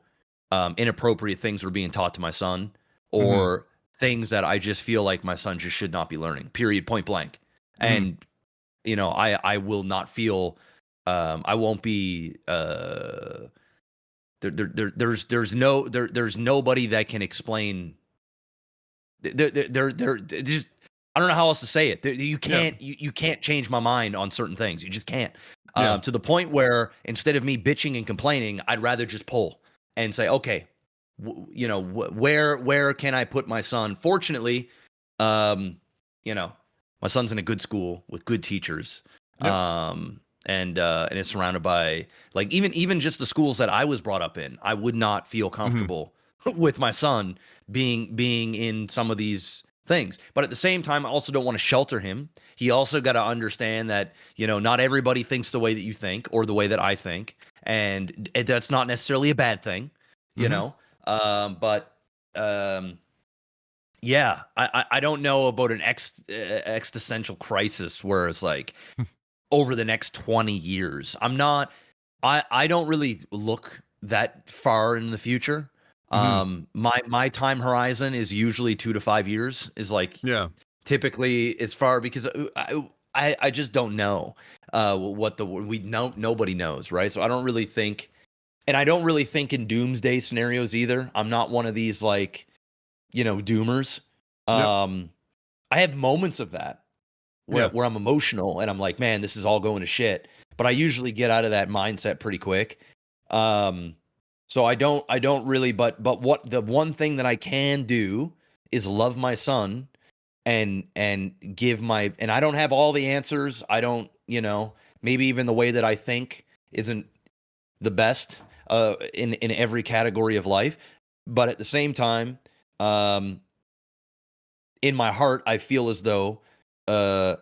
inappropriate things were being taught to my son, or things that I just feel like my son just should not be learning, period, point blank. And, I will not feel, I won't be, there's nobody that can explain. Just, I don't know how else to say it. You can't, you can't change my mind on certain things. You just can't. To the point where, instead of me bitching and complaining, I'd rather just pull and say, okay, where can I put my son? Fortunately, my son's in a good school with good teachers. And is surrounded by, like, even just the schools that I was brought up in, I would not feel comfortable with my son, being in some of these things. But at the same time, I also don't want to shelter him. He also got to understand that, not everybody thinks the way that you think or the way that I think. And that's not necessarily a bad thing, yeah, I don't know about an existential crisis where it's like over the next 20 years. I don't really look that far in the future. My time horizon is usually 2 to 5 years is like, typically as far, because I just don't know nobody knows, right? So I don't really think, and I don't really think in doomsday scenarios either. I'm not one of these like, doomers. I have moments of that where I'm emotional and I'm like, man, this is all going to shit. But I usually get out of that mindset pretty quick. So I don't really, but what the one thing that I can do is love my son and give and I don't have all the answers. I don't, maybe even the way that I think isn't the best in every category of life. But at the same time, in my heart, I feel as though the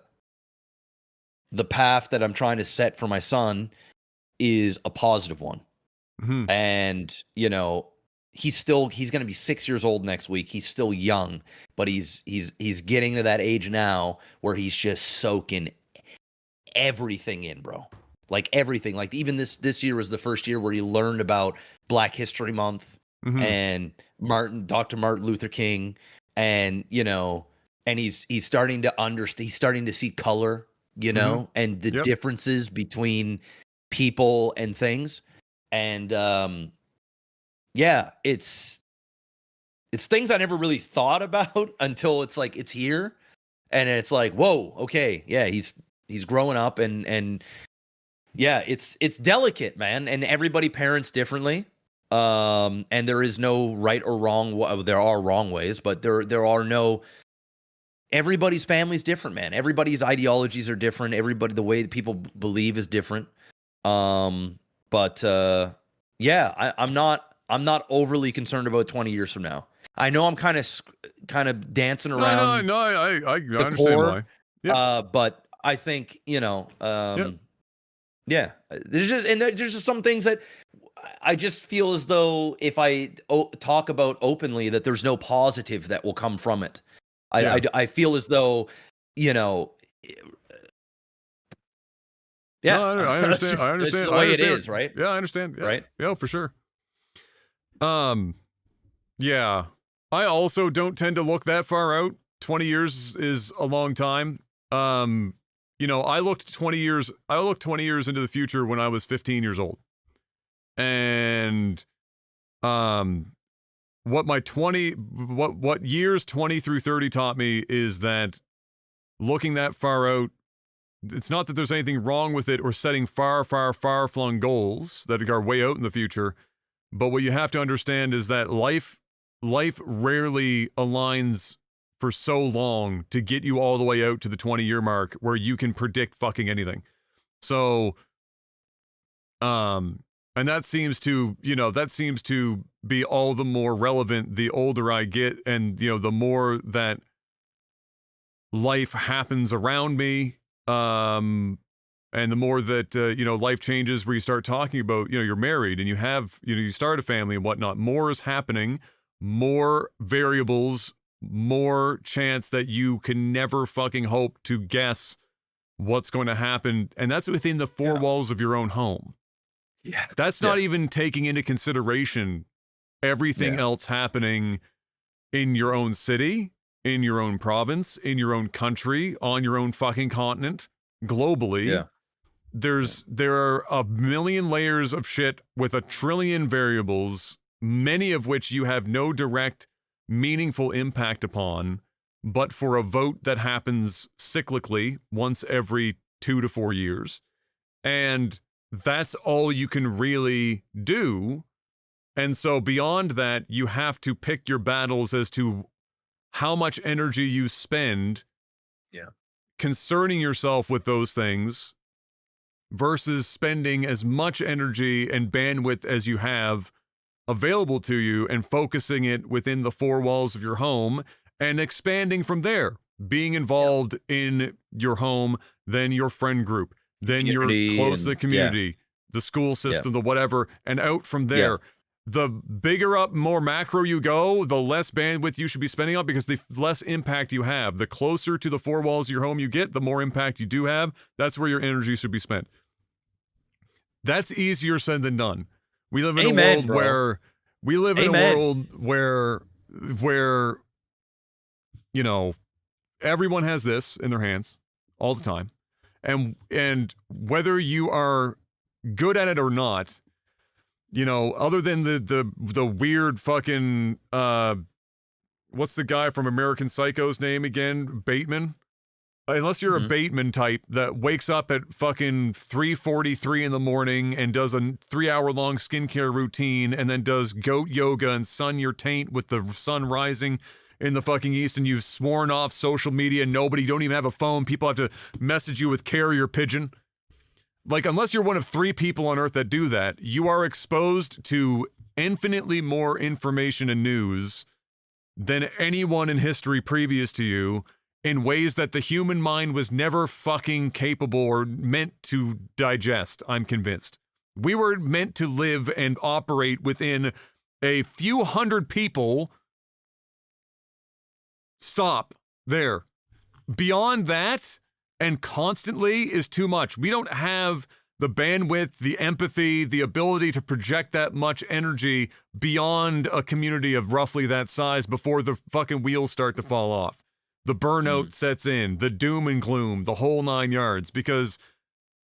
path that I'm trying to set for my son is a positive one. And, he's going to be 6 years old next week. He's still young, but he's getting to that age now where he's just soaking everything in, bro. Like everything. Like even this year was the first year where he learned about Black History Month and Dr. Martin Luther King, and and he's starting to understand. He's starting to see color, and the differences between people and things. And it's things I never really thought about until it's like it's here, and it's like, whoa, okay, yeah, he's growing up, and yeah, it's delicate, man, and everybody parents differently. And there is no right or wrong. There are wrong ways, but there are no. Everybody's family's different, man. Everybody's ideologies are different. The way that people believe is different. But yeah, I'm not overly concerned about 20 years from now. I know I'm kind of dancing around. No, I understand why. Yeah. But I think yeah, there's just some things that I just feel as though if I talk about openly that there's no positive that will come from it. I feel as though, yeah. No, I understand. I understand. It's the way it is, right? Yeah, I understand. Yeah. Right? Yeah, for sure. Yeah. I also don't tend to look that far out. 20 years is a long time. I looked 20 years into the future when I was 15 years old. And what years 20 through 30 taught me is that looking that far out, it's not that there's anything wrong with it or setting far, far, far flung goals that are way out in the future. But what you have to understand is that life rarely aligns for so long to get you all the way out to the 20-year mark where you can predict fucking anything. So, and that seems to be all the more relevant the older I get, and the more that life happens around me, and the more that life changes, where you start talking about you're married and you have you start a family and whatnot. More is happening, more variables, more chance that you can never fucking hope to guess what's going to happen, and that's within the four walls of your own home. Yeah, that's not even taking into consideration everything else happening in your own city, in your own province, in your own country, on your own fucking continent, globally. Yeah. There are a million layers of shit with a trillion variables, many of which you have no direct, meaningful impact upon, but for a vote that happens cyclically once every 2 to 4 years. And that's all you can really do. And so beyond that, you have to pick your battles as to how much energy you spend concerning yourself with those things versus spending as much energy and bandwidth as you have available to you and focusing it within the four walls of your home and expanding from there, being involved in your home, then your friend group, then you're close to the community, the school system, the whatever, and out from there. The bigger up, more macro you go, the less bandwidth you should be spending on, because the less impact you have. The closer to the four walls of your home you get, the more impact you do have. That's where your energy should be spent. That's easier said than done. We live in a world where you know, everyone has this in their hands all the time. And whether you are good at it or not, you know, other than the weird fucking what's the guy from American Psycho's name again? Bateman? Unless you're a Bateman type that wakes up at fucking 3:43 in the morning and does a 3-hour-long skincare routine and then does goat yoga and sun your taint with the sun rising in the fucking east, and you've sworn off social media, nobody, don't even have a phone, people have to message you with carrier pigeon. Like, unless you're one of 3 people on Earth that do that, you are exposed to infinitely more information and news than anyone in history previous to you, in ways that the human mind was never fucking capable or meant to digest, I'm convinced. We were meant to live and operate within a few hundred people. Stop there. Beyond that, and constantly, is too much. We don't have the bandwidth, the empathy, the ability to project that much energy beyond a community of roughly that size before the fucking wheels start to fall off. The burnout sets in, the doom and gloom, the whole 9 yards, because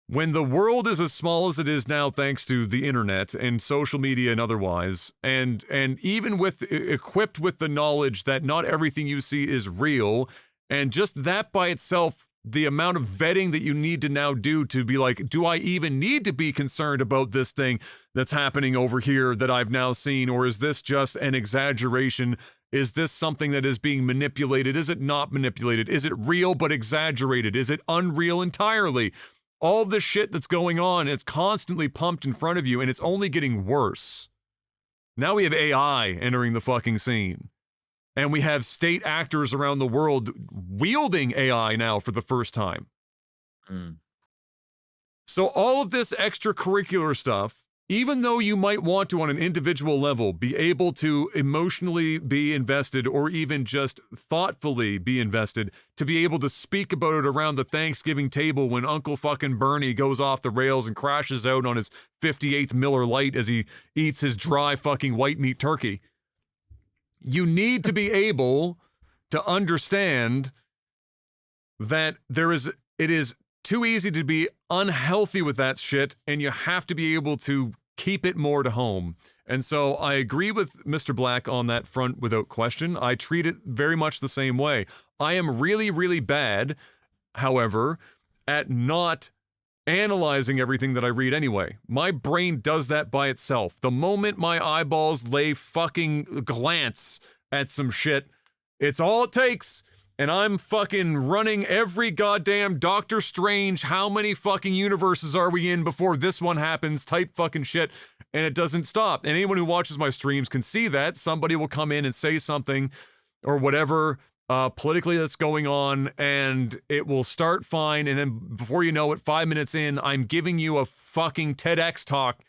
when the world is as small as it is now, thanks to the internet and social media and otherwise, and even with equipped with the knowledge that not everything you see is real, and just that by itself, the amount of vetting that you need to now do to be like, do I even need to be concerned about this thing that's happening over here that I've now seen, or is this just an exaggeration? Is this something that is being manipulated? Is it not manipulated? Is it real but exaggerated? Is it unreal entirely? All this shit that's going on, it's constantly pumped in front of you, and it's only getting worse. Now we have AI entering the fucking scene. And we have state actors around the world wielding AI now for the first time. So all of this extracurricular stuff, even though you might want to, on an individual level, be able to emotionally be invested or even just thoughtfully be invested, to be able to speak about it around the Thanksgiving table when Uncle fucking Bernie goes off the rails and crashes out on his 58th Miller Lite as he eats his dry fucking white meat turkey. You need to be able to understand that it is too easy to be unhealthy with that shit, and you have to be able to keep it more to home. And so I agree with Mr. Black on that front without question. I treat it very much the same way. I am really, really bad, however, at not analyzing everything that I read anyway. My brain does that by itself. The moment my eyeballs lay fucking glance at some shit, it's all it takes. And I'm fucking running every goddamn Doctor Strange, how many fucking universes are we in before this one happens type fucking shit, and it doesn't stop. And anyone who watches my streams can see that. Somebody will come in and say something or whatever politically that's going on, and it will start fine, and then before you know it, 5 minutes in, I'm giving you a fucking TEDx talk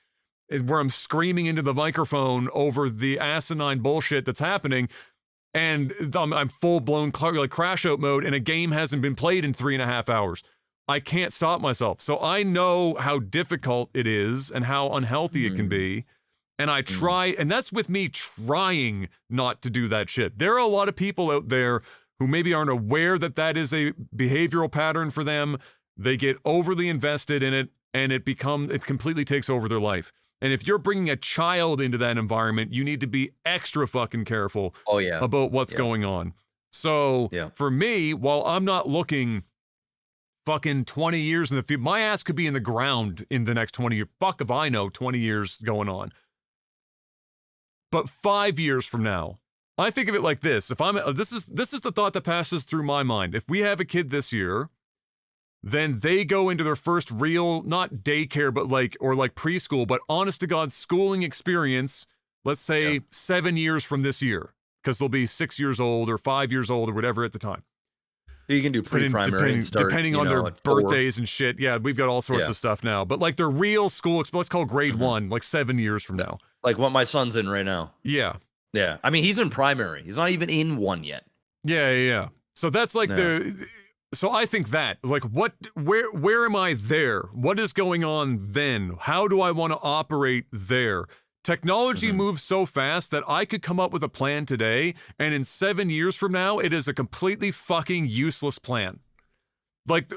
where I'm screaming into the microphone over the asinine bullshit that's happening, and I'm full-blown like crash out mode, and a game hasn't been played in 3.5 hours. I can't stop myself. So I know how difficult it is and how unhealthy it can be. And I try, and that's with me trying not to do that shit. There are a lot of people out there who maybe aren't aware that that is a behavioral pattern for them. They get overly invested in it, and it completely takes over their life. And if you're bringing a child into that environment, you need to be extra fucking careful about what's going on. So for me, while I'm not looking fucking 20 years in the future, my ass could be in the ground in the next 20 years. Fuck if I know 20 years going on. But 5 years from now, I think of it like this. If this is the thought that passes through my mind. If we have a kid this year, then they go into their first real, not daycare, but like preschool, but honest to God schooling experience let's say 7 years from this year, because they'll be 6 years old or 5 years old or whatever at the time. You can do pre-primary and start, depending on their at 4. birthdays and shit. Yeah, we've got all sorts of stuff now. But like their real school, let's call grade 1, like 7 years from now. Like what my son's in right now. Yeah. Yeah. I mean, he's in primary. He's not even in 1 yet. Yeah. So that's like so I think that, like, where am I there? What is going on then? How do I want to operate there? Technology moves so fast that I could come up with a plan today, and in 7 years from now, it is a completely fucking useless plan. Like,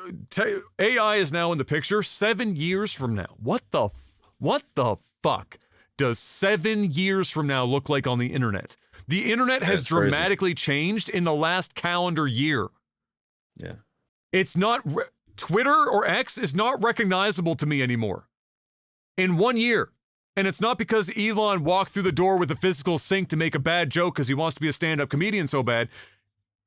AI is now in the picture 7 years from now. What the fuck does 7 years from now look like on the internet? The internet has dramatically changed in the last calendar year. Yeah. It's not, Twitter or X is not recognizable to me anymore. In 1 year. And it's not because Elon walked through the door with a physical sink to make a bad joke because he wants to be a stand-up comedian so bad.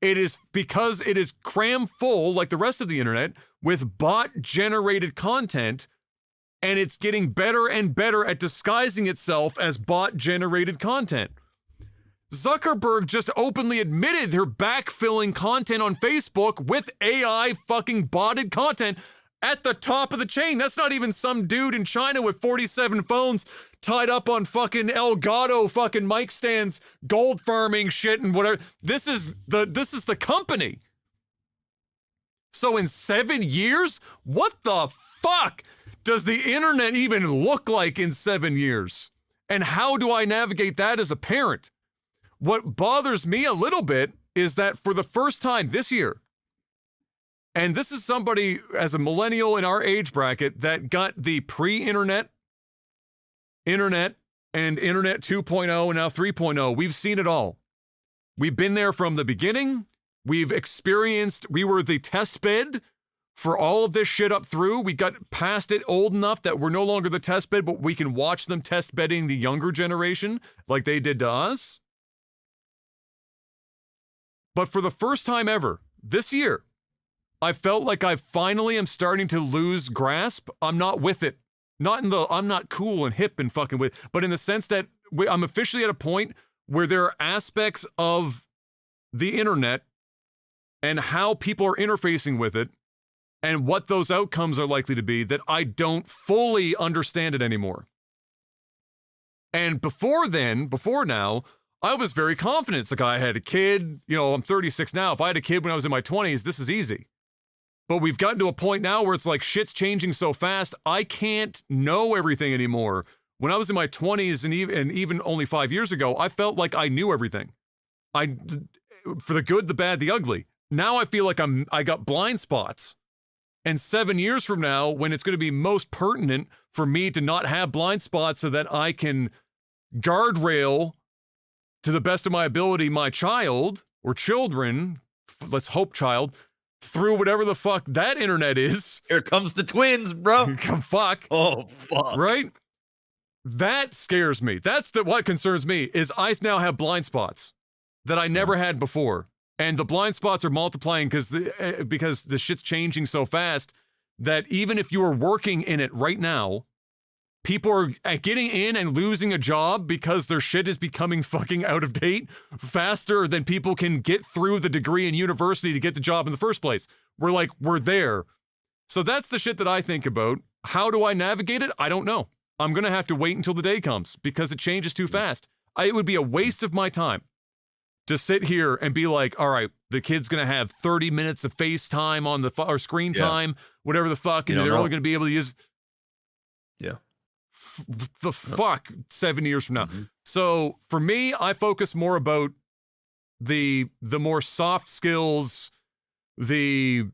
It is because it is crammed full, like the rest of the internet, with bot-generated content, and it's getting better and better at disguising itself as bot-generated content. Zuckerberg just openly admitted they're backfilling content on Facebook with AI fucking botted content at the top of the chain. That's not even some dude in China with 47 phones tied up on fucking Elgato fucking mic stands, gold farming shit and whatever. This is the company. So in 7 years, what the fuck does the internet even look like in 7 years? And how do I navigate that as a parent? What bothers me a little bit is that for the first time this year, and this is somebody as a millennial in our age bracket that got the pre-internet, internet, and internet 2.0 and now 3.0. We've seen it all. We've been there from the beginning. We've experienced, we were the test bed for all of this shit up through. We got past it old enough that we're no longer the test bed, but we can watch them test bedding the younger generation like they did to us. But for the first time ever, this year, I felt like I finally am starting to lose grasp. I'm not with it. Not in the, I'm not cool and hip and fucking with, but in the sense that I'm officially at a point where there are aspects of the internet and how people are interfacing with it and what those outcomes are likely to be that I don't fully understand it anymore. And before now, I was very confident. It's like I had a kid, I'm 36 now. If I had a kid when I was in my 20s, this is easy. But we've gotten to a point now where it's like shit's changing so fast, I can't know everything anymore. When I was in my 20s and even only 5 years ago, I felt like I knew everything. For the good, the bad, the ugly. Now I feel like I got blind spots. And 7 years from now, when it's going to be most pertinent for me to not have blind spots so that I can guardrail to the best of my ability my child or children, let's hope child, through whatever the fuck that internet is. Here comes the twins, bro. Fuck. Oh, fuck. Right? That scares me. That's what concerns me, is I now have blind spots that I never had before. And the blind spots are multiplying because the shit's changing so fast that even if you are working in it right now, people are getting in and losing a job because their shit is becoming fucking out of date faster than people can get through the degree in university to get the job in the first place. We're there. So that's the shit that I think about. How do I navigate it? I don't know. I'm going to have to wait until the day comes because it changes too fast. It would be a waste of my time to sit here and be like, all right, the kid's going to have 30 minutes of FaceTime on the or screen time, whatever the fuck, and they're only going to be able to use. Yeah. The fuck 7 years from now. So for me, I focus more about the more soft skills, the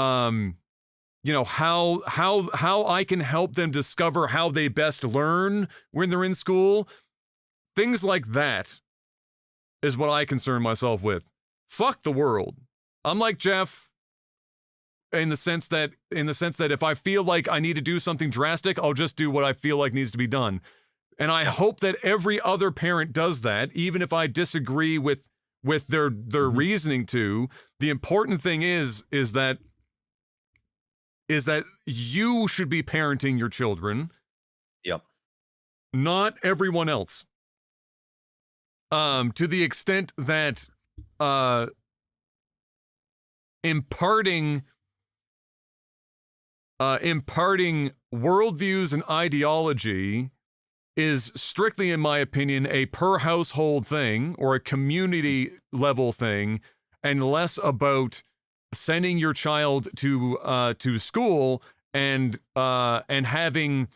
how I can help them discover how they best learn when they're in school. Things like that is what I concern myself with. Fuck the world. I'm like Jeff in the sense that if I feel like I need to do something drastic, I'll just do what I feel like needs to be done. And I hope that every other parent does that, even if I disagree with their reasoning to. The important thing is that you should be parenting your children. Yep. Not everyone else. To the extent that imparting worldviews and ideology is strictly, in my opinion, a per household thing or a community level thing, and less about sending your child to school and having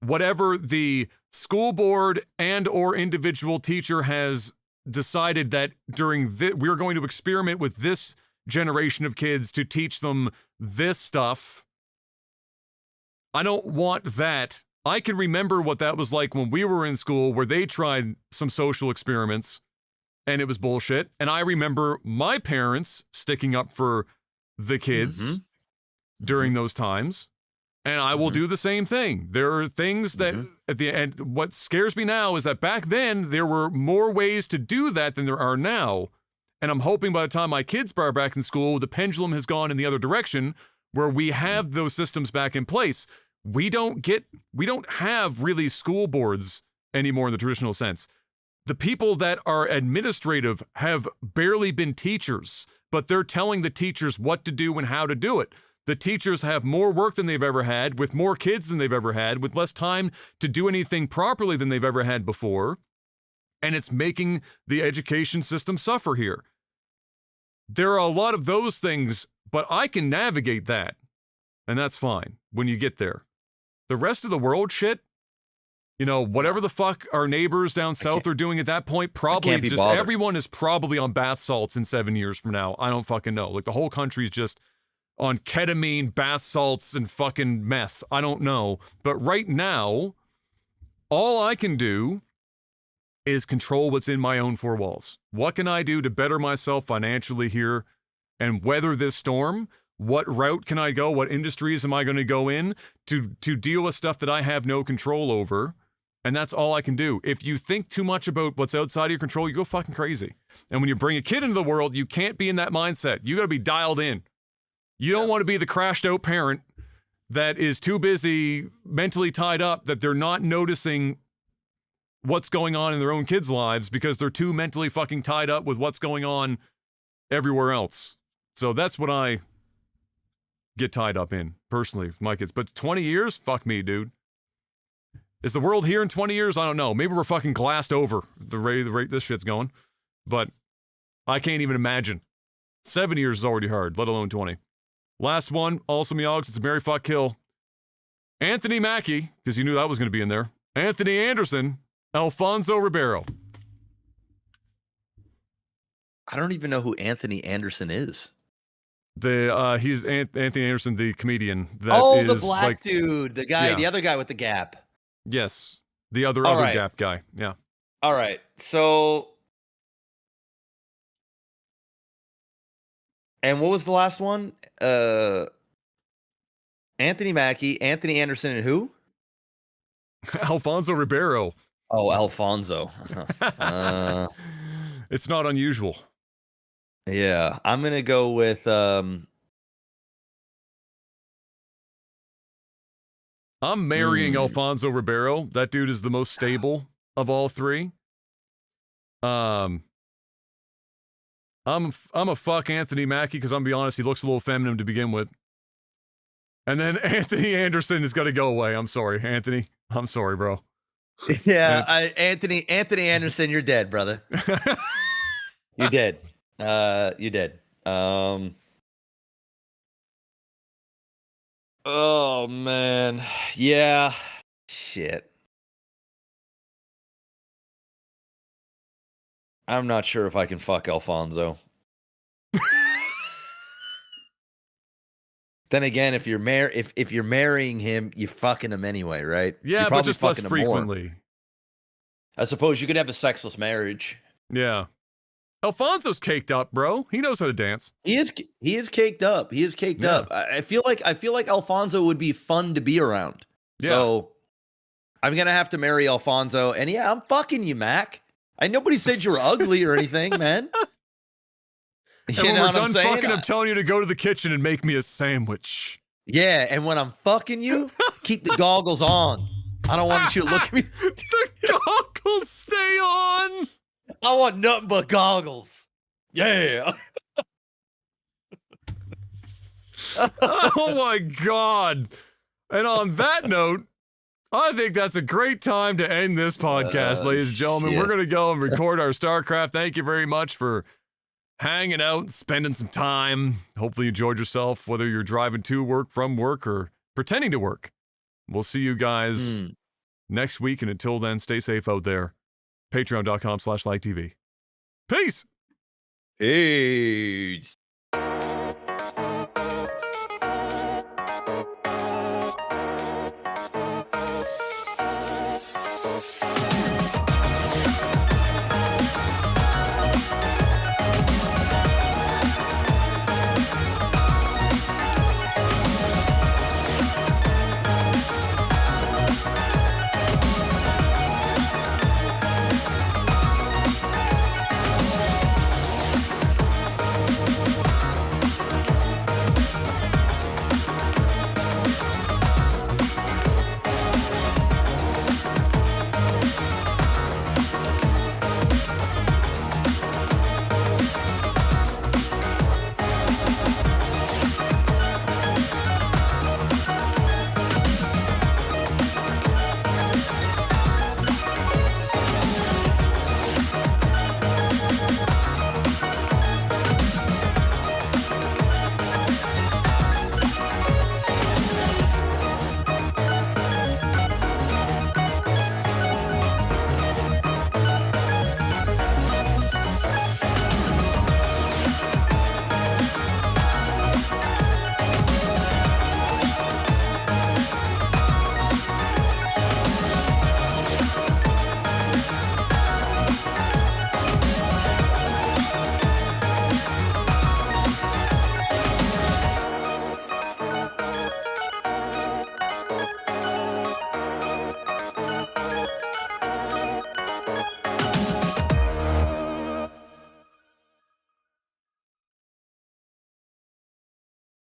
whatever the school board and or individual teacher has decided that we're going to experiment with this generation of kids to teach them this stuff. I don't want that. I can remember what that was like when we were in school, where they tried some social experiments and it was bullshit. And I remember my parents sticking up for the kids during those times. And I will do the same thing. There are things that at the end, what scares me now is that back then there were more ways to do that than there are now. And I'm hoping by the time my kids are back in school, the pendulum has gone in the other direction, where we have those systems back in place. We don't have really school boards anymore in the traditional sense. The people that are administrative have barely been teachers, but they're telling the teachers what to do and how to do it. The teachers have more work than they've ever had, with more kids than they've ever had, with less time to do anything properly than they've ever had before. And it's making the education system suffer here. There are a lot of those things, but I can navigate that. And that's fine when you get there. The rest of the world shit, whatever the fuck our neighbors down south are doing at that point, probably just everyone is probably on bath salts in 7 years from now. I don't fucking know. Like, the whole country's just on ketamine, bath salts, and fucking meth. I don't know. But right now, all I can do is control what's in my own four walls. What can I do to better myself financially here and weather this storm? What route can I go? What industries am I going to go in to deal with stuff that I have no control over? And that's all I can do. If you think too much about what's outside of your control, you go fucking crazy. And when you bring a kid into the world, you can't be in that mindset. You got to be dialed in. You don't want to be the crashed out parent that is too busy, mentally tied up, that they're not noticing what's going on in their own kids' lives because they're too mentally fucking tied up with what's going on everywhere else. So that's what I get tied up in, personally, with my kids. But 20 years? Fuck me, dude. Is the world here in 20 years? I don't know. Maybe we're fucking glassed over the rate this shit's going. But I can't even imagine. 7 years is already hard, let alone 20. Last one, also Meogs, it's a Mary Fuck Kill. Anthony Mackie, because you knew that was going to be in there. Anthony Anderson, Alfonso Ribeiro. I don't even know who Anthony Anderson is. He's Anthony Anderson, the comedian. The black dude, the guy, the other guy with the gap. Yes, the other gap guy. Yeah. All right, so, and what was the last one? Anthony Mackie, Anthony Anderson, and who? Alfonso Ribeiro. Oh, Alfonso. It's not unusual. Yeah, I'm gonna go with I'm marrying Alfonso Ribeiro. That dude is the most stable of all three. I'm a fuck Anthony Mackie because I'm gonna be honest, he looks a little feminine to begin with. And then Anthony Anderson is gonna go away. I'm sorry, Anthony. I'm sorry, bro. Yeah, Anthony Anderson, you're dead, brother. You're dead. You did. Oh man. Yeah. Shit. I'm not sure if I can fuck Alfonso. Then again, if you're marrying him, you're fucking him anyway, right? Yeah, but just less frequently. I suppose you could have a sexless marriage. Yeah. Alfonso's caked up, bro. He knows how to dance. He is caked up. He is caked up. I feel like Alfonso would be fun to be around. Yeah. So I'm gonna have to marry Alfonso. And yeah, I'm fucking you, Mac. Nobody said you were ugly or anything, man. And when we're done fucking, I'm telling you to go to the kitchen and make me a sandwich. Yeah, and when I'm fucking you, keep the goggles on. I don't want you to look at me. The goggles stay on. I want nothing but goggles. Yeah. Oh my God. And on that note, I think that's a great time to end this podcast, ladies and gentlemen. shit. We're going to go and record our StarCraft. Thank you very much for hanging out, spending some time. Hopefully you enjoyed yourself, whether you're driving to work, from work, or pretending to work. We'll see you guys next week. And until then, stay safe out there. Patreon.com/LikeTV. Peace. Peace.